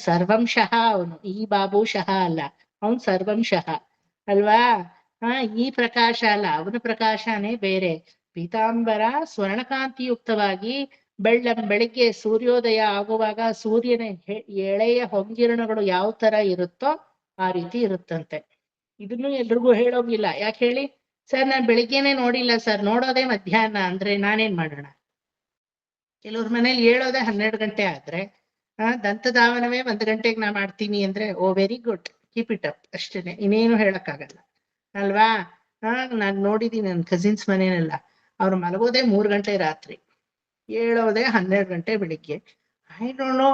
ಸರ್ವಂಶಃ ಅವನು, ಈ ಬಾಬುಶಃ ಅಲ್ಲ, ಅವನ್ ಸರ್ವಂಶಃ ಅಲ್ವಾ. ಈ ಪ್ರಕಾಶ ಅಲ್ಲ, ಅವನ ಪ್ರಕಾಶನೇ ಬೇರೆ. ಪೀತಾಂಬರ ಸ್ವರ್ಣಕಾಂತಿಯುಕ್ತವಾಗಿ ಬೆಳಿಗ್ಗೆ ಸೂರ್ಯೋದಯ ಆಗುವಾಗ ಸೂರ್ಯನ ಎಳೆಯ ಹೊಂಗಿರಣಗಳು ಯಾವ ತರ ಇರುತ್ತೋ ಆ ರೀತಿ ಇರುತ್ತಂತೆ. ಇದನ್ನು ಎಲ್ರಿಗೂ ಹೇಳೋಗಿಲ್ಲ. ಯಾಕೆ ಹೇಳಿ? ಸರ್ ನಾನ್ ಬೆಳಿಗ್ಗೆನೆ ನೋಡಿಲ್ಲ ಸರ್, ನೋಡೋದೇ ಮಧ್ಯಾಹ್ನ ಅಂದ್ರೆ ನಾನೇನ್ ಮಾಡೋಣ? ಕೆಲವ್ರ ಮನೇಲಿ ಹೇಳೋದೇ 12 ಗಂಟೆ ಆದ್ರೆ ದಂತಧಾವನವೇ 1 ಗಂಟೆಗೆ ನಾ ಮಾಡ್ತೀನಿ ಅಂದ್ರೆ oh very good, keep it up, ಅಷ್ಟೇನೆ, ಇನ್ನೇನು ಹೇಳಕ್ಕಾಗಲ್ಲ ಅಲ್ವಾ. ನಾನ್ ನೋಡಿದೀನಿ ನನ್ನ ಕಸಿನ್ಸ್ ಮನೇನೆಲ್ಲ, ಅವ್ರು ಮಲಗೋದೇ 3 ಗಂಟೆ ರಾತ್ರಿ, ಹೇಳೋದೇ 12 ಗಂಟೆ ಬೆಳಿಗ್ಗೆ. I don't know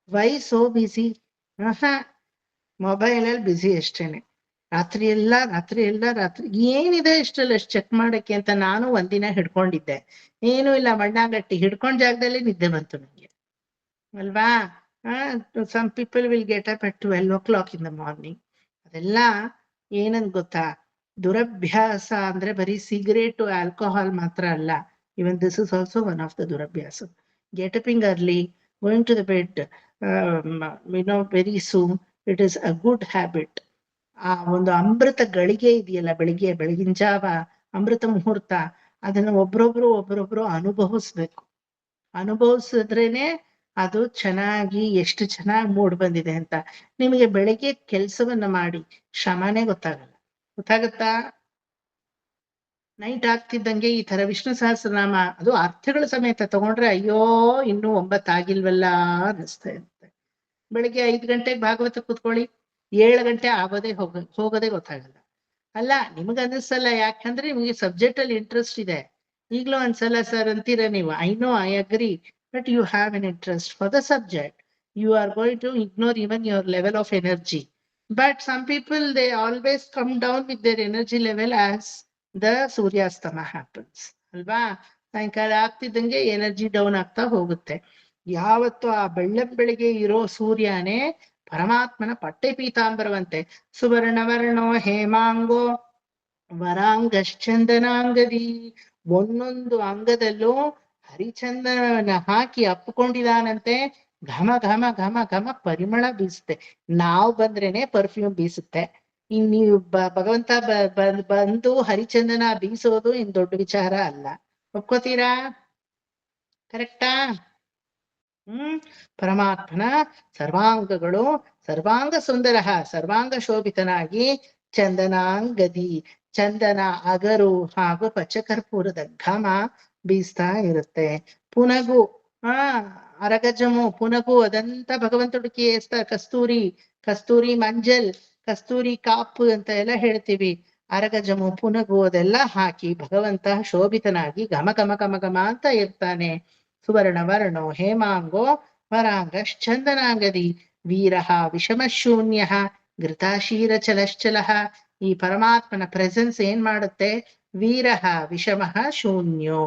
why so busy. ಮೊಬೈಲಲ್ಲಿ ಬಿಸಿ ಅಷ್ಟೇನೆ, ರಾತ್ರಿ ಏನಿದೆ ಇಷ್ಟಲ್ಲ ಅಷ್ಟು ಚೆಕ್ ಮಾಡಕ್ಕೆ ಅಂತ ನಾನು ಒಂದಿನ ಹಿಡ್ಕೊಂಡಿದ್ದೆ. ಏನೂ ಇಲ್ಲ, ಮಣ್ಣಾಗಟ್ಟಿ ಹಿಡ್ಕೊಂಡ್ ಜಾಗದಲ್ಲಿ ನಿದ್ದೆ ಬಂತು ನಂಗೆ ಅಲ್ವಾ. Some people will get up at 12 o'clock in the morning. ಅದೆಲ್ಲ ಏನಂದ್ ಗೊತ್ತಾ, ದುರಭ್ಯಾಸ ಅಂದ್ರೆ ಬರೀ ಸಿಗರೇಟು ಆಲ್ಕೋಹಾಲ್ ಮಾತ್ರ ಅಲ್ಲ. Even this is also one of the ದುರಭ್ಯಾಸ. Getting up early, going to the bed very soon, it is a good habit. ಆ ಒಂದು ಅಮೃತ ಗಳಿಗೆ ಇದೆಯಲ್ಲ, ಬೆಳಗಿನ ಜಾವ ಅಮೃತ ಮುಹೂರ್ತ, ಅದನ್ನ ಒಬ್ರೊಬ್ರು ಅನುಭವಿಸ್ಬೇಕು. ಅನುಭವಿಸಿದ್ರೇನೆ ಅದು ಚೆನ್ನಾಗಿ, ಎಷ್ಟು ಚೆನ್ನಾಗಿ ಮೂಡ್ ಬಂದಿದೆ ಅಂತ. ನಿಮಗೆ ಬೆಳಿಗ್ಗೆ ಕೆಲ್ಸವನ್ನ ಮಾಡಿ ಶ್ರಮನೇ ಗೊತ್ತಾಗತ್ತಾ? ನೈಟ್ ಆಗ್ತಿದ್ದಂಗೆ ಈ ತರ ವಿಷ್ಣು ಸಹಸ್ರನಾಮ ಅದು ಅರ್ಥಗಳ ಸಮೇತ ತಗೊಂಡ್ರೆ ಅಯ್ಯೋ ಇನ್ನೂ 9 ಆಗಿಲ್ವಲ್ಲ ಅನ್ನಿಸ್ತಾ ಇರುತ್ತೆ. ಬೆಳಿಗ್ಗೆ 5 ಗಂಟೆಗೆ ಭಾಗವತ ಕೂತ್ಕೊಳ್ಳಿ, 7 ಗಂಟೆ ಹೋಗೋದೇ ಗೊತ್ತಾಗಲ್ಲ ಅಲ್ಲ. ನಿಮ್ಗೆ ಅನ್ನಿಸಲ್ಲ, ಯಾಕಂದ್ರೆ ನಿಮ್ಗೆ ಸಬ್ಜೆಕ್ಟ್ ಅಲ್ಲಿ ಇಂಟ್ರೆಸ್ಟ್ ಇದೆ. ಈಗ್ಲೂ ಅನ್ಸಲ್ಲ ಸರ್ ಅಂತೀರ ನೀವು. I know, I agree, but you have an interest for the subject. You are going to ignore even your level of energy. But some people, they always come down with their energy level as the ಸೂರ್ಯಾಸ್ತಮ happens ಅಲ್ವಾ. ಸಾಯಂಕಾಲ ಆಗ್ತಿದ್ದಂಗೆ energy down ಆಗ್ತಾ ಹೋಗುತ್ತೆ. ಯಾವತ್ತು ಆ ಬೆಳಗ್ಗೆ ಇರೋ ಸೂರ್ಯನೇ ಪರಮಾತ್ಮನ ಪಟ್ಟೆ ಪೀತಾಂಬರವಂತೆ. ಸುವರ್ಣವರ್ಣೋ ಹೇಮಾಂಗೋ ವರಾಂಗಶ್ಚಂದನಾಂಗದಿ. ಒಂದೊಂದು ಅಂಗದಲ್ಲೂ ಹರಿಚಂದನ ಹಾಕಿ ಅಪ್ಪಿಕೊಂಡಿದಾನಂತೆ. ಘಮ ಘಮ ಘಮ ಘಮ ಪರಿಮಳ ಬೀಸುತ್ತೆ. ನಾವ್ ಬಂದ್ರೇನೆ ಪರ್ಫ್ಯೂಮ್ ಬೀಸುತ್ತೆ. ನೀವು ಭಗವಂತ ಬಂದು ಹರಿಚಂದನ ಬೀಸೋದು ಇನ್ ದೊಡ್ಡ ವಿಚಾರ ಅಲ್ಲ. ಒಪ್ಕೋತೀರಾ? ಕರೆಕ್ಟಾ? ಪರಮಾತ್ಮನ ಸರ್ವಾಂಗಗಳು ಸರ್ವಾಂಗ ಸುಂದರ, ಸರ್ವಾಂಗ ಶೋಭಿತನಾಗಿ ಚಂದನಾಂಗದಿ, ಚಂದನ ಅಗರು ಹಾಗೂ ಪಚ್ಚಕರ್ಪೂರದ ಘಮ ಬೀಸ್ತಾ ಇರುತ್ತೆ. ಪುನಗು ಅರಗಜಮು ಪುನಗು ಅದಂತ ಭಗವಂತುಡಿಕೆ ಕಸ್ತೂರಿ ಮಂಜಲ್, ಕಸ್ತೂರಿ ಕಾಪು ಅಂತ ಎಲ್ಲ ಹೇಳ್ತೀವಿ. ಅರಗಜಮು ಪುನಗು ಅದೆಲ್ಲ ಹಾಕಿ ಭಗವಂತ ಶೋಭಿತನಾಗಿ ಘಮ ಘಮ ಘಮ ಘಮ ಅಂತ ಇರ್ತಾನೆ. ಸುವರ್ಣ ವರ್ಣೋ ಹೇಮಾಂಗೋ ವರಾಂಗಶ್ಚಂದನಾಂಗದಿ ವೀರಃ ವಿಷಮಶೂನ್ಯ ಘೃತಾಶೀರ ಚಲಶ್ಚಲಃ. ಈ ಪರಮಾತ್ಮನ ಪ್ರೆಸೆನ್ಸ್ ಏನ್ ಮಾಡುತ್ತೆ? ವೀರಃ ವಿಷಮಃ ಶೂನ್ಯೋ.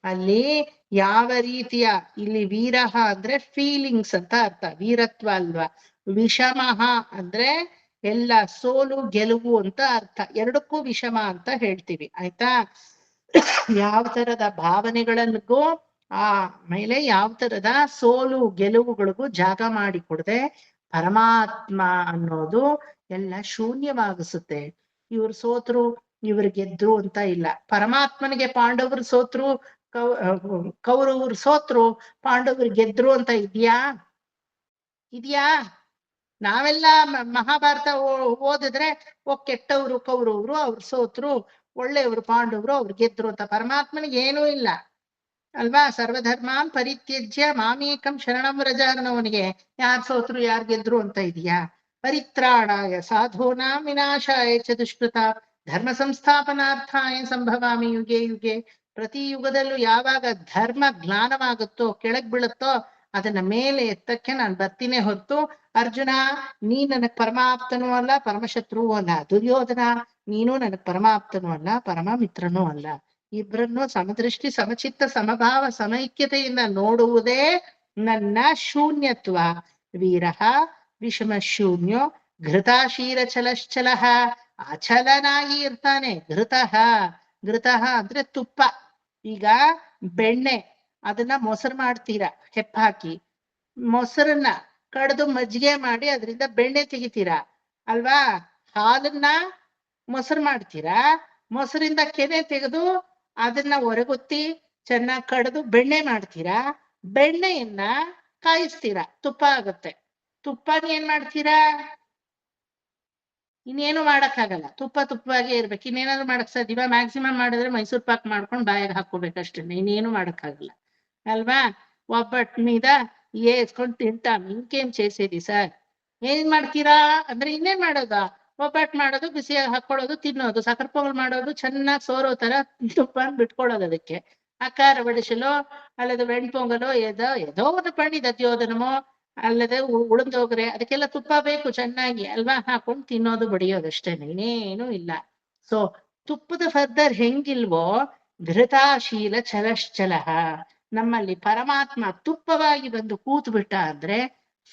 ಅಲ್ಲಿ ಯಾವ ರೀತಿಯ, ಇಲ್ಲಿ ವೀರಃ ಅಂದ್ರೆ ಫೀಲಿಂಗ್ಸ್ ಅಂತ ಅರ್ಥ, ವೀರತ್ವ ಅಲ್ವಾ. ವಿಷಮಃ ಅಂದ್ರೆ ಎಲ್ಲ ಸೋಲು ಗೆಲುವು ಅಂತ ಅರ್ಥ. ಎರಡಕ್ಕೂ ವಿಷಮ ಅಂತ ಹೇಳ್ತೀವಿ, ಆಯ್ತಾ. ಯಾವ ತರದ ಭಾವನೆಗಳಿಗೂ ಆಮೇಲೆ ಯಾವ ತರದ ಸೋಲು ಗೆಲುವುಗಳಿಗೂ ಜಾಗ ಮಾಡಿಕೊಡದೆ ಪರಮಾತ್ಮ ಅನ್ನೋದು ಎಲ್ಲ ಶೂನ್ಯವಾಗಿಸುತ್ತೆ. ಇವ್ರು ಸೋತ್ರು ಇವ್ರು ಗೆದ್ರು ಅಂತ ಇಲ್ಲ. ಪರಮಾತ್ಮನಿಗೆ ಪಾಂಡವರು ಸೋತ್ರು, ಕೌರವರು ಸೋತ್ರು, ಪಾಂಡವರು ಗೆದ್ರು ಅಂತ ಇದ್ಯಾ? ನಾವೆಲ್ಲ ಮಹಾಭಾರತ ಓದಿದ್ರೆ ಕೆಟ್ಟವರು ಕೌರವರು, ಅವ್ರು ಸೋತ್ರು, ಒಳ್ಳೆಯವರು ಪಾಂಡವರು, ಅವ್ರು ಗೆದ್ರು ಅಂತ. ಪರಮಾತ್ಮನಿಗೆ ಏನೂ ಇಲ್ಲ ಅಲ್ವಾ. ಸರ್ವಧರ್ಮಾನ್ ಪರಿತ್ಯಜ್ಯ ಮಾಮೇಕಂ ಶರಣಂ ವ್ರಜ ಅನ್ನೋವನಿಗೆ ಯಾರ್ ಸೋತ್ರು ಯಾರ್ ಗೆದ್ರು ಅಂತ ಇದೆಯಾ? ಪರಿತ್ರಾಣಾಯ ಸಾಧೂನಾಂ ವಿನಾಶಾಯ ಚ ದುಷ್ಕೃತಾ ಧರ್ಮ ಸಂಸ್ಥಾಪನಾರ್ಥಾಯ ಸಂಭವಾಮಿ ಯುಗೆ ಯುಗೆ. ಪ್ರತಿ ಯುಗದಲ್ಲೂ ಯಾವಾಗ ಧರ್ಮ ಜ್ಞಾನವಾಗುತ್ತೋ, ಕೆಳಗ್ ಬೀಳುತ್ತೋ, ಅದನ್ನ ಮೇಲೆ ಎತ್ತಕ್ಕೆ ನಾನು ಬರ್ತೀನಿ ಹೊರತು, ಅರ್ಜುನ ನೀ ನನಗ್ ಪರಮಾಪ್ತನೂ ಅಲ್ಲ ಪರಮಶತ್ರುವೂ ಅಲ್ಲ, ದುರ್ಯೋಧನ ನೀನು ನನಗ್ ಪರಮಾಪ್ತನೂ ಅಲ್ಲ ಪರಮ ಮಿತ್ರನೂ ಅಲ್ಲ. ಇಬ್ಬರನ್ನು ಸಮದೃಷ್ಟಿ ಸಮಚಿತ್ತ ಸಮಭಾವ ಸಮೈಕ್ಯತೆಯಿಂದ ನೋಡುವುದೇ ನನ್ನ ಶೂನ್ಯತ್ವ. ವೀರಃ ವಿಷಮ ಶೂನ್ಯೋ ಘೃತಾಶೀಲ ಚಲಶ್ಚಲಃ, ಅಚಲನಾಗಿ ಇರ್ತಾನೆ. ಘೃತಃ ಅಂದ್ರೆ ತುಪ್ಪ. ಈಗ ಬೆಣ್ಣೆ ಅದನ್ನ ಮೊಸರು ಮಾಡ್ತೀರಾ ಹೆಪ್ಪಾಕಿ, ಮೊಸರನ್ನ ಕಡ್ದು ಮಜ್ಜಿಗೆ ಮಾಡಿ ಅದರಿಂದ ಬೆಣ್ಣೆ ತೆಗಿತೀರಾ ಅಲ್ವಾ? ಹಾಲನ್ನ ಮೊಸರು ಮಾಡ್ತೀರಾ, ಮೊಸರಿಂದ ಕೆನೆ ತೆಗೆದು ಅದನ್ನ ಹೊರಗುತ್ತಿ ಚೆನ್ನಾಗಿ ಕಡ್ದು ಬೆಣ್ಣೆ ಮಾಡ್ತೀರಾ, ಬೆಣ್ಣೆಯನ್ನ ಕಾಯಿಸ್ತೀರಾ, ತುಪ್ಪ ಆಗುತ್ತೆ. ತುಪ್ಪನ ಏನ್ ಮಾಡ್ತೀರಾ? ಇನ್ನೇನು ಮಾಡಕ್ಕಾಗಲ್ಲ, ತುಪ್ಪವಾಗೇ ಇರ್ಬೇಕು. ಇನ್ನೇನಾದ್ರು ಮಾಡಕ್ ಸಾಧ್ಯವ? ಮ್ಯಾಕ್ಸಿಮಮ್ ಮಾಡಿದ್ರೆ ಮೈಸೂರ್ ಪಾಕ್ ಮಾಡ್ಕೊಂಡು ಬಾಯಿಗೆ ಹಾಕೋಬೇಕಷ್ಟೇ, ಇನ್ನೇನು ಮಾಡಕ್ಕಾಗಲ್ಲ అల్వా? ಒಬ್ಬಟ್ మీద వేసుకొని తింటాం, ఇంకేం చేసేది సార్? ఏం ಮಾಡ್ತೀರಾ ಅಂದ್ರೆ ಇನ್ನೇನ್ ಮಾಡೋದು? ಒಬ್ಬಟ್ಟು ಮಾಡೋದು, ಬಿಸಿಯಾಗಿ ಹಾಕೊಳ್ಳೋದು, ತಿನ್ನೋದು, ಸಕ್ಕರೆ ಪೊಂಗಲ್ ಮಾಡೋದು, ಚೆನ್ನಾಗಿ ಸೋರೋ ತರ ತುಪ್ಪ ಬಿಟ್ಕೊಳ್ಳೋದು ಅದಕ್ಕೆ. ಅಕಾರ ಬಡಿಸಲು ಅಲ್ಲದ வெண்பொங்கலோ ஏதோ ಒಂದು ಪಣಿ ದದ್ಯೋದನಮೋ ಅಲ್ಲದೆ ಉಳಿದೋಗ್ರೆ ಅದಕ್ಕೆಲ್ಲ ತುಪ್ಪ ಬೇಕು ಚೆನ್ನಾಗಿ ಅಲ್ವಾ? ಹಾಕೊಂಡು ತಿನ್ನೋದು ಬಡಿಯೋದಷ್ಟೇ, ಇನ್ನೇನು ಇಲ್ಲ. ಸೊ ತುಪ್ಪದ ಫರ್ದರ್ ಹೆಂಗಿಲ್ವೋ ಘೃತಾಶೀಲ ಚಲಶ್ಚಲಃ, ನಮ್ಮಲ್ಲಿ ಪರಮಾತ್ಮ ತುಪ್ಪವಾಗಿ ಬಂದು ಕೂತ್ ಬಿಟ್ಟ ಅಂದ್ರೆ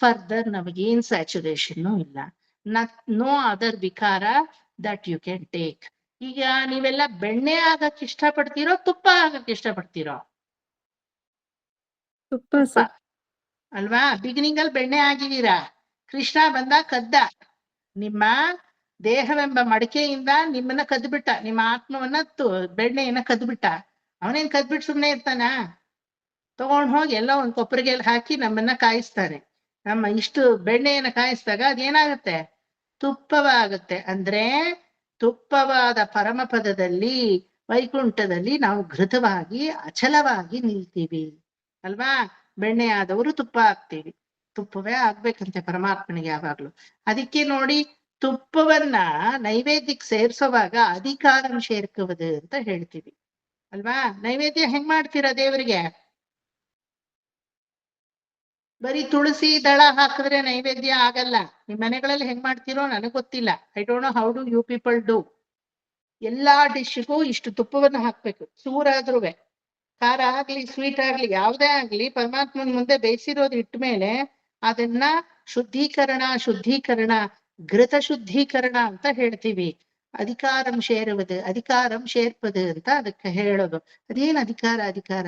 ಫರ್ದರ್ ನಮಗೇನ್ ಸ್ಯಾಚುರೇಷನ್ ಇಲ್ಲ. ನೋ ಅದರ್ ವಿಕಾರ ದಟ್ ಯು ಕ್ಯಾನ್ ಟೇಕ್. ಈಗ ನೀವೆಲ್ಲ ಬೆಣ್ಣೆ ಆಗಕ್ ಇಷ್ಟಪಡ್ತೀರೋ ತುಪ್ಪ ಆಗಕ್ ಇಷ್ಟಪಡ್ತೀರೋ? ತುಪ್ಪ ತುಪ್ಪ ಸರ್. ಅಲ್ವಾ? ಬಿಗಿನಿಂಗ್ ಅಲ್ಲಿ ಬೆಣ್ಣೆ ಆಗಿದ್ದೀರಾ, ಕೃಷ್ಣ ಬಂದ ಕದ್ದ, ನಿಮ್ಮ ದೇಹವೆಂಬ ಮಡಿಕೆಯಿಂದ ನಿಮ್ಮನ್ನ ಕದ್ಬಿಟ್ಟ, ನಿಮ್ಮ ಆತ್ಮವನ್ನ ಬೆಣ್ಣೆಯನ್ನ ಕದ್ಬಿಟ್ಟ. ಅವನೇನ್ ಕದ್ಬಿಟ್ಟು ಸುಮ್ನೆ ಇರ್ತಾನ? ತಗೊಂಡ್ ಹೋಗಿ ಎಲ್ಲ ಒಂದ್ ಕೊಪ್ಪರಿಗೆಯಲ್ಲಿ ಹಾಕಿ ನಮ್ಮನ್ನ ಕಾಯಿಸ್ತಾನೆ. ನಮ್ಮ ಇಷ್ಟು ಬೆಣ್ಣೆಯನ್ನ ಕಾಯಿಸಿದಾಗ ಅದೇನಾಗುತ್ತೆ? ತುಪ್ಪವಾಗುತ್ತೆ. ಅಂದ್ರೆ ತುಪ್ಪವಾದ ಪರಮಪದದಲ್ಲಿ ವೈಕುಂಠದಲ್ಲಿ ನಾವು ಘೃತವಾಗಿ ಅಚಲವಾಗಿ ನಿಲ್ತೀವಿ ಅಲ್ವಾ? ಬೆಣ್ಣೆ ಆದವರು ತುಪ್ಪ ಆಗ್ತೀವಿ. ತುಪ್ಪವೇ ಆಗ್ಬೇಕಂತೆ ಪರಮಾತ್ಮನಿಗೆ ಯಾವಾಗ್ಲು. ಅದಕ್ಕೆ ನೋಡಿ, ತುಪ್ಪವನ್ನ ನೈವೇದ್ಯಕ್ಕೆ ಸೇರ್ಸೋವಾಗ ಅಧಿಕಾರಂ ಸೇರ್ಕುವುದು ಅಂತ ಹೇಳ್ತೀವಿ ಅಲ್ವಾ? ನೈವೇದ್ಯ ಹೆಂಗ್ ಮಾಡ್ತೀರಾ ದೇವರಿಗೆ? ಬರೀ ತುಳಸಿ ದಳ ಹಾಕಿದ್ರೆ ನೈವೇದ್ಯ ಆಗಲ್ಲ. ನಿಮ್ ಮನೆಗಳಲ್ಲಿ ಹೆಂಗ್ ಮಾಡ್ತೀರೋ ನನಗ್ ಗೊತ್ತಿಲ್ಲ. I don't know how do you people do. ಎಲ್ಲಾ ಡಿಶ್ಗೂ ಇಷ್ಟು ತುಪ್ಪವನ್ನ ಹಾಕ್ಬೇಕು. ಚೂರಾದ್ರುವೆ, ಖಾರ ಆಗ್ಲಿ ಸ್ವೀಟ್ ಆಗ್ಲಿ ಯಾವ್ದೇ ಆಗ್ಲಿ, ಪರಮಾತ್ಮನ ಮುಂದೆ ಬೇಯಿಸಿರೋದು ಇಟ್ಟ ಮೇಲೆ ಅದನ್ನ ಶುದ್ಧೀಕರಣ ಘೃತ ಶುದ್ಧೀಕರಣ ಅಂತ ಹೇಳ್ತೀವಿ. ಅಧಿಕಾರಂ ಶೇರ್ಪದು ಅಂತ ಅದಕ್ಕೆ ಹೇಳೋದು. ಅದೇನ್ ಅಧಿಕಾರ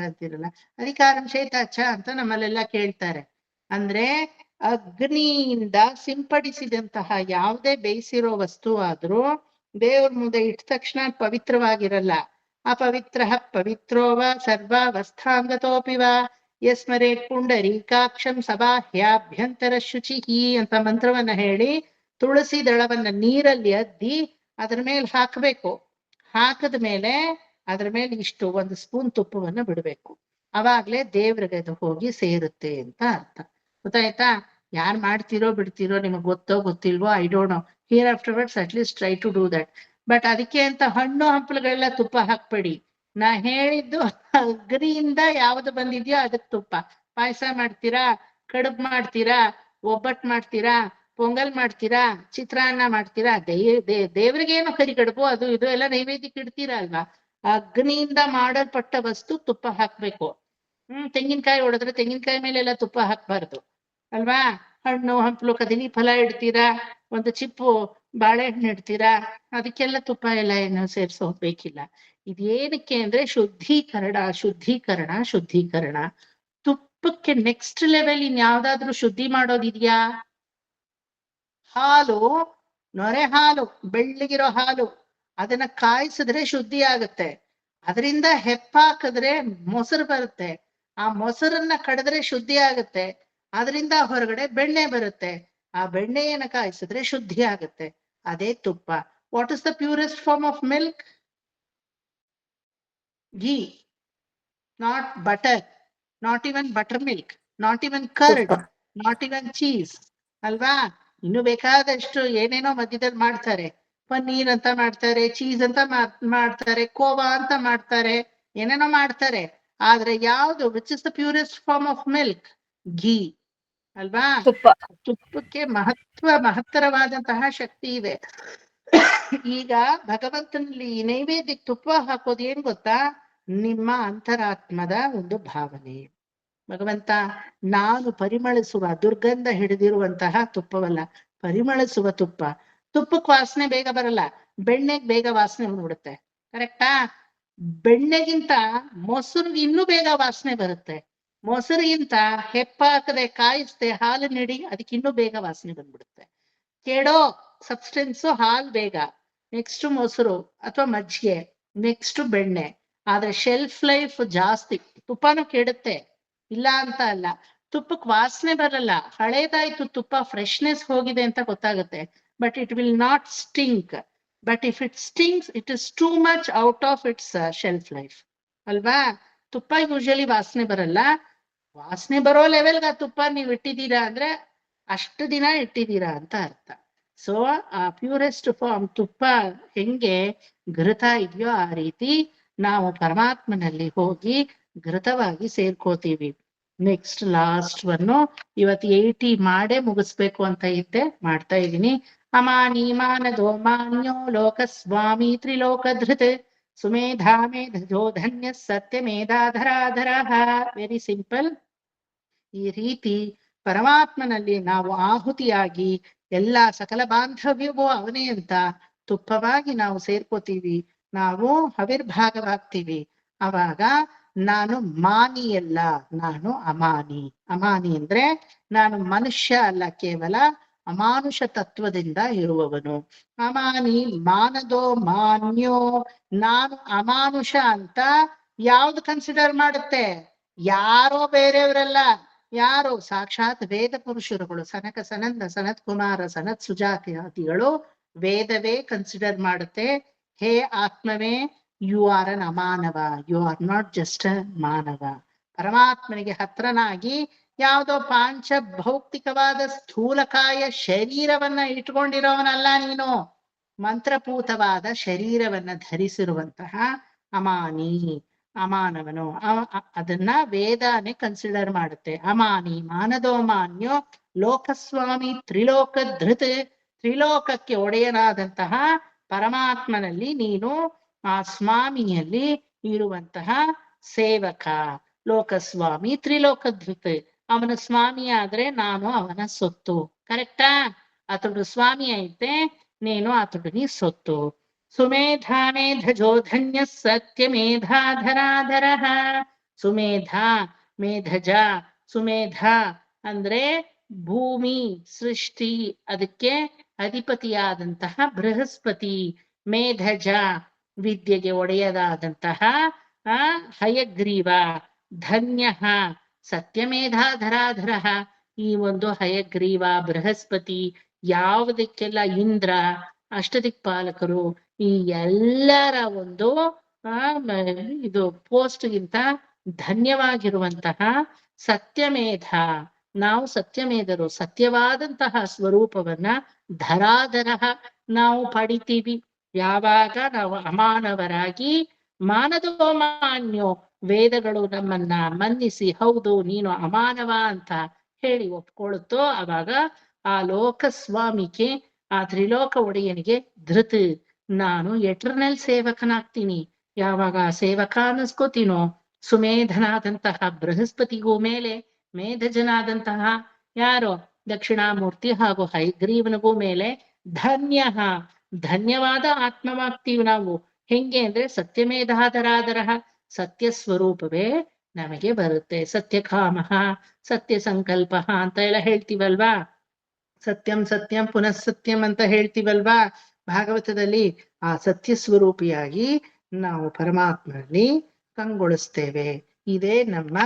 ಅಂತಿರಲ್ಲ, ಅಧಿಕಾರಂ ಶೇತಾಚ ಅಂತ ನಮ್ಮಲ್ಲೆಲ್ಲ ಕೇಳ್ತಾರೆ. ಅಂದ್ರೆ ಅಗ್ನಿಯಿಂದ ಸಿಂಪಡಿಸಿದಂತಹ ಯಾವುದೇ ಬೇಯಿಸಿರೋ ವಸ್ತು ಆದ್ರೂ ದೇವ್ರ ಮುಂದೆ ಇಟ್ಟ ತಕ್ಷಣ ಪವಿತ್ರವಾಗಿರಲ್ಲ. ಅಪವಿತ್ರ ಪವಿತ್ರೋವ ಸರ್ವಾವಸ್ಥಾಂಗತೋಪಿವ ಯಸ್ಮರೇ ಪುಂಡರೀಕಾಕ್ಷಂ ಸಬಾಹ್ಯಾಭ್ಯಂತರ ಶುಚಿಹಿ ಅಂತ ಮಂತ್ರವನ್ನ ಹೇಳಿ ತುಳಸಿ ದಳವನ್ನ ನೀರಲ್ಲಿ ಅದ್ದಿ ಅದ್ರ ಮೇಲೆ ಹಾಕ್ಬೇಕು. ಹಾಕದ ಮೇಲೆ ಅದ್ರ ಮೇಲೆ ಇಷ್ಟು 1 ಸ್ಪೂನ್ ತುಪ್ಪವನ್ನ ಬಿಡ್ಬೇಕು. ಅವಾಗ್ಲೇ ದೇವ್ರಿಗೆ ಅದು ಹೋಗಿ ಸೇರುತ್ತೆ ಅಂತ ಅರ್ಥ. ಗೊತ್ತಾಯ್ತಾ? ಯಾರ್ ಮಾಡ್ತಿರೋ ಬಿಡ್ತಿರೋ ನಿಮಗ್ ಗೊತ್ತೋ ಗೊತ್ತಿಲ್ವೋ, I don't know. Here afterwards at least try to do that. But ಅದಕ್ಕೆ ಅಂತ ಹಣ್ಣು ಹಂಪಲುಗಳೆಲ್ಲ ತುಪ್ಪ ಹಾಕ್ಬೇಡಿ. ನಾ ಹೇಳಿದ್ದು ಅಗ್ನಿಯಿಂದ ಯಾವ್ದು ಬಂದಿದ್ಯೋ ಅದಕ್ ತುಪ್ಪ. ಪಾಯಸ ಮಾಡ್ತೀರಾ, ಕಡುಬು ಮಾಡ್ತೀರಾ, ಒಬ್ಬಟ್ಟು ಮಾಡ್ತೀರಾ, ಪೊಂಗಲ್ ಮಾಡ್ತೀರಾ, ಚಿತ್ರಾನ್ನ ಮಾಡ್ತೀರಾ, ದೇವ್ರಿಗೇನು ಕರಿ ಕಡುಬು ಅದು ಇದು ಎಲ್ಲ ನೈವೇದ್ಯಕ್ಕೆ ಇಡ್ತೀರಾ ಅಲ್ವಾ? ಅಗ್ನಿಯಿಂದ ಮಾಡಲ್ಪಟ್ಟ ವಸ್ತು ತುಪ್ಪ ಹಾಕ್ಬೇಕು. ತೆಂಗಿನಕಾಯಿ ಹೊಡೆದ್ರೆ ತೆಂಗಿನಕಾಯಿ ಮೇಲೆಲ್ಲ ತುಪ್ಪ ಹಾಕ್ಬಾರ್ದು ಅಲ್ವಾ? ಹಣ್ಣು ಹಂಪಲು ಕದಿನಿ ಫಲ ಇಡ್ತೀರಾ, ಒಂದು ಚಿಪ್ಪು ಬಾಳೆಹಣ್ಣು ಇಡ್ತೀರಾ, ಅದಕ್ಕೆಲ್ಲ ತುಪ್ಪ ಎಲ್ಲ ಏನು ಸೇರ್ಸಿ ಹೋಗ್ಬೇಕಿಲ್ಲ. ಇದೇನಕ್ಕೆ ಅಂದ್ರೆ ಶುದ್ಧೀಕರಣ. ತುಪ್ಪಕ್ಕೆ ನೆಕ್ಸ್ಟ್ ಲೆವೆಲ್ ಇನ್ಯಾವ್ದಾದ್ರೂ ಶುದ್ಧಿ ಮಾಡೋದಿದ್ಯಾ? ಹಾಲು, ನೊರೆ ಹಾಲು, ಬೆಳ್ಳಗಿರೋ ಹಾಲು, ಅದನ್ನ ಕಾಯಿಸಿದ್ರೆ ಶುದ್ಧಿ ಆಗುತ್ತೆ. ಅದರಿಂದ ಹೆಪ್ಪಾಕಿದ್ರೆ ಮೊಸರು ಬರುತ್ತೆ. ಆ ಮೊಸರನ್ನ ಕಡಿದ್ರೆ ಶುದ್ಧಿ ಆಗುತ್ತೆ. ಅದರಿಂದ ಹೊರಗಡೆ ಬೆಣ್ಣೆ ಬರುತ್ತೆ. ಆ ಬೆಣ್ಣೆಯನ್ನ ಕಾಯಿಸಿದ್ರೆ ಶುದ್ಧಿ ಆಗುತ್ತೆ. ಅದೇ ತುಪ್ಪ. What is the purest form of milk? ghee, not butter, not even buttermilk, not even curd, not even cheese ಅಲ್ವಾ? ಇನ್ನು ಬೇಕಾದಷ್ಟು ಏನೇನೋ ಮಧ್ಯದಲ್ಲಿ ಮಾಡ್ತಾರೆ. ಪನ್ನೀರ್ ಅಂತ ಮಾಡ್ತಾರೆ, ಚೀಸ್ ಅಂತ ಮಾಡ್ತಾರೆ, ಕೋವಾ ಅಂತ ಮಾಡ್ತಾರೆ, ಏನೇನೋ ಮಾಡ್ತಾರೆ. ಆದ್ರೆ ಯಾವ್ದು which is the purest form of milk? Ghee ಅಲ್ವಾ? ತುಪ್ಪಕ್ಕೆ ಮಹತ್ತರವಾದಂತಹ ಶಕ್ತಿ ಇದೆ. ಈಗ ಭಗವಂತನಲ್ಲಿ ನೈವೇದ್ಯಕ್ಕೆ ತುಪ್ಪ ಹಾಕೋದು ಏನ್ ಗೊತ್ತಾ? ನಿಮ್ಮ ಅಂತರಾತ್ಮದ ಒಂದು ಭಾವನೆ. ಭಗವಂತ ನಾನು ಪರಿಮಳಿಸುವ ದುರ್ಗಂಧ ಹಿಡಿದಿರುವಂತಹ ತುಪ್ಪವಲ್ಲ, ಪರಿಮಳಿಸುವ ತುಪ್ಪ. ತುಪ್ಪಕ್ಕೆ ವಾಸನೆ ಬೇಗ ಬರಲ್ಲ, ಬೆಣ್ಣೆಗೆ ಬೇಗ ವಾಸನೆ ಬಂದ್ಬಿಡುತ್ತೆ. ಕರೆಕ್ಟಾ? ಬೆಣ್ಣೆಗಿಂತ ಮೊಸರಿಗೆ ಇನ್ನೂ ಬೇಗ ವಾಸನೆ ಬರುತ್ತೆ. ಮೊಸರಿಗಿಂತ ಹೆಪ್ಪಾಕದೆ ಕಾಯಿಸ್ದೆ ಹಾಲು ನೀಡಿ ಅದಕ್ಕೆ ಇನ್ನೂ ಬೇಗ ವಾಸನೆ ಬಂದ್ಬಿಡುತ್ತೆ. ಕೆಡೋ ಸಬ್ಸ್ಟೆನ್ಸ್ ಹಾಲು ಬೇಗ, ನೆಕ್ಸ್ಟ್ ಮೊಸರು ಅಥವಾ ಮಜ್ಜಿಗೆ, ನೆಕ್ಸ್ಟ್ ಬೆಣ್ಣೆ. ಆದ್ರೆ ಶೆಲ್ಫ್ ಲೈಫ್ ಜಾಸ್ತಿ. ತುಪ್ಪನೂ ಕೆಡುತ್ತೆ, ಇಲ್ಲ ಅಂತ ಅಲ್ಲ. ತುಪ್ಪಕ್ಕೆ ವಾಸನೆ ಬರಲ್ಲ, ಹಳೇದಾಯ್ತು ತುಪ್ಪ, ಫ್ರೆಶ್ನೆಸ್ ಹೋಗಿದೆ ಅಂತ ಗೊತ್ತಾಗುತ್ತೆ. But it will not stink. But if it stinks, it is too much out of its shelf life ಅಲ್ವಾ? ತುಪ್ಪ ಯೂಶಲಿ ವಾಸನೆ ಬರಲ್ಲ. ವಾಸನೆ ಬರೋ ಲೆವೆಲ್ಗೆ ಆ ತುಪ್ಪ ನೀವು ಇಟ್ಟಿದ್ದೀರಾ ಅಂದ್ರೆ ಅಷ್ಟು ದಿನ ಇಟ್ಟಿದ್ದೀರಾ ಅಂತ ಅರ್ಥ. ಸೊ ಆ ಪ್ಯೂರೆಸ್ಟ್ ಫಾರ್ಮ್ ತುಪ್ಪ ಹೆಂಗೆ ಘೃತ ಇದೆಯೋ ಆ ರೀತಿ ನಾವು ಪರಮಾತ್ಮನಲ್ಲಿ ಹೋಗಿ ಘೃತವಾಗಿ ಸೇರ್ಕೋತೀವಿ. ನೆಕ್ಸ್ಟ್ ಲಾಸ್ಟ್ ಒನ್ನು ಇವತ್ತು 80 ಮಾಡೇ ಮುಗಿಸ್ಬೇಕು ಅಂತ ಇದ್ದೆ, ಮಾಡ್ತಾ ಇದ್ದೀನಿ. ಅಮಾನಿ ಮಾನದೋ ಮಾನ್ಯೋ ಲೋಕಸ್ವಾಮಿ ತ್ರಿಲೋಕಧೃತ್ ಸುಮೇಧಾ ಮೇಧಜೋ ಧನ್ಯ ಸತ್ಯ ಮೇಧಾಧರಾಧರ. Very simple. ಈ ರೀತಿ ಪರಮಾತ್ಮನಲ್ಲಿ ನಾವು ಆಹುತಿಯಾಗಿ ಎಲ್ಲ ಸಕಲ ಬಾಂಧವ್ಯವೂ ಅವನೇ ಅಂತ ತುಪ್ಪವಾಗಿ ನಾವು ಸೇರ್ಕೋತೀವಿ, ನಾವು ಹವಿರ್ಭಾಗವಾಗ್ತೀವಿ. ಅವಾಗ ನಾನು ಮಾನಿ ಅಲ್ಲ, ನಾನು ಅಮಾನಿ. ಅಮಾನಿ ಅಂದ್ರೆ ನಾನು ಮನುಷ್ಯ ಅಲ್ಲ, ಕೇವಲ ಅಮಾನುಷ ತತ್ವದಿಂದ ಇರುವವನು. ಅಮಾನಿ ಮಾನದೋ ಮಾನ್ಯೋ. ನಾನು ಅಮಾನುಷ ಅಂತ ಯಾವ್ದು ಕನ್ಸಿಡರ್ ಮಾಡುತ್ತೆ? ಯಾರೋ ಬೇರೆಯವರಲ್ಲ, ಯಾರು? ಸಾಕ್ಷಾತ್ ವೇದ ಪುರುಷರುಗಳು, ಸನಕ ಸನಂದ ಸನತ್ ಕುಮಾರ ಸನತ್ ಸುಜಾತಿಗಳು. ವೇದವೇ ಕನ್ಸಿಡರ್ ಮಾಡುತ್ತೆ, ಹೇ ಆತ್ಮವೇ, ಯು ಆರ್ ಅನ್ ಅಮಾನವ, you are not just a ಮಾನವ. ಪರಮಾತ್ಮನಿಗೆ ಹತ್ರನಾಗಿ ಯಾವುದೋ ಪಾಂಚ ಭೌತಿಕವಾದ ಸ್ಥೂಲಕಾಯ ಶರೀರವನ್ನ ಇಟ್ಕೊಂಡಿರೋವನಲ್ಲ ನೀನು. ಮಂತ್ರಪೂತವಾದ ಶರೀರವನ್ನ ಧರಿಸಿರುವಂತಹ ಅಮಾನಿ, ಅಮಾನವನು. ಅದನ್ನ ವೇದಾನೆ ಕನ್ಸಿಡರ್ ಮಾಡುತ್ತೆ. ಅಮಾನಿ ಮಾನದೋ ಮಾನ್ಯೋ ಲೋಕಸ್ವಾಮಿ ತ್ರಿಲೋಕ ಧೃತ್. ತ್ರಿಲೋಕಕ್ಕೆ ಒಡೆಯನಾದಂತಹ ಪರಮಾತ್ಮನಲ್ಲಿ ನೀನು ಆ ಸ್ವಾಮಿಯಲ್ಲಿ ಇರುವಂತಹ ಸೇವಕ. ಲೋಕಸ್ವಾಮಿ ತ್ರಿಲೋಕ ಧೃತ್. ಅವನ ಸ್ವಾಮಿ ಆದ್ರೆ ನಾನು ಅವನ ಸೊತ್ತು. ಕರೆಕ್ಟಾ? ಆತುಡು ಸ್ವಾಮಿ ಐತೆ, ನೀನು ಆತುಡು ಸೊತ್ತು. ಸುಮೇಧಾ ಮೇಧಜೋ ಧನ್ಯ ಸತ್ಯ ಮೇಧಾಧರಾಧರ. ಸುಮೇಧ ಮೇಧಜ. ಸುಮೇಧ ಅಂದ್ರೆ ಭೂಮಿ ಸೃಷ್ಟಿ, ಅದಕ್ಕೆ ಅಧಿಪತಿಯಾದಂತಹ ಬೃಹಸ್ಪತಿ. ಮೇಧಜ ವಿದ್ಯೆಗೆ ಒಡೆಯದಾದಂತಹ ಹಯಗ್ರೀವ. ಧನ್ಯ ಸತ್ಯಮೇಧಾಧರಾಧರ. ಈ ಒಂದು ಹಯಗ್ರೀವ ಬೃಹಸ್ಪತಿ ಯಾವುದಕ್ಕೆಲ್ಲ ಇಂದ್ರ ಅಷ್ಟದಿಕ್ಪಾಲಕರು ಈ ಎಲ್ಲರ ಒಂದು ಇದು ಪೋಸ್ಟ್ಗಿಂತ ಧನ್ಯವಾಗಿರುವಂತಹ ಸತ್ಯಮೇಧ. ನಾವು ಸತ್ಯಮೇಧರು, ಸತ್ಯವಾದಂತಹ ಸ್ವರೂಪವನ್ನ ಧರಾಧರ ನಾವು ಪಡಿತೀವಿ ಯಾವಾಗ ನಾವು ಅಮಾನವರಾಗಿ. ಮಾನದೋ ಮಾನ್ಯೋ, ವೇದಗಳು ನಮ್ಮನ್ನ ಮನ್ನಿಸಿ ಹೌದು ನೀನು ಅಮಾನವ ಅಂತ ಹೇಳಿ ಒಪ್ಕೊಳ್ಳುತ್ತೋ ಅವಾಗ ಆ ಲೋಕಸ್ವಾಮಿಗೆ, ಆ ತ್ರಿಲೋಕ ಒಡೆಯನಿಗೆ ಧೃತ್, ನಾನು ಎಟರ್ನಲ್ ಸೇವಕನಾಗ್ತೀನಿ. ಯಾವಾಗ ಸೇವಕ ಅನ್ನಿಸ್ಕೋತೀನೋ ಸುಮೇಧನಾದಂತಹ ಬೃಹಸ್ಪತಿಗೂ ಮೇಲೆ ಮೇಧಜನಾದಂತಹ ಯಾರೋ ದಕ್ಷಿಣಾಮೂರ್ತಿ ಹಾಗೂ ಹೈಗ್ರೀವನಿಗೂ ಮೇಲೆ ಧನ್ಯ, ಧನ್ಯವಾದ ಆತ್ಮವಾಗ್ತೀವಿ ನಾವು. ಹೆಂಗೆ ಅಂದ್ರೆ ಸತ್ಯಮೇಧಾಧರಾಧರ, ಸತ್ಯ ಸ್ವರೂಪವೇ ನಮಗೆ ಬರುತ್ತೆ. ಸತ್ಯಕಾಮ ಸತ್ಯ ಸಂಕಲ್ಪ ಅಂತ ಎಲ್ಲ ಹೇಳ್ತೀವಲ್ವಾ. ಸತ್ಯಂ ಸತ್ಯಂ ಪುನಃ ಸತ್ಯಂ ಅಂತ ಹೇಳ್ತೀವಲ್ವಾ ಭಾಗವತದಲ್ಲಿ. ಆ ಸತ್ಯ ಸ್ವರೂಪಿಯಾಗಿ ನಾವು ಪರಮಾತ್ಮನಲ್ಲಿ ಕಂಗೊಳಿಸ್ತೇವೆ. ಇದೇ ನಮ್ಮ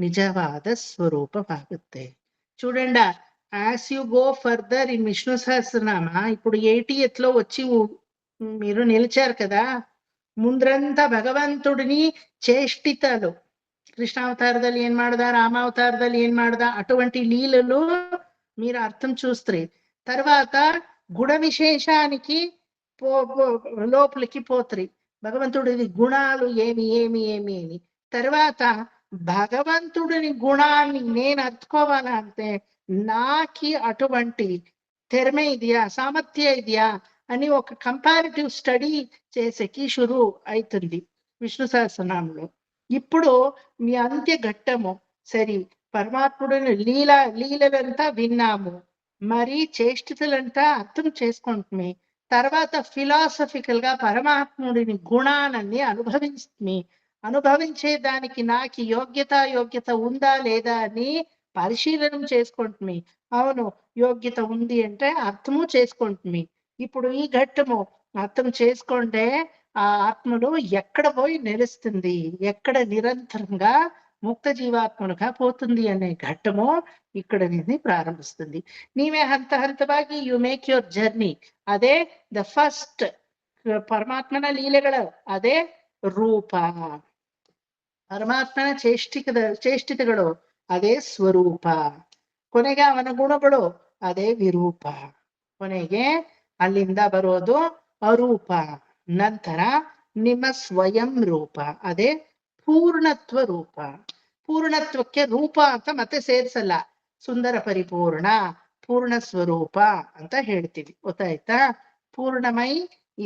ನಿಜವಾದ ಸ್ವರೂಪವಾಗುತ್ತೆ. చూడండి, as you go further in Vishnu Sahasranama, ఇప్పుడు 80th లో వచ్చి మీరు నిలిచారు కదా, ముంద్రంతా భగవంతుడిని చేష్టితలు, కృష్ణావతారದಲ್ಲಿ ಏನ್ ಮಾಡ್ದ, రామావతారದಲ್ಲಿ ಏನ್ ಮಾಡ್ದ, అటువంటి లీలలు మీరు అర్థం చూస్తారు. తర్వాత గుణ విశేషానికి లోపలికి పోతారు. భగవంతుడిది గుణాలు ఏమి ఏమి ఏమి అని. తర్వాత భగవంతుడిని గుణాన్ని నేను అర్థుకోవాలంటే నాకి అటువంటి తెరమే ఇదియా, సామర్థ్య ఇదియా అని ఒక కంపారిటివ్ స్టడీ చేసేకి షురు అవుతుంది విష్ణు సహస్రనామంలో. ఇప్పుడు మీ అంత్య ఘట్టము సరి పరమాత్ముడిని లీలలంతా విన్నాము. మరి చేష్టితలంతా అర్థం చేసుకుంటుమి, తర్వాత ఫిలాసఫికల్ గా పరమాత్ముడిని గుణాలన్నీ అనుభవించే దానికి నాకు యోగ్యత ఉందా లేదా అని పరిశీలన చేసుకుంటుమి. అవును, యోగ్యత ఉంది అంటే అర్థము చేసుకుంటుమి. ఇప్పుడు ఈ ఘట్టము అర్థం చేసుకుంటే ఆ ఆత్మలో ఎక్కడ పోయి నిలుస్తుంది, ఎక్కడ నిరంతరంగా ముక్త జీవాత్మలుగా పోతుంది అనే ఘట్టము ఇక్కడ నుంచి ప్రారంభిస్తుంది. ನೀವೇ ಹಂತವಾಗಿ ಯು ಮೇಕ್ ಯುವರ್ ಜರ್ನಿ. ಅದೇ ದ ಫಸ್ಟ್ ಪರಮಾತ್ಮನ ಲೀಲೆಗಳು, ಅದೇ ರೂಪ. ಪರಮಾತ್ಮನ ಚೇಷ್ಟಿತಗಳು ಅದೇ ಸ್ವರೂಪ. ಕೊನೆಗೆ ಅವನ ಗುಣಗಳು ಅದೇ ವಿರೂಪ. ಕೊನೆಗೆ ಅಲ್ಲಿಂದ ಬರೋದು ಅರೂಪ. ನಂತರ ನಿಮ್ಮ ಸ್ವಯಂ ರೂಪ, ಅದೇ ಪೂರ್ಣತ್ವ ರೂಪ. ಪೂರ್ಣತ್ವಕ್ಕೆ ರೂಪ ಅಂತ ಮತ್ತೆ ಸೇರಿಸಲ್ಲ, ಸುಂದರ ಪರಿಪೂರ್ಣ పూర్ణ స్వరూప ಅಂತ ಹೇಳ್ತೀವಿ. ಗೊತ್ತಾಯ್ತಾ? పూర్ణమై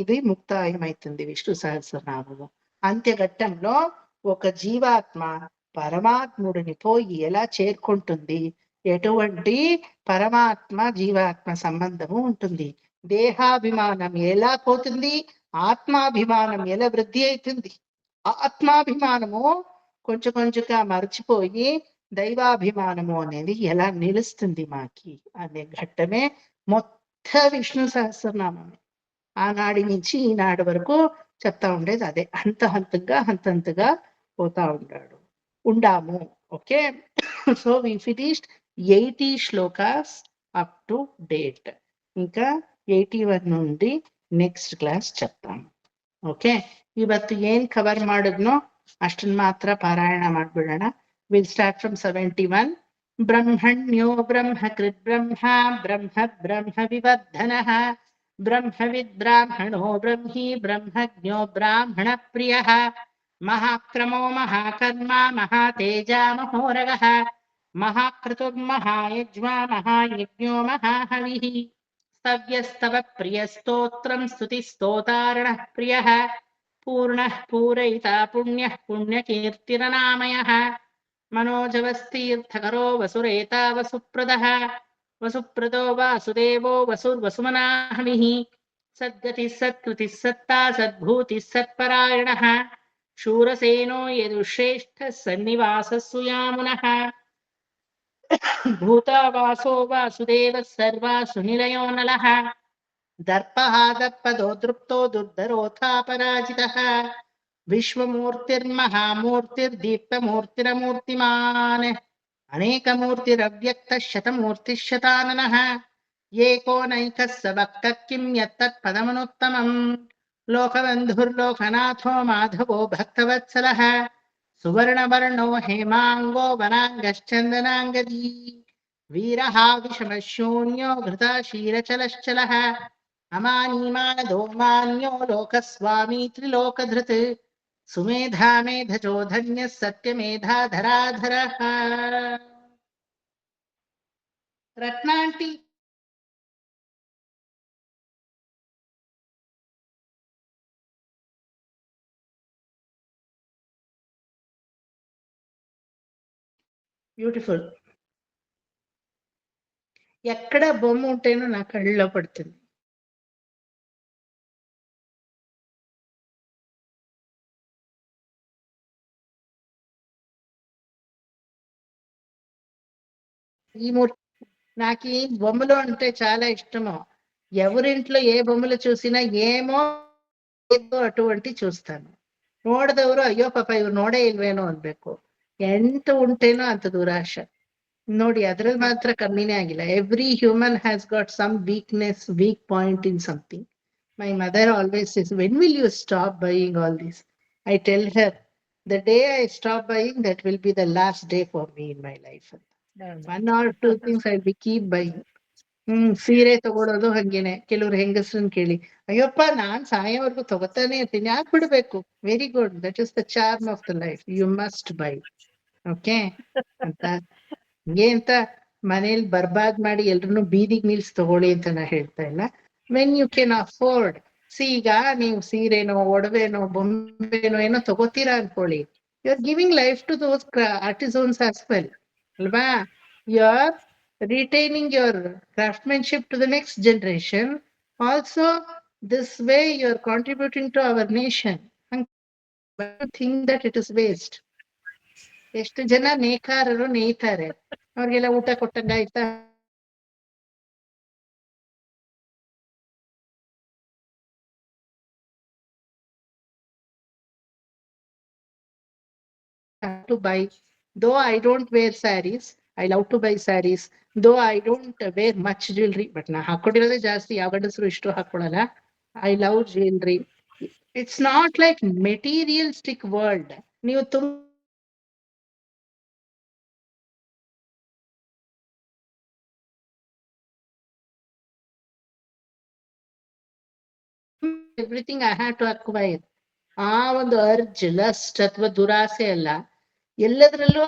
ఇది ముక్తాయమైతుంది విష్ణు సహస్రనామము. అంత్యఘట్టంలో ఒక జీవాత్మ పరమాత్ముడిని పోయి ఎలా చేరుకుంటుంది, ఎటువంటి పరమాత్మ జీవాత్మ సంబంధము ఉంటుంది, దేహాభిమానం ఎలా పోతుంది, ఆత్మాభిమానం ఎలా వృద్ధి అవుతుంది, ఆత్మాభిమానము కొంచెంగా మర్చిపోయి దైవాభిమానము అనేది ఎలా నిలుస్తుంది మాకి అనే ఘట్టమే మొత్త విష్ణు సహస్రనామమే. ఆనాడి నుంచి ఈనాడు వరకు చెప్తా ఉండేది అదే. హంతంగా పోతా ఉండాము. Okay, so we finished 80 shlokas up to date. ఇంకా 81 నుండి ನೆಕ್ಸ್ಟ್ ಕ್ಲಾಸ್ చెప్తాము. ಓಕೆ, ಇವತ್ತು ಏನ್ ಕವರ್ ಮಾಡಿದ್ನೋ ಅಷ್ಟನ್ನ ಮಾತ್ರ ಪಾರಾಯಣ ಮಾಡ್ಬಿಡೋಣ. We'll start from 71. Brahmannyo brahmakrit brahma brahma vivardhanah brahmavid brahmano brahmi brahmajno brahmana priyah mahakramo mahakarma mahateja mahoragah mahakratur mahayajva mahayajno mahahavih स्तव्यस्तव प्रियस्तोत्रं स्तुतिस्तोतारणः प्रियः पूर्णः पूरयिता पुण्यः पुण्यकीर्तिरनामयः मनोजवस्तीर्थकरो वसुरेता वसुप्रदः वसुप्रदो वासुदेवो वसुर्वसुमनाहविः सद्गतिः सत्कृतिः सत्ता सद्भूतिः सत्परायणः शूरसेनो यदुश्रेष्ठः सन्निवासः सुयामुनः भूतावासो वासुदेवः सर्वासु निलयो नलः दर्पः दर्पदो दृप्तो दुर्धरोऽथापराजितः विश्वमूर्तिर्महामूर्तिर्दीप्तमूर्तिरमूर्तिमान् अनेकमूर्तिरव्यक्तः शतमूर्तिः शताननः एको नैकः स भक्तः किं यत्तत्पदमनुत्तमम् लोकबन्धुर्लोकनाथो माधवो भक्तवत्सलः सुवर्णवर्णो हेमांगो वनांगश्चंदनांगदी वीरः विषमशून्यो घृताशीलचलश्चलः अमानीमानदो मान्यो लोकस्वामी त्रिलोकधृत् सुमेधा मेधजो धन्यः सत्यमेधाधराधरः. रत्नांटी బ్యూటిఫుల్. ఎక్కడ బొమ్మ ఉంటేనో నా కళ్ళలో పడుతుంది. ఈ మూర్తి నాకు ఈ బొమ్మలు అంటే చాలా ఇష్టము. ఎవరింట్లో ఏ బొమ్మలు చూసినా ఏమో ಏದೋ ಅటువంటి చూస్తాను. ನೋಡದವರು ಅಯ್ಯೋ ಪಾಪ ಇವ್ರು ನೋಡೇ ಇಲ್ವೇನೋ ಅನ್ಬೇಕು. ಎಂತ ಉಂಟೇನೋ ಅಂತ ದುರಾಶ. ನೋಡಿ, ಅದ್ರಲ್ಲಿ ಮಾತ್ರ ಕಮ್ಮಿನೇ ಆಗಿಲ್ಲ. Every human has got some weak point in something. My mother always says, when will you stop buying all this? I tell her, the day I stop buying, that will be the last day for me in my life. One or two things I'll be keep buying. ಸೀರೆ ತಗೊಳೋದು ಹಂಗೇನೆ. ಕೆಲವ್ರು ಹೆಂಗಸ್ರನ್ ಕೇಳಿ, ಅಯ್ಯಪ್ಪ ನಾನ್ ಸಾಯೋವರೆಗೂ ತಗೋತಾನೆ ಇರ್ತೀನಿ, ಯಾಕೆ ಬಿಡ್ಬೇಕು? Very good, that is the charm of the life. You must buy. Okay ಅಂತ ಹಂಗೆ ಅಂತ ಮನೇಲಿ ಬರ್ಬಾದ್ ಮಾಡಿ ಎಲ್ರು ಬೀದಿಗೆ ನಿಲ್ಸಿ ತಗೊಳ್ಳಿ ಅಂತ ನಾ ಹೇಳ್ತಾ ಇಲ್ಲ. When you can afford. ಈಗ ನೀವು ಸೀರೆನೋ ಒಡವೆನೋ ಬೊಂಬೆನೋ ಏನೋ ತಗೋತೀರಾ ಅನ್ಕೊಳ್ಳಿ, you are giving life to those artisans as well ಅಲ್ವಾ? You are retaining your craftsmanship to the next generation. Also, this way you are contributing to our nation. But you think that it is waste. ಎಷ್ಟು ಜನ ನೇಕಾರರು ನೇಯ್ತಾರೆ, ಅವ್ರಿಗೆಲ್ಲ ಊಟ ಕೊಟ್ಟಂಗಾಯ್ತಾ? To buy, though I don't wear sarees, I love to buy sarees. Though I don't wear much jewelry, but ನಾ ಹಾಕೊಂಡಿರೋದೇ ಜಾಸ್ತಿ, ಯಾವ ಗಂಡಸರು ಇಷ್ಟು ಹಾಕೊಳ್ಳಲ್ಲ. I love jewelry. It's not like materialistic world. ನೀವು everything I had to acquire. ಆ ಒಂದು urge, lust ಅಥವಾ ದುರಾಸೆ ಅಲ್ಲ, ಎಲ್ಲದರಲ್ಲೂ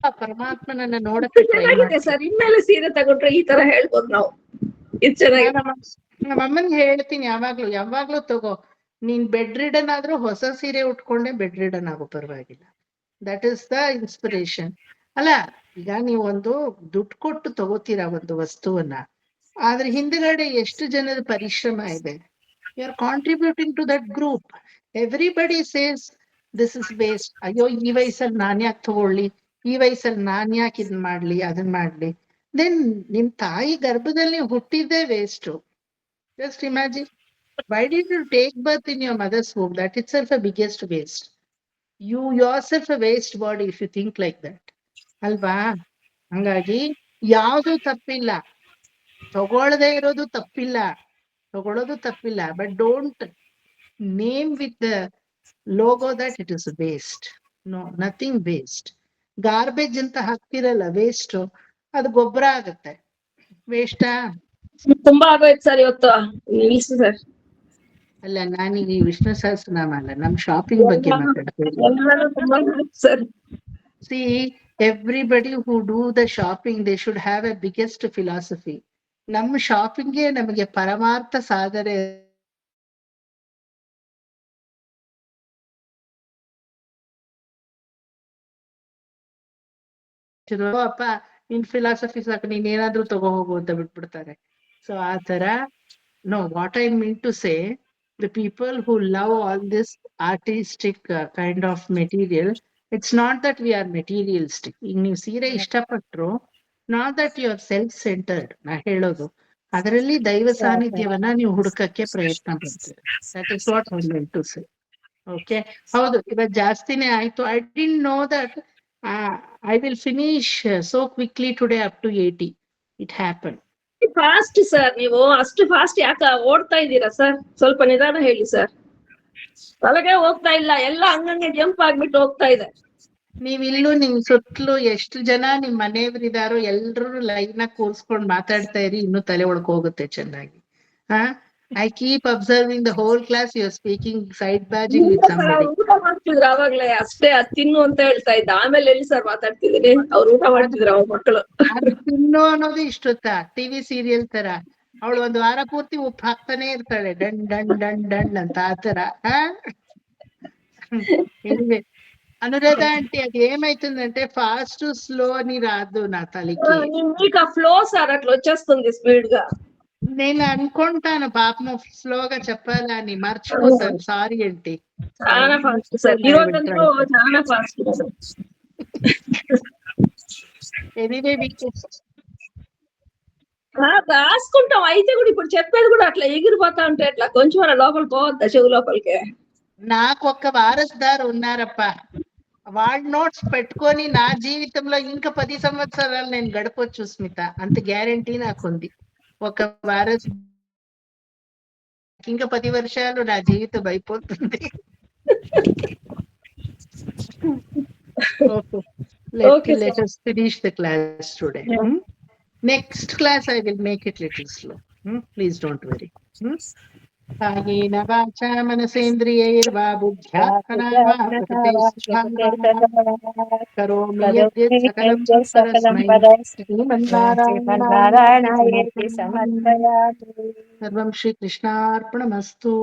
ಆ ಪರಮಾತ್ಮನನ್ನ ನೋಡಕ್ಕೆ ಟ್ರೈ ಚೆನ್ನಾಗಿದೆ ಸರ್. ಇನ್ಮೇಲೆ ಸೀರೆ ತಗೊಂಡ್ರೆ ಈ ತರ ಹೇಳ್ಬೋದು ನಾವು. ಇದು ಚೆನ್ನಾಗಿದೆ. ನಮ್ಮ ಅಮ್ಮನ್ಗೆ ಹೇಳ್ತೀನಿ ಯಾವಾಗ್ಲೂ ತಗೋ, ನೀನ್ ಬೆಡ್ ರಿಡನ್ ಆದ್ರೂ ಹೊಸ ಸೀರೆ ಉಟ್ಕೊಂಡೆ ಬೆಡ್ ರಿಡನ್ ಆಗೋ ಪರವಾಗಿಲ್ಲ. That is the inspiration. ಅಲ್ಲ, ಈಗ ನೀವು ಒಂದು ದುಡ್ಡು ಕೊಟ್ಟು ತಗೋತೀರಾ ಒಂದು ವಸ್ತುವನ್ನ, ಆದ್ರೆ ಹಿಂದ್ಗಡೆ ಎಷ್ಟು ಜನದ ಪರಿಶ್ರಮ ಇದೆ. You are contributing to that group. Everybody says this is waste. ಅಯ್ಯೋ, ಈ ವಯಸ್ಸಲ್ಲಿ ನಾನ್ ಯಾಕೆ ತಗೊಳ್ಳಿ, ಈ ವಯಸ್ಸಲ್ಲಿ ನಾನ್ ಯಾಕೆ ಇದನ್ ಮಾಡ್ಲಿ ಅದನ್ ಮಾಡ್ಲಿ. ದೆನ್ ನಿಮ್ ತಾಯಿ ಗರ್ಭದಲ್ಲಿ ಹುಟ್ಟಿದ್ದೇ waste. Just imagine, why did you take birth in your mother's womb? That itself a biggest waste. You yourself a waste body if you think like that. ಅಲ್ವಾ? ಹಂಗಾಗಿ ಯಾವುದು ತಪ್ಪಿಲ್ಲ, ತಗೊಳ್ಳದೆ ಇರೋದು ತಪ್ಪಿಲ್ಲ, ತಗೊಳ್ಳೋದು ತಪ್ಪಿಲ್ಲ. But don't name with the logo that it is waste. No, nothing waste. Garbage ಅಂತ ಹಾಕ್ತಿರಲ್ಲ, ವೇಸ್ಟ್, ಅದು ಗೊಬ್ಬರ ಆಗುತ್ತೆ. ವೇಸ್ಟಾ? ತುಂಬಾ ಆಗೋಯ್ತು ಸರ್ ಇವತ್ತು, ನಿಲ್ಲಿಸಿ ಸರ್. ಅಲ್ಲ, ನಾನೀಗ ಈ ವಿಷ್ಣು ಸಹಸ್ರನಾಮ ಅಲ್ಲ, ನಮ್ ಶಾಪಿಂಗ್ ಬಗ್ಗೆ ಮಾತಾಡ್ತೇವೆ sir. See, everybody who do the shopping, they should have a biggest philosophy. ನಮ್ಮ ಶಾಪಿಂಗ್ಗೆ ನಮಗೆ ಪರಮಾರ್ಥ ಸಾಧನೆ. ಅಪ್ಪ ನಿನ್ ಫಿಲಾಸಫಿ ಸಾಕು, ನೀನ್ ಏನಾದ್ರೂ ತಗೋ ಹೋಗು ಅಂತ ಬಿಟ್ಬಿಡ್ತಾರೆ. ಸೊ ಆ ತರ, no, what I mean to say, the people who love all this artistic kind of material, it's not that we are materialistic. ಈಗ ನೀವು ಸೀರೆ ಇಷ್ಟಪಟ್ರು, not that you are self-centered. ನಾ ಹೇಳೋದು ಅದರಲ್ಲಿ ದೈವ ಸಾನ್ನಿಧ್ಯವನ್ನ ನೀವು ಹುಡುಕಕ್ಕೆ ಪ್ರಯತ್ನ ಪಡ್ತೀರಿ. That is what I meant to say. Okay, ಹೌದು, ಇವತ್ತು ಜಾಸ್ತಿನೇ ಆಯ್ತು. I didn't know that I will finish so quickly today up to 80. It happened. Fast sir, ನೀವು ಅಷ್ಟು ಫಾಸ್ಟ್ ಯಾಕ ಓಡ್ತಾ ಇದ್ದೀರಾ ಸರ್? ಸ್ವಲ್ಪ ನಿಧಾನ ಹೇಳಿ ಸರ್. ಒಳಗೆ ಹೋಗ್ತಾ ಇಲ್ಲ, ಎಲ್ಲ ಹಂಗಂಗೆ ಜಂಪ್ ಆಗ್ಬಿಟ್ಟು ಹೋಗ್ತಾ ಇದೆ. ನೀವಿಲ್ಲೂ ನಿಮ್ ಸುತ್ತಲೂ ಎಷ್ಟು ಜನ ನಿಮ್ ಮನೆಯವರಿದಾರೋ ಎಲ್ರು ಲೈನ್ ಆಗಿ ಕೂರ್ಸ್ಕೊಂಡ್ ಮಾತಾಡ್ತಾ ಇರಿ, ಇನ್ನು ತಲೆ ಒಳಕ್ ಹೋಗುತ್ತೆ ಚೆನ್ನಾಗಿ. I keep observing the whole class. You are speaking side badging with somebody. ಊಟ ಮಾಡ್ತಿದ್ರು ಅವಾಗ್ಲೇ, ಅಷ್ಟೇ ಅದ್ ತಿನ್ನು ಅಂತ ಹೇಳ್ತಾ ಇದ್ದ. ಆಮೇಲೆ ಎಲ್ಲಿ ಸರ್ ಮಾತಾಡ್ತಿದ್ದೀನಿ? ಅವ್ರು ಊಟ ಮಾಡ್ತಿದ್ರು ಅವ್ರ ಮಕ್ಕಳು. ಅದು ತಿನ್ನು ಅನ್ನೋದು ಇಷ್ಟೊತ್ತಾ ಟಿವಿ ಸೀರಿಯಲ್ ತರ. ಅವಳು ಒಂದ್ ವಾರ ಪೂರ್ತಿ ಉಪ್ಪು ಹಾಕ್ತಾನೆ ಇರ್ತಾಳೆ, ಡಣ್ ಡಣ್ ಡಣ್ ಡಣ್ ಅಂತ. ಆತರ ಅನುರಾಧ ಆಂಟಿ, ಅದ್ ఏమైతుందంటే ఫాస్ట్ స్లో అని రాదు నా తలకి. ఇంకా ఫ్లో సార్ అట్లా వచ్చేస్తుంది స్పీడ్ గా. నేను అనుకుంటాను పాపం స్లోగా చెప్పాలని, మర్చిపోతాను. Sorry aunty. చాలా ఫాస్ట్ సార్, ఈ రోజంతా చాలా ఫాస్ట్. ఎనీవే రాసుకుంటాం అయితే కూడా. ఇప్పుడు చెప్పేది కూడా అట్లా ఎగిరిపోతా ఉంటే అట్లా కొంచెం అలా లోపల పోవద్దా చెవు లోపలికి? నాకు ఒక్క వారసుదారు ఉన్నారప్ప, వాళ్ళ నోట్స్ పెట్టుకొని నా జీవితంలో ఇంకా 10 సంవత్సరాలు నేను గడపొచ్చు స్మిత. అంత గ్యారంటీ నాకుంది. ఒక వారసు ఇంకా 10 వర్షాలు నా జీవితం అయిపోతుంది. Okay, let us finish the class today. Next class I will make it little slow. Please don't worry. कायेन वाचा मनसेन्द्रियैर्वा बुद्ध्या करोमि यद्यत् सकलं परस्मै श्रीमन्नारायणाय समर्पयामि. सर्वं श्रीकृष्णार्पणमस्तु.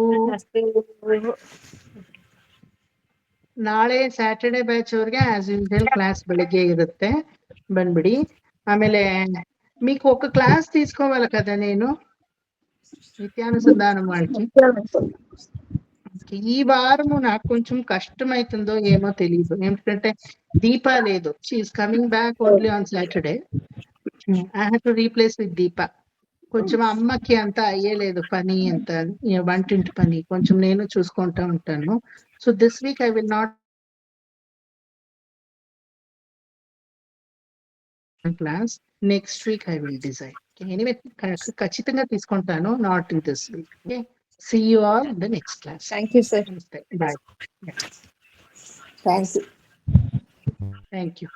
ನಾಳೆ ಸ್ಯಾಟರ್ಡೆ ಬ್ಯಾಚ್ ಅವ್ರಿಗೆ ಆಸ್ ಯೂಶುವಲ್ ಕ್ಲಾಸ್ ಬೆಳಿಗ್ಗೆ ಇರುತ್ತೆ, ಬಂದ್ಬಿಡಿ. ಆಮೇಲೆ మీకు ఒక క్లాస్ తీసుకోవాలి కదా నేను నిత్యానుసంధానం వాళ్ళకి. ఈ వారము నాకు కొంచెం కష్టమైతుందో ఏమో తెలియదు, ఎందుకంటే దీప లేదు. She's coming back only on Saturday. I have to replace with Deepa. కొంచెం అమ్మకి అంత అయ్యేలేదు పని, అంత వంటింటి పని కొంచెం నేను చూసుకుంటా ఉంటాను. So this week I will not class, next week I will decide. Anyway ఖచ్చితంగా తీసుకుంటాను, not in this week. Okay, see you all in the next class. Thank you sir. Bye. Thank you. Thank you.